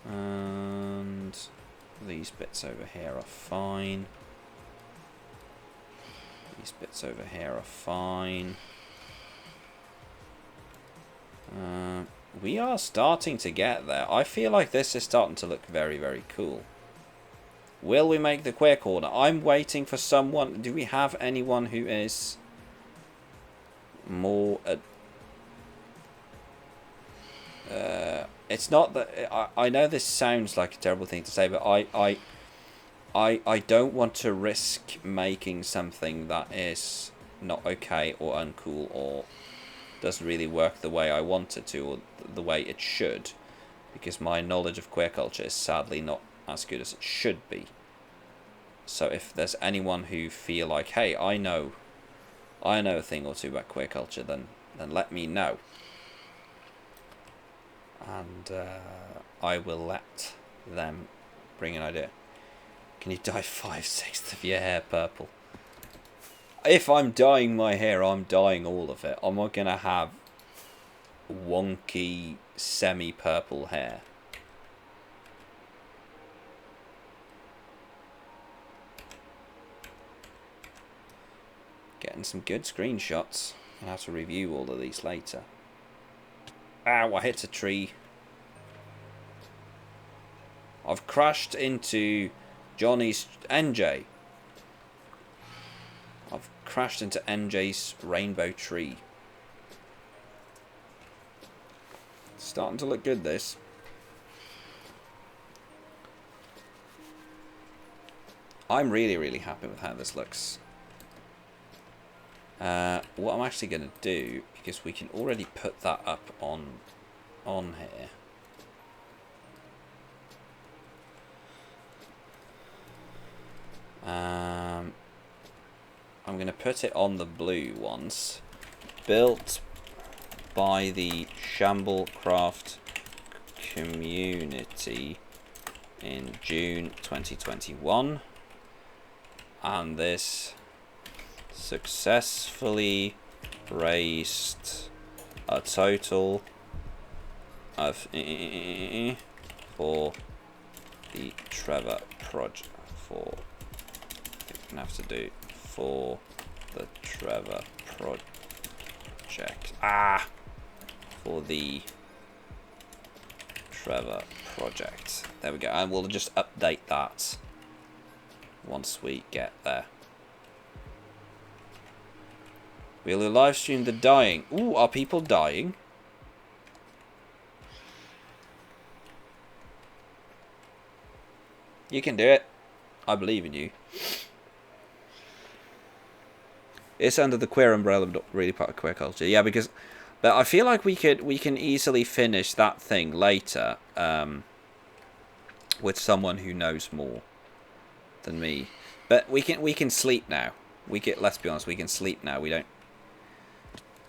And these bits over here are fine. These bits over here are fine. We are starting to get there. I feel like this is starting to look very, very cool. Will we make the queer corner? I'm waiting for someone. Do we have anyone who is... more it's not that I know this sounds like a terrible thing to say, but I don't want to risk making something that is not okay or uncool or doesn't really work the way I want it to or the way it should, because my knowledge of queer culture is sadly not as good as it should be. So if there's anyone who feel like, hey, I know a thing or two about queer culture, then let me know. And I will let them bring an idea. Can you dye 5/6 of your hair purple? If I'm dyeing my hair, I'm dyeing all of it. I'm not going to have wonky, semi-purple hair. Getting some good screenshots. I'll have to review all of these later. Ow, I hit a tree. I've crashed into Johnny's NJ. I've crashed into NJ's rainbow tree. It's starting to look good, this. I'm really, really happy with how this looks. What I'm actually going to do, because we can already put that up on here. I'm going to put it on the blue ones. Built by the Shamblecraft community in June 2021. And this successfully raised a total of $4 the Trevor Project for. I think we're gonna have to do for the Trevor Project. For the Trevor Project. There we go, and we'll just update that once we get there. We'll live stream the dying. Ooh, are people dying? You can do it. I believe in you. It's under the queer umbrella, but not really part of queer culture. Yeah, because, but I feel like we can easily finish that thing later, with someone who knows more than me. But we can sleep now. Let's be honest, we can sleep now. We don't.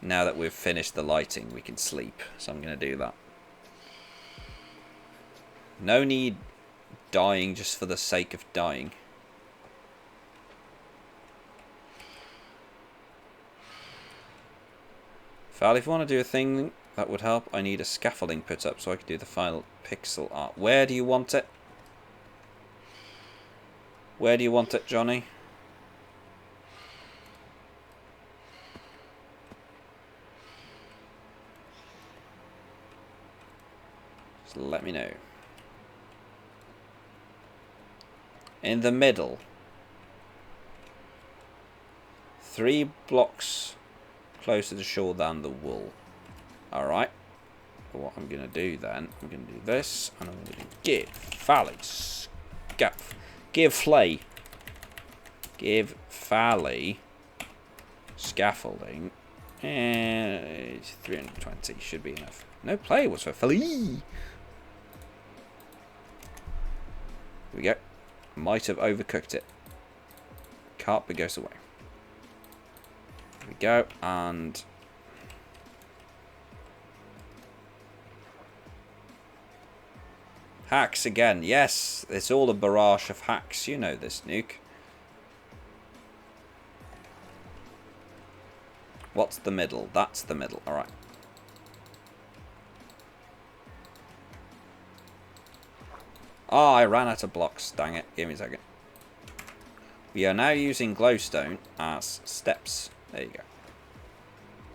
Now that we've finished the lighting, we can sleep. So I'm gonna do that. No need dying just for the sake of dying. Val, if you want to do a thing that would help, I need a scaffolding put up so I can do the final pixel art. Where do you want it? Where do you want it, Johnny? Just let me know. In the middle. 3 blocks closer to shore than the wool. Alright. What I'm going to do then, I'm going to do this, and I'm going to give Fally give Fally scaffolding, and 320 should be enough. No play was for Fally. Here we go. Might have overcooked it. Carpet goes away. Here we go, and hacks again. Yes, it's all a barrage of hacks. You know this, Nuke. What's the middle? That's the middle. Alright. Oh, I ran out of blocks. Dang it. Give me a second. We are now using glowstone as steps. There you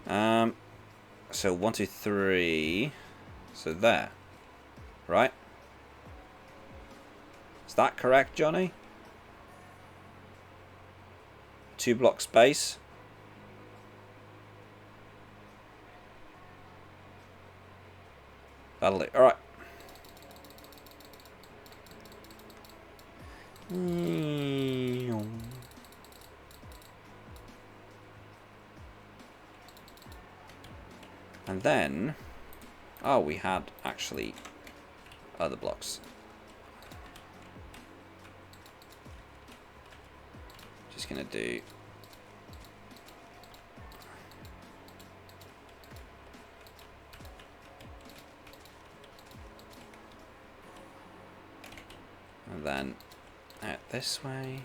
go. So 1, 2, 3. So there. Right? Is that correct, Johnny? 2 block space. That'll do. Alright. And then, oh, we had actually other blocks. Just gonna do and then out this way.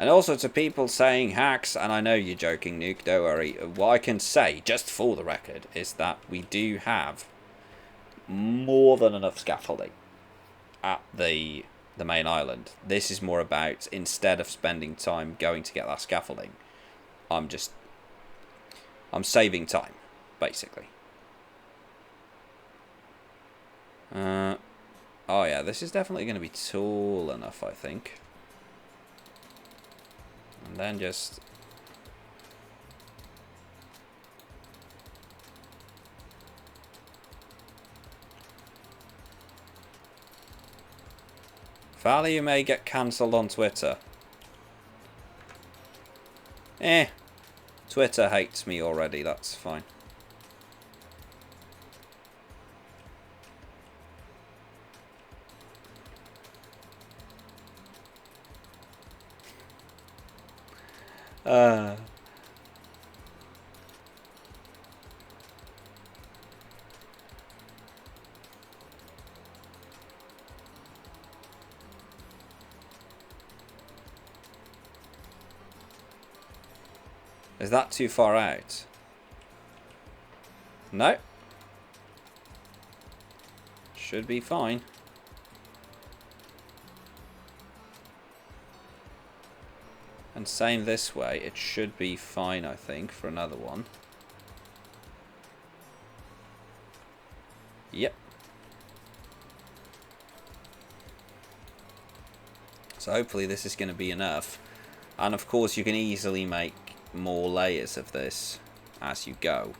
And also to people saying hacks, and I know you're joking, Nuke, don't worry. What I can say, just for the record, is that we do have more than enough scaffolding at the main island. This is more about, instead of spending time going to get that scaffolding, I'm saving time, basically. Oh yeah, this is definitely going to be tall enough, I think. And then just value may get cancelled on Twitter. Twitter hates me already, that's fine. Is that too far out? No. Should be fine. And same this way. It should be fine, I think, for another one. Yep. So hopefully this is going to be enough. And of course you can easily make more layers of this as you go.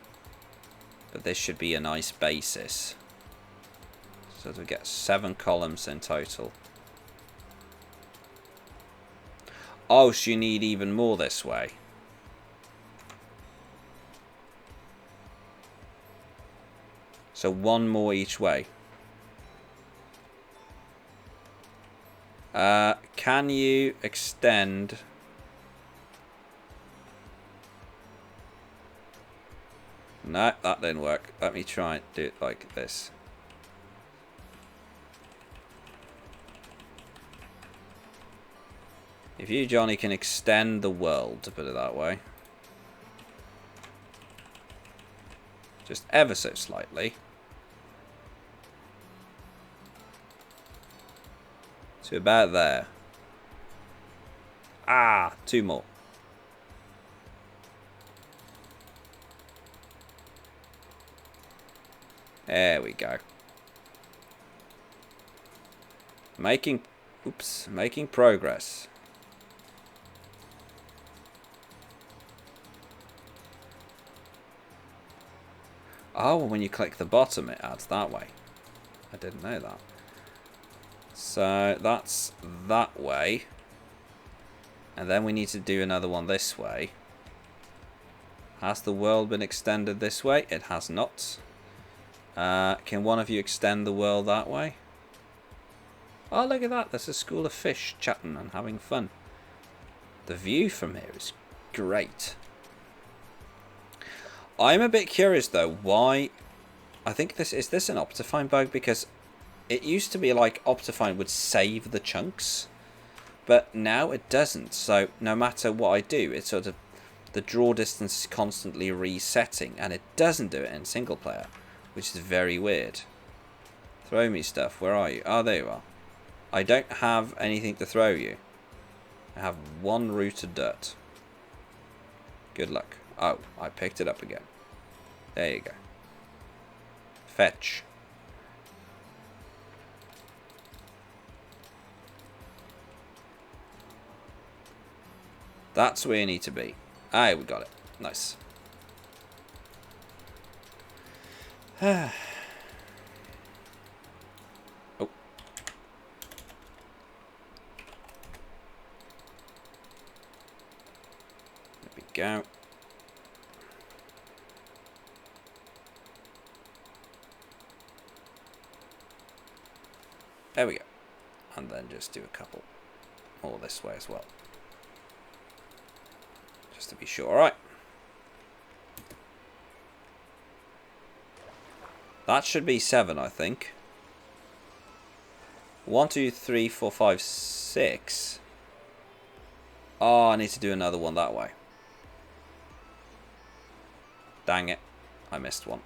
But this should be a nice basis. So we get 7 columns in total. Oh, so you need even more this way. So 1 more each way. Can you extend... No, that didn't work. Let me try and do it like this. If you, Johnny, can extend the world, to put it that way. Just ever so slightly. To about there. Ah, 2 more. There we go. Making progress. Oh, when you click the bottom, it adds that way. I didn't know that. So that's that way. And then we need to do another one this way. Has the world been extended this way? It has not. Can one of you extend the world that way? Oh, look at that. There's a school of fish chatting and having fun. The view from here is great. I'm a bit curious, though, why... I think this... Is this an Optifine bug? Because it used to be like Optifine would save the chunks. But now it doesn't. So no matter what I do, it's sort of... The draw distance is constantly resetting. And it doesn't do it in single player. Which is very weird. Throw me stuff. Where are you? Oh, there you are. I don't have anything to throw you. I have 1 root of dirt. Good luck. Oh, I picked it up again. There you go. Fetch. That's where you need to be. Ah, we got it. Nice. Oh. There we go. There we go. And then just do a couple more this way as well. Just to be sure. Alright. That should be 7, I think. 1, 2, 3, 4, 5, 6. Oh, I need to do another one that way. Dang it. I missed one.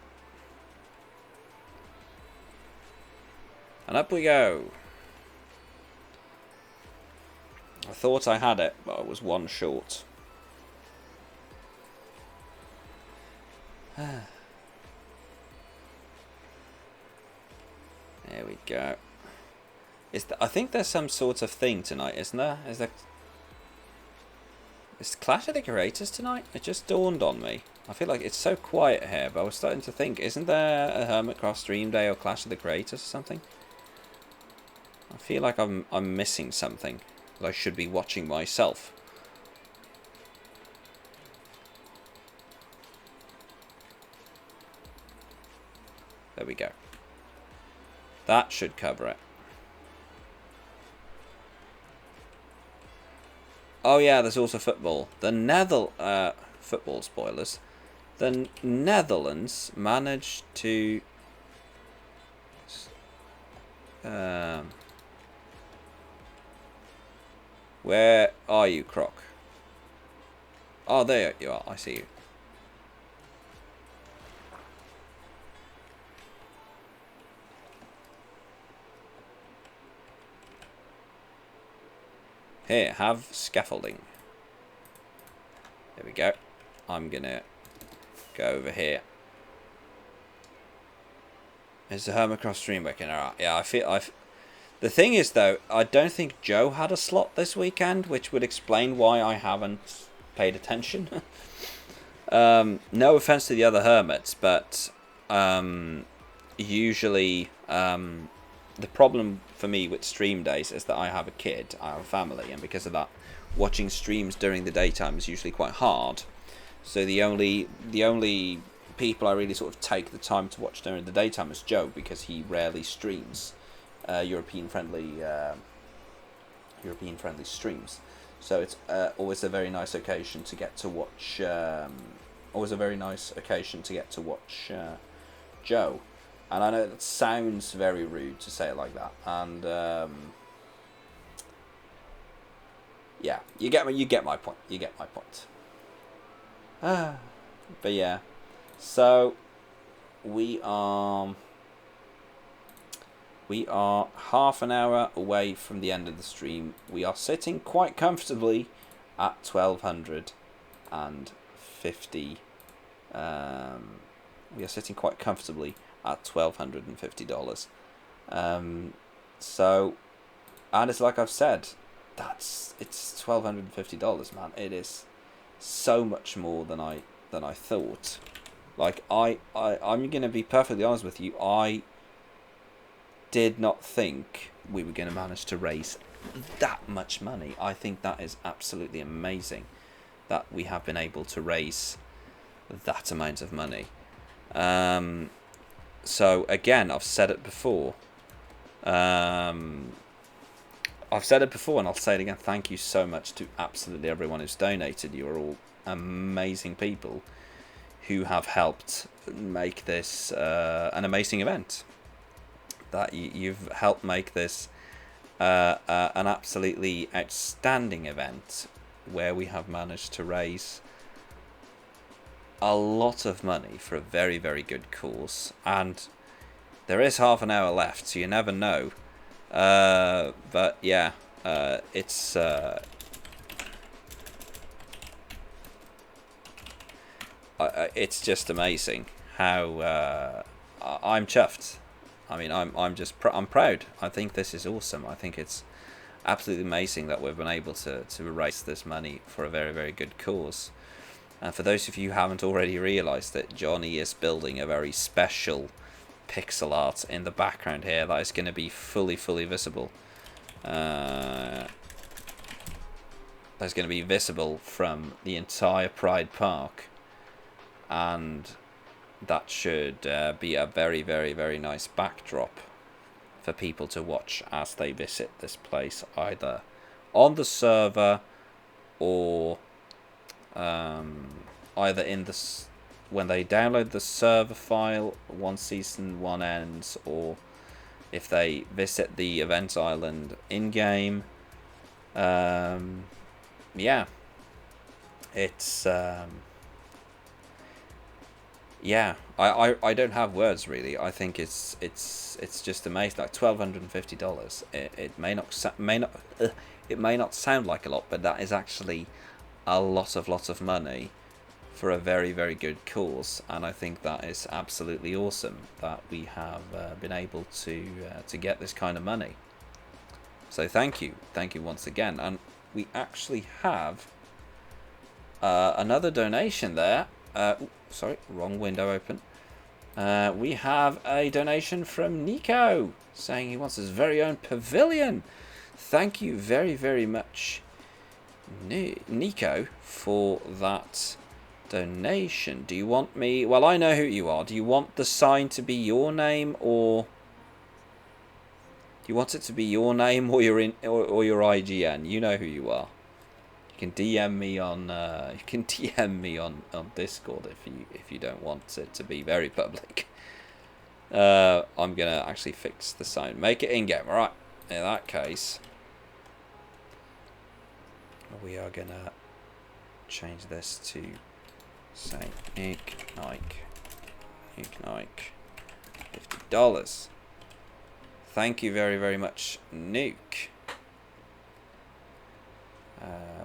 And up we go. I thought I had it, but I was 1 short. There we go. I think there's some sort of thing tonight, isn't there? Is Clash of the Creators tonight? It just dawned on me. I feel like it's so quiet here, but I was starting to think, isn't there a Hermitcraft stream day or Clash of the Creators or something? I feel like I'm missing something that I should be watching myself. There we go. That should cover it. Oh yeah, there's also football. Football spoilers. The Netherlands managed to... where are you, Croc? Oh, there you are. I see you. Here, have scaffolding. There we go. I'm gonna go over here. Is the Hermitcraft stream working? Alright, yeah, the thing is, though, I don't think Joe had a slot this weekend, which would explain why I haven't paid attention. No offense to the other hermits, but usually the problem for me with stream days is that I have a kid, I have a family, and because of that, watching streams during the daytime is usually quite hard. So the only people I really sort of take the time to watch during the daytime is Joe, because he rarely streams European friendly streams. So it's always a very nice occasion to get to watch. Joe. And I know that sounds very rude to say it like that, and yeah, you get my point. You get my point. But yeah, so we are half an hour away from the end of the stream. We are sitting quite comfortably at 1,250. We are sitting quite comfortably at $1,250. So, and it's like I've said, it's $1,250, man. It is so much more than I thought. Like I'm gonna be perfectly honest with you. I did not think we were gonna manage to raise that much money. I think that is absolutely amazing that we have been able to raise that amount of money. So again, I've said it before. And I'll say it again. Thank you so much to absolutely everyone who's donated. You are all amazing people who have helped make this an amazing event. That you've helped make this an absolutely outstanding event where we have managed to raise a lot of money for a very, very good cause. And there is half an hour left, so you never know. But yeah, it's just amazing how I'm chuffed. I mean, I'm proud. I think this is awesome. I think it's absolutely amazing that we've been able to raise this money for a very, very good cause. And for those of you who haven't already realised that Johnny is building a very special pixel art in the background here that is going to be fully visible. That's going to be visible from the entire Pride Park, and that should be a very, very, very nice backdrop for people to watch as they visit this place, either on the server or either in the when they download the server file once season 1 ends, or if they visit the event island in-game. Yeah, it's yeah, I don't have words really. I think it's just amazing. Like $1,250. It may not sound like a lot, but that is actually a lot of money for a very, very good cause, and I think that is absolutely awesome that we have been able to get this kind of money. So thank you once again. And we actually have another donation there. Sorry, wrong window open. We have a donation from Nico saying he wants his very own pavilion. Thank you very, very much, Nico, for that donation. Do you want me... Well, I know who you are. Do you want the sign to be your name, or... Do you want it to be your name or your IGN? You know who you are. You can DM me on on Discord if you don't want it to be very public. I'm gonna actually fix the sign. Make it in-game. All right. In that case, we are gonna change this to say Nick Nike, $50. Thank you very, very much, Nuke.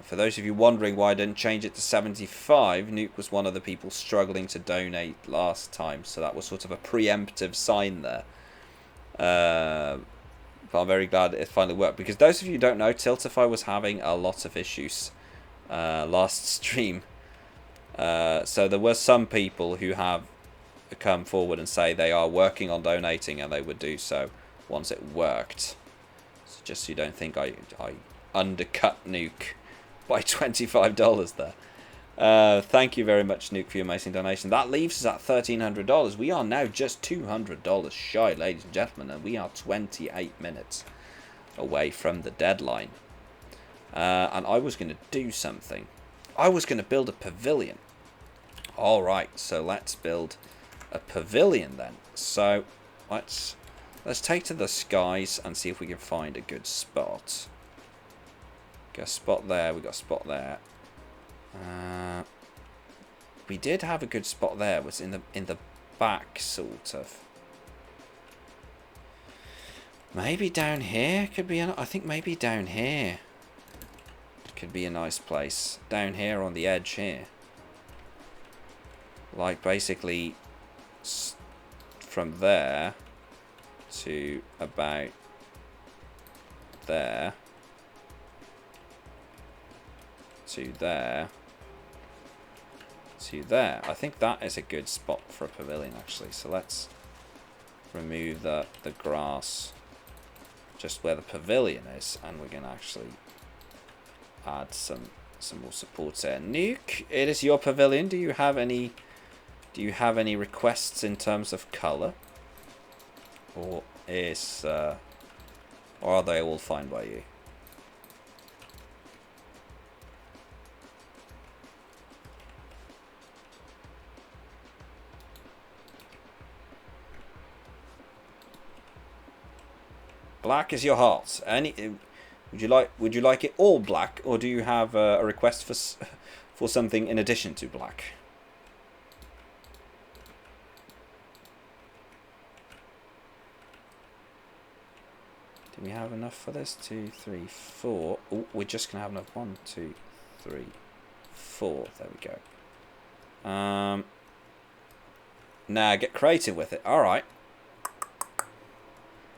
For those of you wondering why I didn't change it to 75, Nuke was one of the people struggling to donate last time, so that was sort of a preemptive sign there. But I'm very glad it finally worked, because those of you who don't know, Tiltify was having a lot of issues last stream. So there were some people who have come forward and say they are working on donating, and they would do so once it worked. So just so you don't think I undercut Nuke by $25 there. Thank you very much, Nuke, for your amazing donation. That leaves us at $1,300. We are now just $200 shy, ladies and gentlemen, and we are 28 minutes away from the deadline. And I was going to do something. I was going to build a pavilion. Alright, so let's build a pavilion then. So let's take to the skies and see if we can find a good spot. Got a spot there, we got a spot there. We did have a good spot there. It was in the back, sort of. Maybe down here could be. I think maybe down here could be a nice place. Down here on the edge here, like basically from there to about there to there to there. I think that is a good spot for a pavilion, actually. So let's remove the grass just where the pavilion is, and we're going to actually add some more supports there. Nuke, it is your pavilion. Do you have any requests in terms of color, or are they all fine by you? Black is your heart. Would you like it all black, or do you have a request for something in addition to black? Do we have enough for this? 2, 3, 4. Oh, we're just gonna have enough. 1, 2, 3, 4. There we go. Now get creative with it. All right.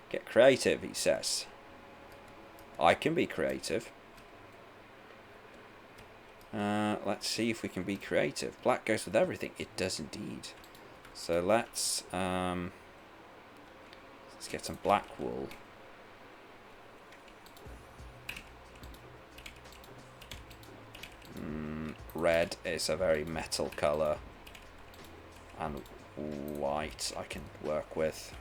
Get creative, he says. I can be creative. Let's see if we can be creative. Black goes with everything. It does indeed. So let's get some black wool. Red is a very metal colour. And white I can work with.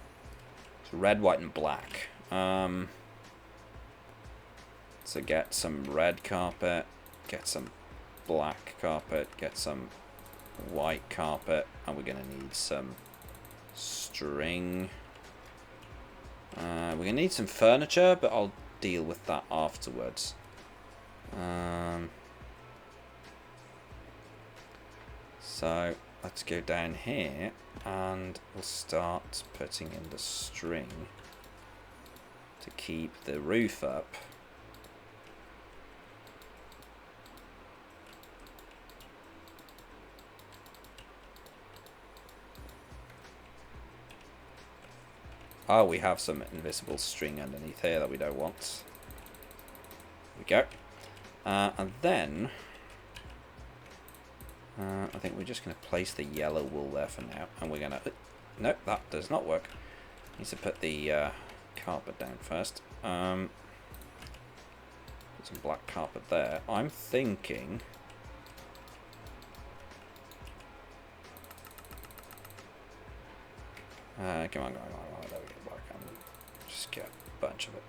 So red, white and black. So get some red carpet, get some black carpet, get some white carpet, and we're going to need some string. We're going to need some furniture, but I'll deal with that afterwards. So let's go down here and we'll start putting in the string to keep the roof up. Oh, we have some invisible string underneath here that we don't want. There we go. And then I think we're just going to place the yellow wool there for now, and we're going to... Nope, that does not work. Needs to put the carpet down first. Put some black carpet there. I'm thinking... come on, there we go, black. Just get a bunch of it.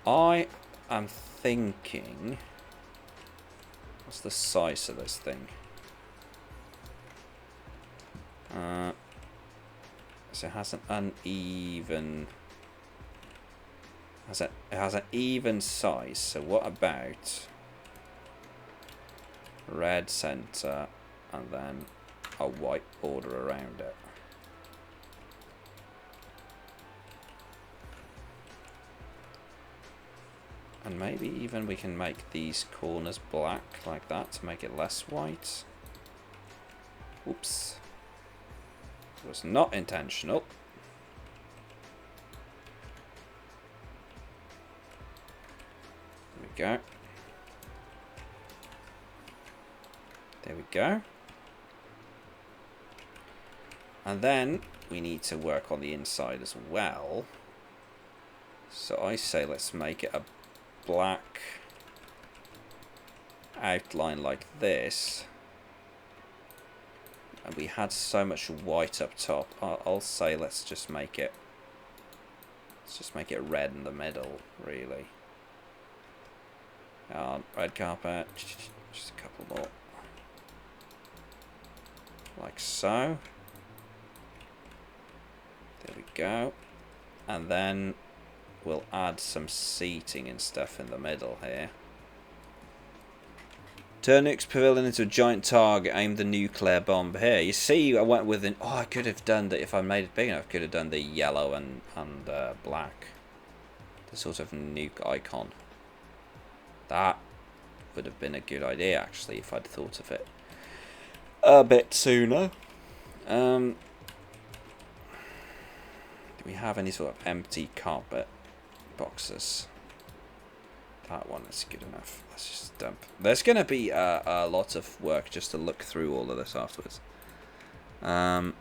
I am thinking... What's the size of this thing? So it has an uneven... It has an even size. So what about red center and then a white border around it? And maybe even we can make these corners black like that to make it less white. Oops. It was not intentional. There we go. There we go. And then we need to work on the inside as well. So I say let's make it a black outline like this. And we had so much white up top. I'll say let's just make it red in the middle, really. Red carpet, just a couple more. Like so. There we go. And then we'll add some seating and stuff in the middle here. Turn Nuke's pavilion into a giant target. Aim the nuclear bomb here. You see, I went with an... Oh, I could have done that if I made it big enough. I could have done the yellow and black. The sort of nuke icon. That would have been a good idea, actually, if I'd thought of it a bit sooner. Do we have any sort of empty carpet boxes? That one is good enough. Let's just dump. There's going to be a lot of work just to look through all of this afterwards. So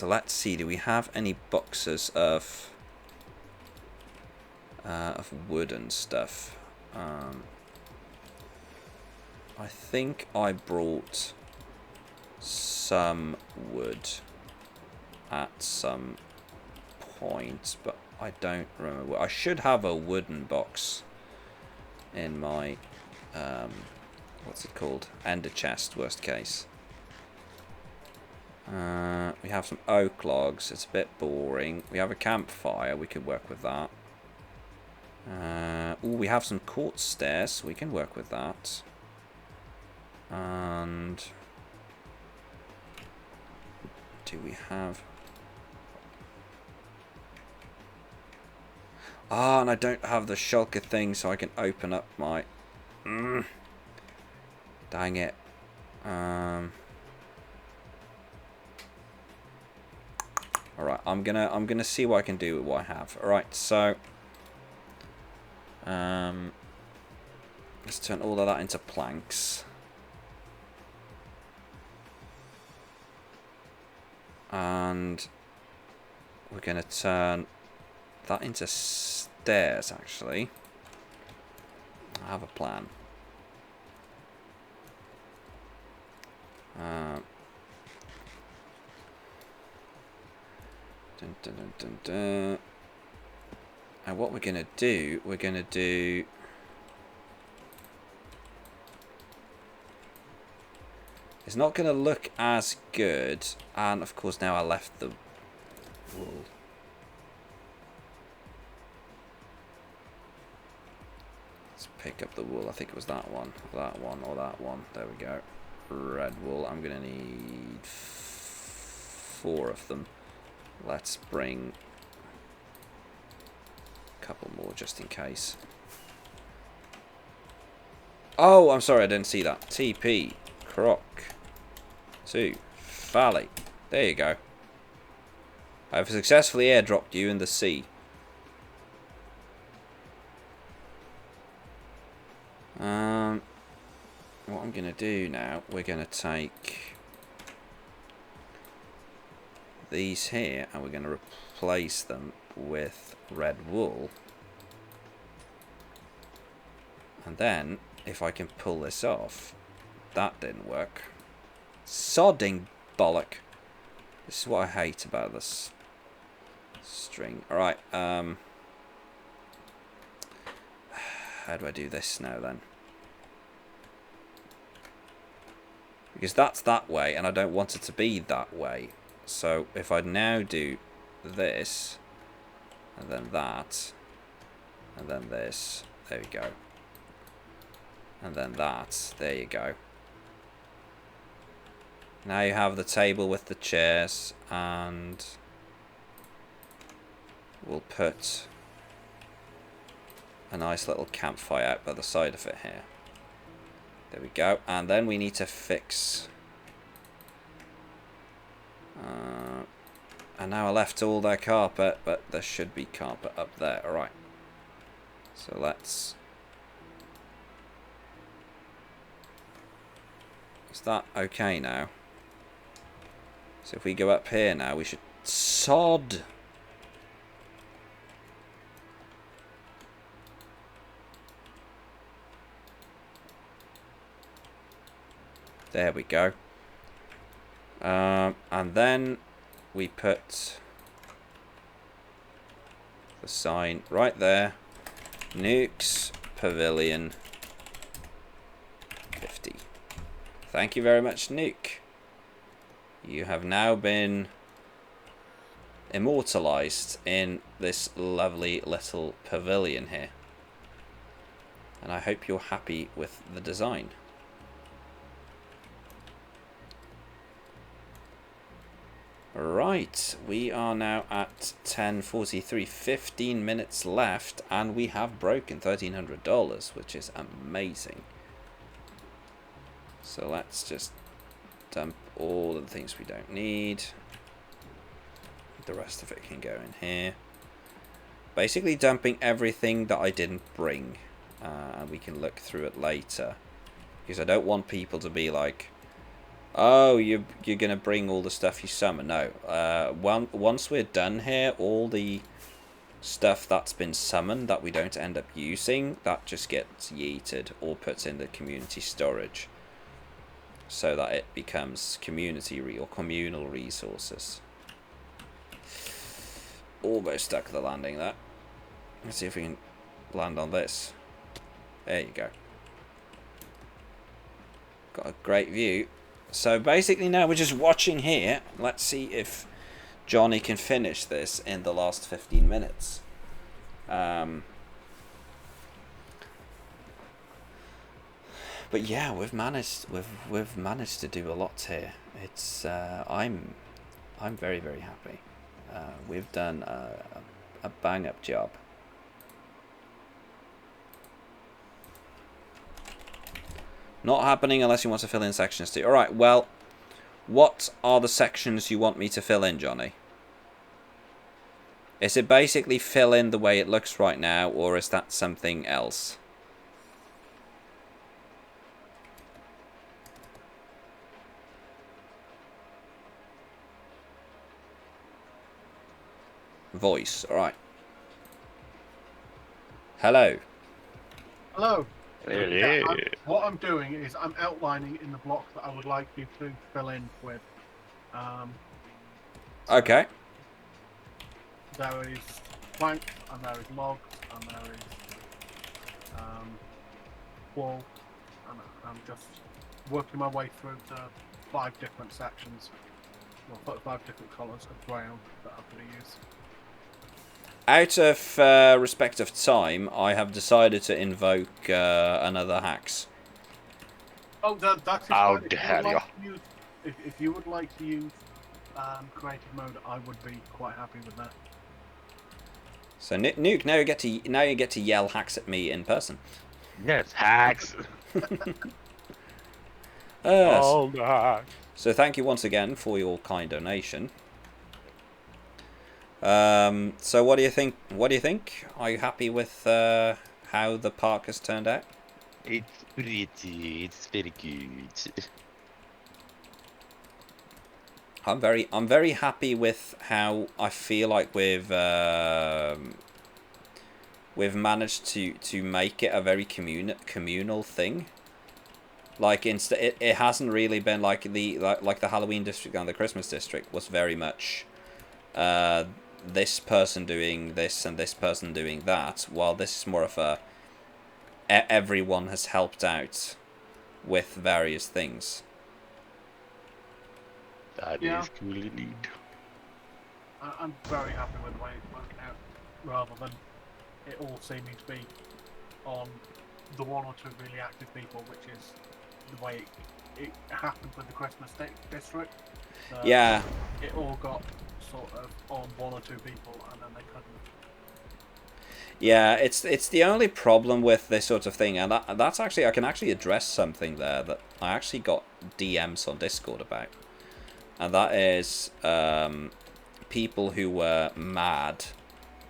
let's see. Do we have any boxes of wood and stuff? I think I brought some wood at some point, but I don't remember. I should have a wooden box in my what's it called? Ender chest, worst case. We have some oak logs. It's a bit boring. We have a campfire. We could work with that. Ooh, we have some quartz stairs. We can work with that. And do we have... Ah, and I don't have the shulker thing, so I can open up my... Dang it. Alright, I'm gonna see what I can do with what I have. Alright, so let's turn all of that into planks. And we're gonna turn that into stairs, actually. I have a plan. Dun, dun, dun, dun, dun. And what we're gonna do, it's not gonna look as good, and of course now I left the wool. Let's pick up the wool. I think it was that one, or that one. There we go. Red wool. I'm gonna need 4 of them. Let's bring a couple more just in case. Oh, I'm sorry, I didn't see that. TP Croc to Valley. There you go. I've successfully airdropped you in the sea. What I'm going to do now, we're going to take these here and we're going to replace them with red wool. And then, if I can pull this off, that didn't work. Sodding bollock. This is what I hate about this string. Alright, how do I do this now then? Because that's that way, and I don't want it to be that way. So if I now do this, and then that, and then this, there we go. And then that, there you go. Now you have the table with the chairs, and we'll put a nice little campfire out by the side of it here. There we go. And then we need to fix... and now I left all their carpet, but there should be carpet up there. Alright. So let's... Is that okay now? So if we go up here now, we should... Sod! There we go. And then we put the sign right there. Nuke's Pavilion 50. Thank you very much, Nuke. You have now been immortalized in this lovely little pavilion here. And I hope you're happy with the design. Right, we are now at 10:43, 15 minutes left, and we have broken $1,300, which is amazing. So let's just dump all of the things we don't need. The rest of it can go in here. Basically dumping everything that I didn't bring, and we can look through it later. Because I don't want people to be like, oh, you're gonna bring all the stuff you summon. No. Once we're done here, all the stuff that's been summoned that we don't end up using, that just gets yeeted or put in the community storage, so that it becomes or communal resources. Almost stuck the landing there. Let's see if we can land on this. There you go. Got a great view. So basically now we're just watching here. Let's see if Johnny can finish this in the last 15 minutes. But yeah, we've managed to do a lot here. It's I'm very, very happy. We've done a bang up job. Not happening unless you want to fill in sections too. Alright, well, what are the sections you want me to fill in, Johnny? Is it basically fill in the way it looks right now, or is that something else? Voice, alright. Hello. Hello. Really? Yeah, what I'm doing is I'm outlining in the block that I would like you to fill in with. Okay. There is planks, and there is logs, and there is wool, and I'm just working my way through the 5 different sections, or 5 different colours of brown that I'm going to use. Out of respect of time, I have decided to invoke another Hax. Oh, that is How fine. dare you. If you would like to use creative mode, I would be quite happy with that. So Nuke, now you get to yell Hax at me in person. Yes, hacks. All the hacks. So thank you once again for your kind donation. So what do you think? What do you think? Are you happy with how the park has turned out? It's pretty. It's very good. I'm very happy with how I feel like we've managed to make it a very communal thing. Like it hasn't really been like the Halloween district and the Christmas district was very much this person doing this and this person doing that, while this is more of a everyone has helped out with various things. That is cool indeed. I'm very happy with the way it's working out, rather than it all seeming to be on the 1 or 2 really active people, which is the way it happened with the Christmas district. Yeah. It all got sort of on 1 or 2 people, and then they couldn't. Yeah, it's the only problem with this sort of thing, and that's actually I can actually address something there that I actually got DMs on Discord about, and that is people who were mad,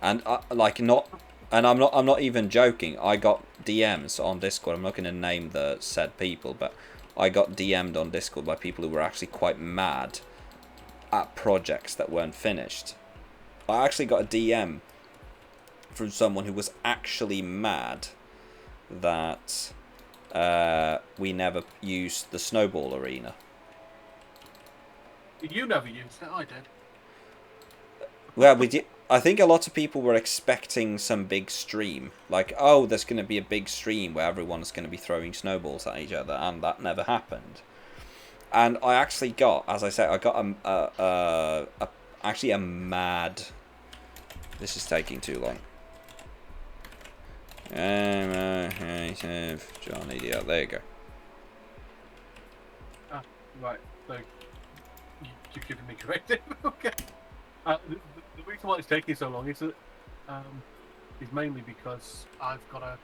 and like not, and I'm not even joking. I got DMs on Discord. I'm not going to name the said people, but I got DM'd on Discord by people who were actually quite mad at projects that weren't finished. I actually got a DM from someone who was actually mad that we never used the snowball arena. You never used it, I did. Well, we did. I think a lot of people were expecting some big stream, like, oh, there's going to be a big stream where everyone's going to be throwing snowballs at each other, and that never happened. And I actually got, as I said, I got actually a mad. This is taking too long. John Idiot. There you go. Ah, right. So you're giving me corrective. Okay. The reason why it's taking so long is that is mainly because I've got to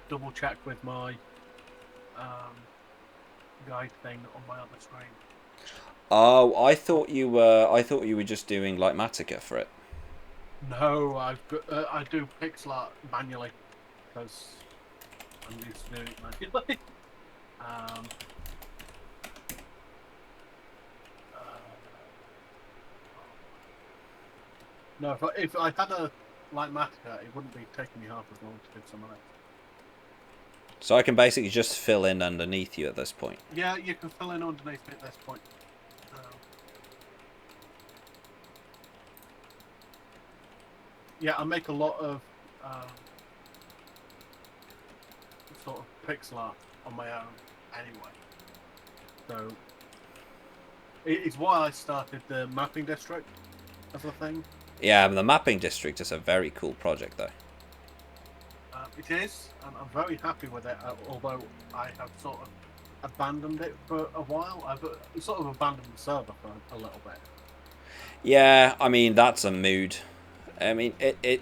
double check with my guide thing on my other screen. Oh, I thought you were. I thought you were just doing like Matica for it. No, I do pixel art manually because I'm used to doing it manually. No, if I had a like Matica, it wouldn't be taking me half as long to do some of it. So I can basically just fill in underneath you at this point. Yeah, you can fill in underneath me at this point. Yeah, I make a lot of sort of pixel art on my own anyway. So it's why I started the mapping district as a thing. Yeah, the mapping district is a very cool project, though. It is, and I'm very happy with it. Although I have sort of abandoned it for a while. I've sort of abandoned the server for a little bit. Yeah, I mean that's a mood. I mean it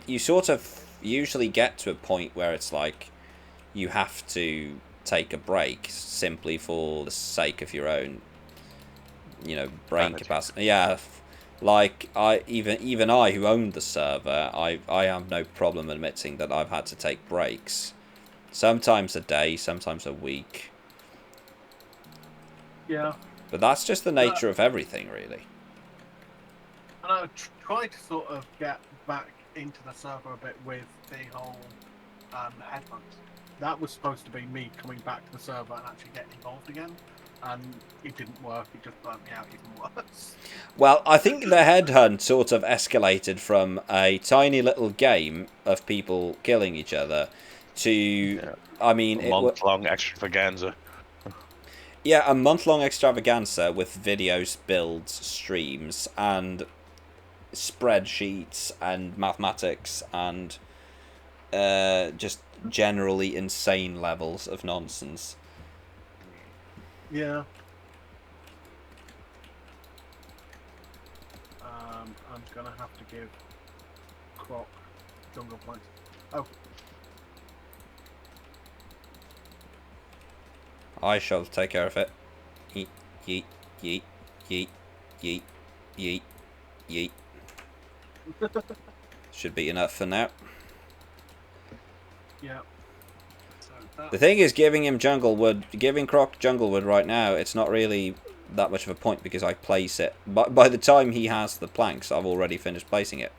you sort of usually get to a point where it's like you have to take a break simply for the sake of your own, brain capacity. Yeah, like even I who owned the server, I have no problem admitting that I've had to take breaks, sometimes a day, sometimes a week. Yeah. But that's just the nature of everything, really. And I tried to sort of get back into the server a bit with the whole headhunt. That was supposed to be me coming back to the server and actually getting involved again, and it didn't work. It just burnt me out even worse. Well, I think the headhunt sort of escalated from a tiny little game of people killing each other to, I mean, a month-long extravaganza. Yeah, a month-long extravaganza with videos, builds, streams, and spreadsheets and mathematics and just generally insane levels of nonsense. Yeah. I'm gonna have to give Croc jungle points. Oh. I shall take care of it. Yeet, yeet, yeet, yeet, yeet, yeet, yeet. Should be enough for now. Yeah. So the thing is, giving Croc jungle wood right now, it's not really that much of a point because I place it. But by the time he has the planks, I've already finished placing it.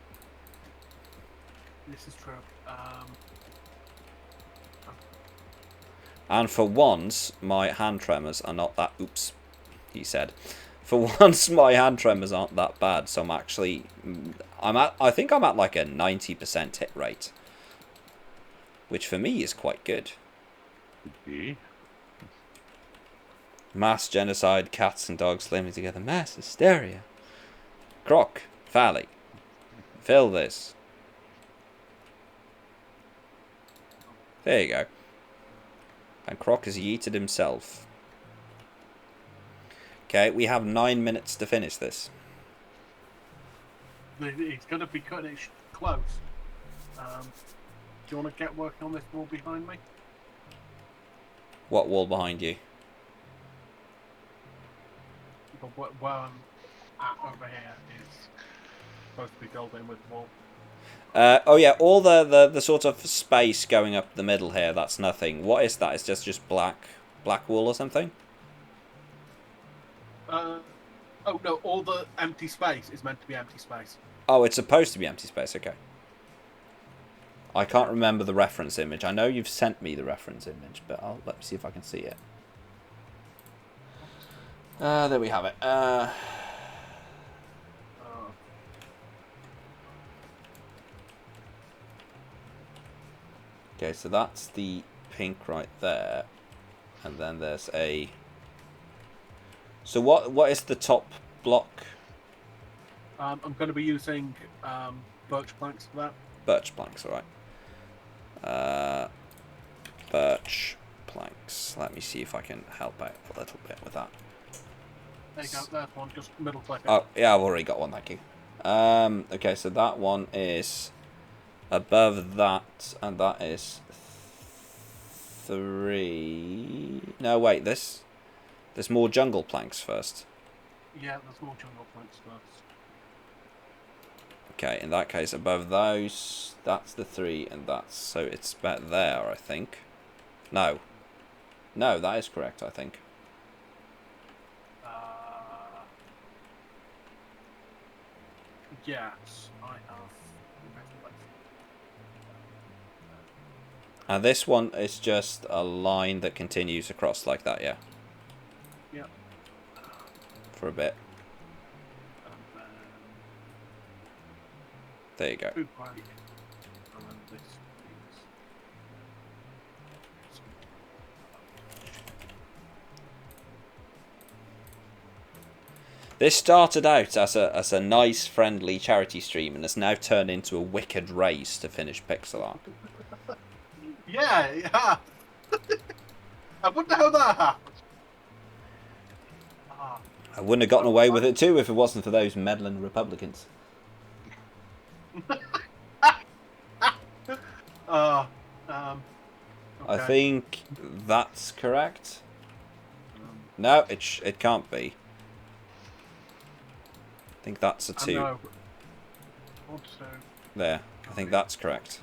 This is true. And for once, my hand tremors are not that... Oops, he said. For once, my hand tremors aren't that bad, so I'm actually... I think I'm at like a 90% hit rate. Which for me is quite good. Mass genocide, cats and dogs living together. Mass hysteria. Croc, Valley. Fill this. There you go. And Croc has yeeted himself. Okay, we have 9 minutes to finish this. He's going to be cutting it close. you want to get working on this wall behind me? What wall behind you? Where I'm at over here is supposed to be filled in with wall. Oh yeah, all the sort of space going up the middle here, that's nothing. What is that? It's just black wall or something? Oh no, all the empty space is meant to be empty space. Oh, it's supposed to be empty space, okay. I can't remember the reference image. I know you've sent me the reference image, but let me see if I can see it. There we have it. Okay, so that's the pink right there. And then there's a... So what is the top block? I'm going to be using birch planks for that. Birch planks, alright. Birch planks. Let me see if I can help out a little bit with that. There you go, there's one, just middle click. Oh, yeah, I've already got one, thank you. Okay, so that one is above that, and that is 3... No, wait, there's more jungle planks first. Yeah, there's more jungle planks first. Okay, in that case, above those, that's the 3, and that's... So it's about there, I think. No. No, that is correct, I think. Yes, I have. And this one is just a line that continues across like that, yeah? Yeah. For a bit. There you go. This started out as a nice, friendly charity stream and has now turned into a wicked race to finish pixel art. Yeah. I wonder how that happened. I wouldn't have gotten away with it too if it wasn't for those meddling Republicans. Okay. I think that's correct. No, it can't be. I think that's a 2. No. There. I think that's correct.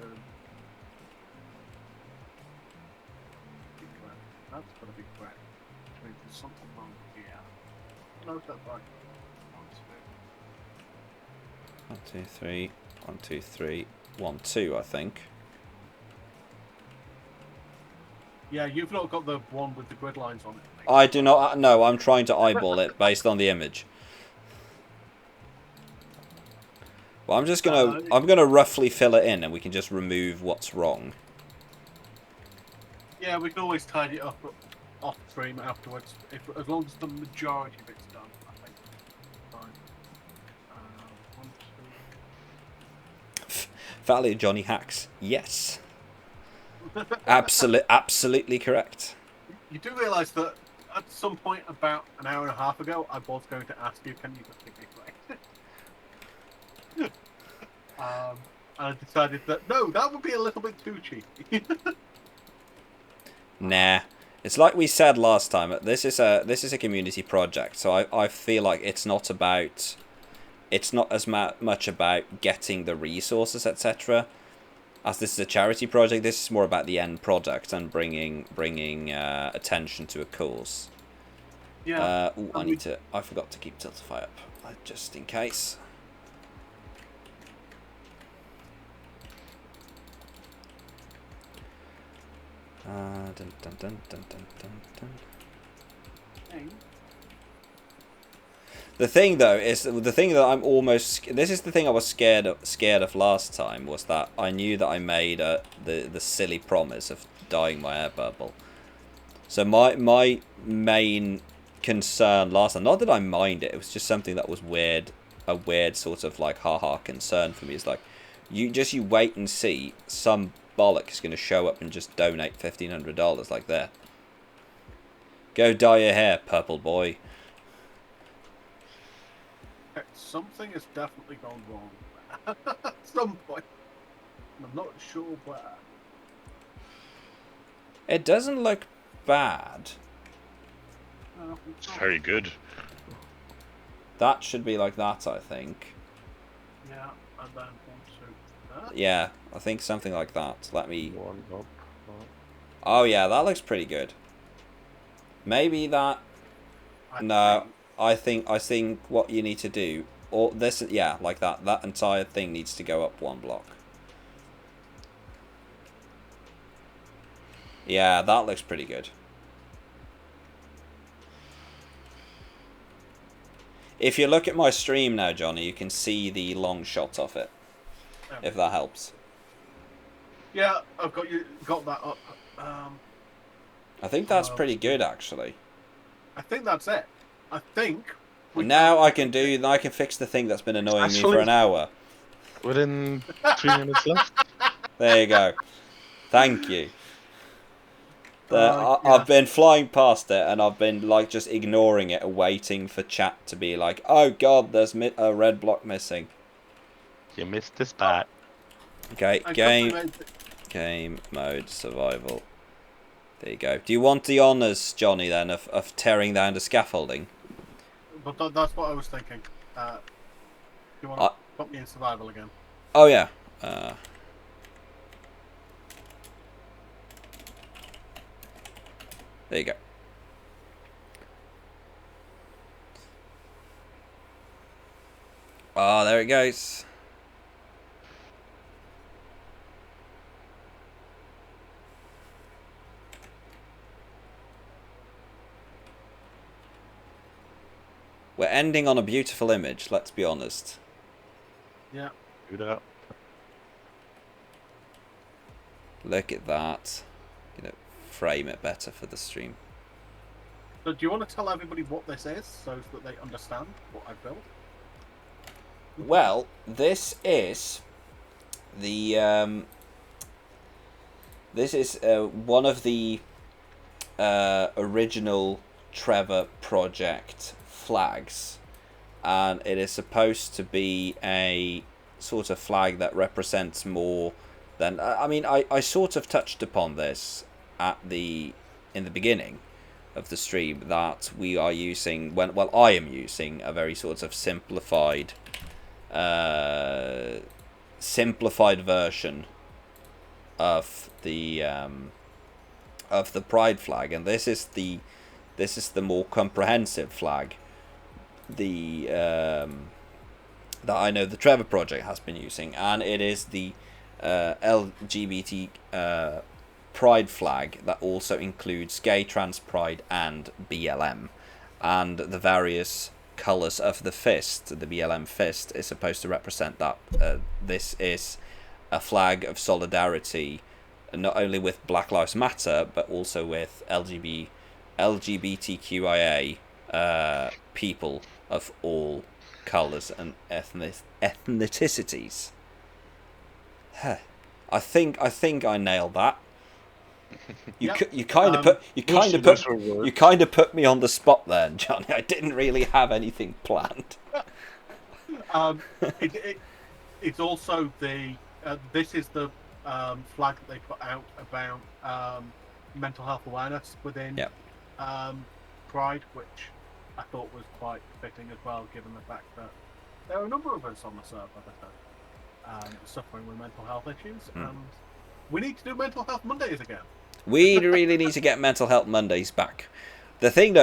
That's going to be correct. Which means there's something wrong here. No, that's right. 1, 2, 3. 1, 2, 3. 1, 2, I think. Yeah, you've not got the one with the grid lines on it. I do not. No, I'm trying to eyeball it based on the image. Well, I'm just gonna. I'm gonna roughly fill it in, and we can just remove what's wrong. Yeah, we can always tidy it up off stream afterwards, as long as the majority of it's done. I think. Fine. 1, 2. Valley of Johnny Hacks. Yes. Absolutely correct. You do realise that at some point about an hour and a half ago, I was going to ask you, can you just give me correct? And I decided that no, that would be a little bit too cheeky. Nah, it's like we said last time. This is a community project, so I feel like it's not as much about getting the resources, etc. As this is a charity project, this is more about the end product and bringing attention to a cause. Yeah. I forgot to keep Tiltify up, just in case. Dun, dun, dun, dun, dun, dun, dun. The thing though is the thing that I'm almost. This is the thing I was scared of last time, was that I knew that I made the silly promise of dyeing my air purple. So my main concern last time, not that I mind it, it was just something that was weird, a weird sort of like haha concern for me. Is like you wait and see, some bollock is going to show up and just donate $1,500 like that. Go dye your hair, purple boy. Something has definitely gone wrong at some point. I'm not sure where. It doesn't look bad. It's very good. That should be like that, I think. Yeah, and then 1, 2, that. Yeah, I think something like that. Let me... One up. Oh yeah, that looks pretty good. Maybe that... No, I think what you need to do... Or this, yeah, like that. That entire thing needs to go up 1 block. Yeah, that looks pretty good. If you look at my stream now, Johnny, you can see the long shot of it. If that helps. Yeah, I've got that up. I think that's pretty good, actually. I think that's it. I think. And now I can fix the thing that's been annoying me for an hour. Within 3 minutes left. There you go. Thank you. Yeah. I've been flying past it, and I've been like just ignoring it, waiting for chat to be like, "Oh God, there's a red block missing." You missed the spot. Okay, game mode survival. There you go. Do you want the honours, Johnny, then, of tearing down the scaffolding? But that's what I was thinking. You want to put me in survival again? Oh yeah. There you go. Oh, there it goes. We're ending on a beautiful image, let's be honest. Yeah. Do that. Look at that. Frame it better for the stream. So do you want to tell everybody what this is so that they understand what I've built? Well, this is the one of the original Trevor Project flags, and it is supposed to be a sort of flag that represents more than I sort of touched upon this in the beginning of the stream, that we are using I am using a very sort of simplified version of the pride flag, and this is the more comprehensive flag that I know the Trevor Project has been using, and it is the LGBT pride flag that also includes gay, trans pride, and BLM, and the various colours of the fist. The BLM fist is supposed to represent that. This is a flag of solidarity, not only with Black Lives Matter, but also with LGBTQIA people of all colours and ethnicities. I think I nailed that. You kind of put me on the spot there, Johnny. I didn't really have anything planned. It's also this is the flag that they put out about mental health awareness within Pride, which I thought was quite fitting as well, given the fact that there are a number of us on the server that are suffering with mental health issues, and we need to do Mental Health Mondays again. We really need to get Mental Health Mondays back. The thing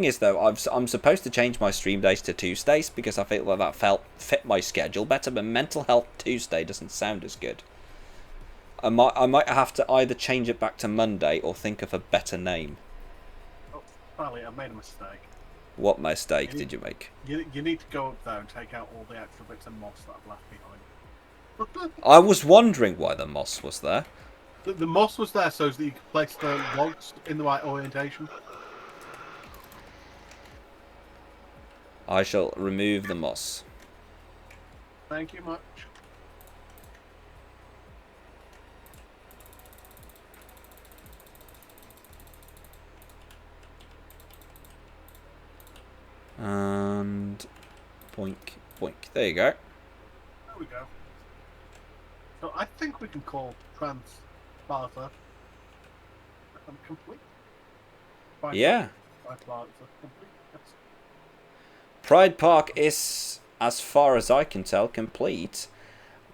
is though, I'm supposed to change my stream days to Tuesdays because I feel like that fit my schedule better. But Mental Health Tuesday doesn't sound as good. I might have to either change it back to Monday or think of a better name. Oh, finally, I made a mistake. What mistake did you make? You need to go up there and take out all the extra bits of moss that I've left behind. I was wondering why the moss was there. The moss was there so that you could place the logs in the right orientation. I shall remove the moss. Thank you much. And boink, boink. There you go. There we go. So I think we can call trans Sparta I'm complete. Yeah. Pride Park is a complete. Yes. Pride Park is, as far as I can tell, complete.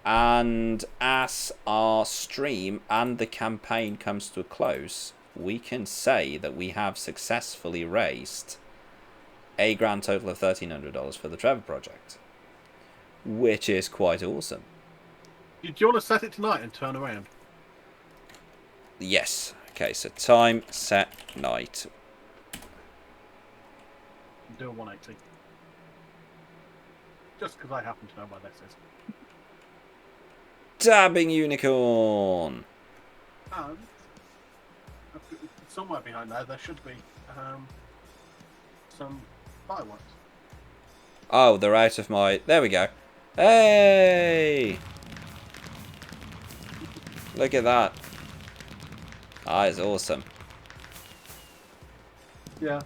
And as our stream and the campaign comes to a close, we can say that we have successfully raised a grand total of $1,300 for the Trevor Project, which is quite awesome. Do you want to set it tonight and turn around? Yes. Okay, so time, set, night. Do a 180. Just because I happen to know where this is. Dabbing unicorn. And somewhere behind there should be some fireworks. Oh, they're out of my... There we go. Hey! Look at that. That is awesome. Yeah.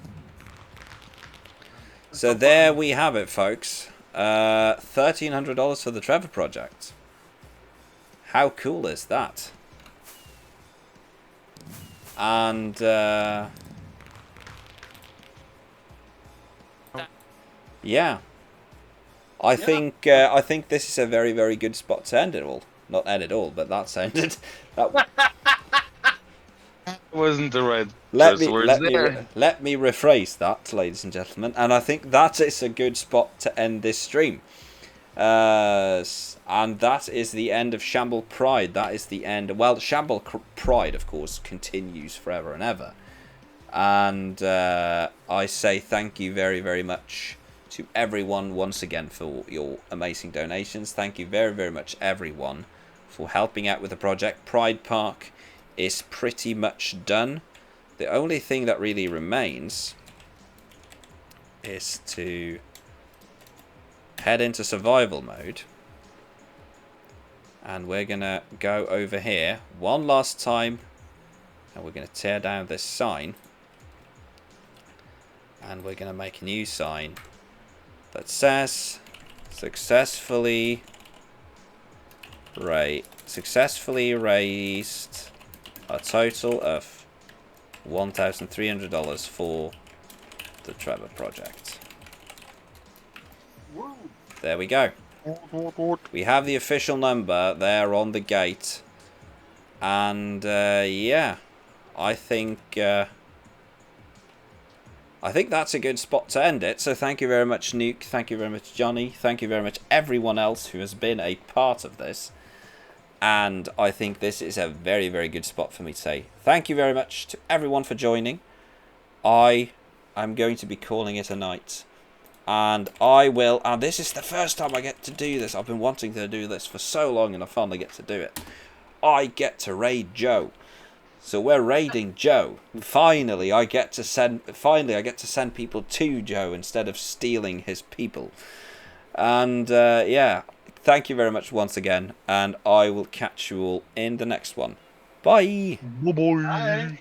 So there we have it, folks. $1,300 for the Trevor Project. How cool is that? And yeah, I think this is a very, very good spot to end it all. Not end it all, but that sounded. That Wasn't the right let first words there. let me rephrase that, ladies and gentlemen. And I think that is a good spot to end this stream. And that is the end of Shamble Pride. That is the end. Well, Shamble Pride, of course, continues forever and ever. And I say thank you very, very much to everyone once again for your amazing donations. Thank you very, very much, everyone, for helping out with the project. Pride Park is pretty much done. The only thing that really remains is to head into survival mode, and we're gonna go over here one last time, and we're gonna tear down this sign, and we're gonna make a new sign that says successfully raised a total of $1,300 for the Trevor Project. Woo. There we go. We have the official number there on the gate. And yeah, I think that's a good spot to end it. So thank you very much, Nuke. Thank you very much, Johnny. Thank you very much, everyone else who has been a part of this. And I think this is a very, very good spot for me to say thank you very much to everyone for joining. I am going to be calling it a night. And I will, and this is the first time I get to do this. I've been wanting to do this for so long, and I finally get to do it. I get to raid Joe. So we're raiding Joe. Finally, I get to send people to Joe instead of stealing his people. And yeah, thank you very much once again, and I will catch you all in the next one. Bye. Bye-bye. Bye.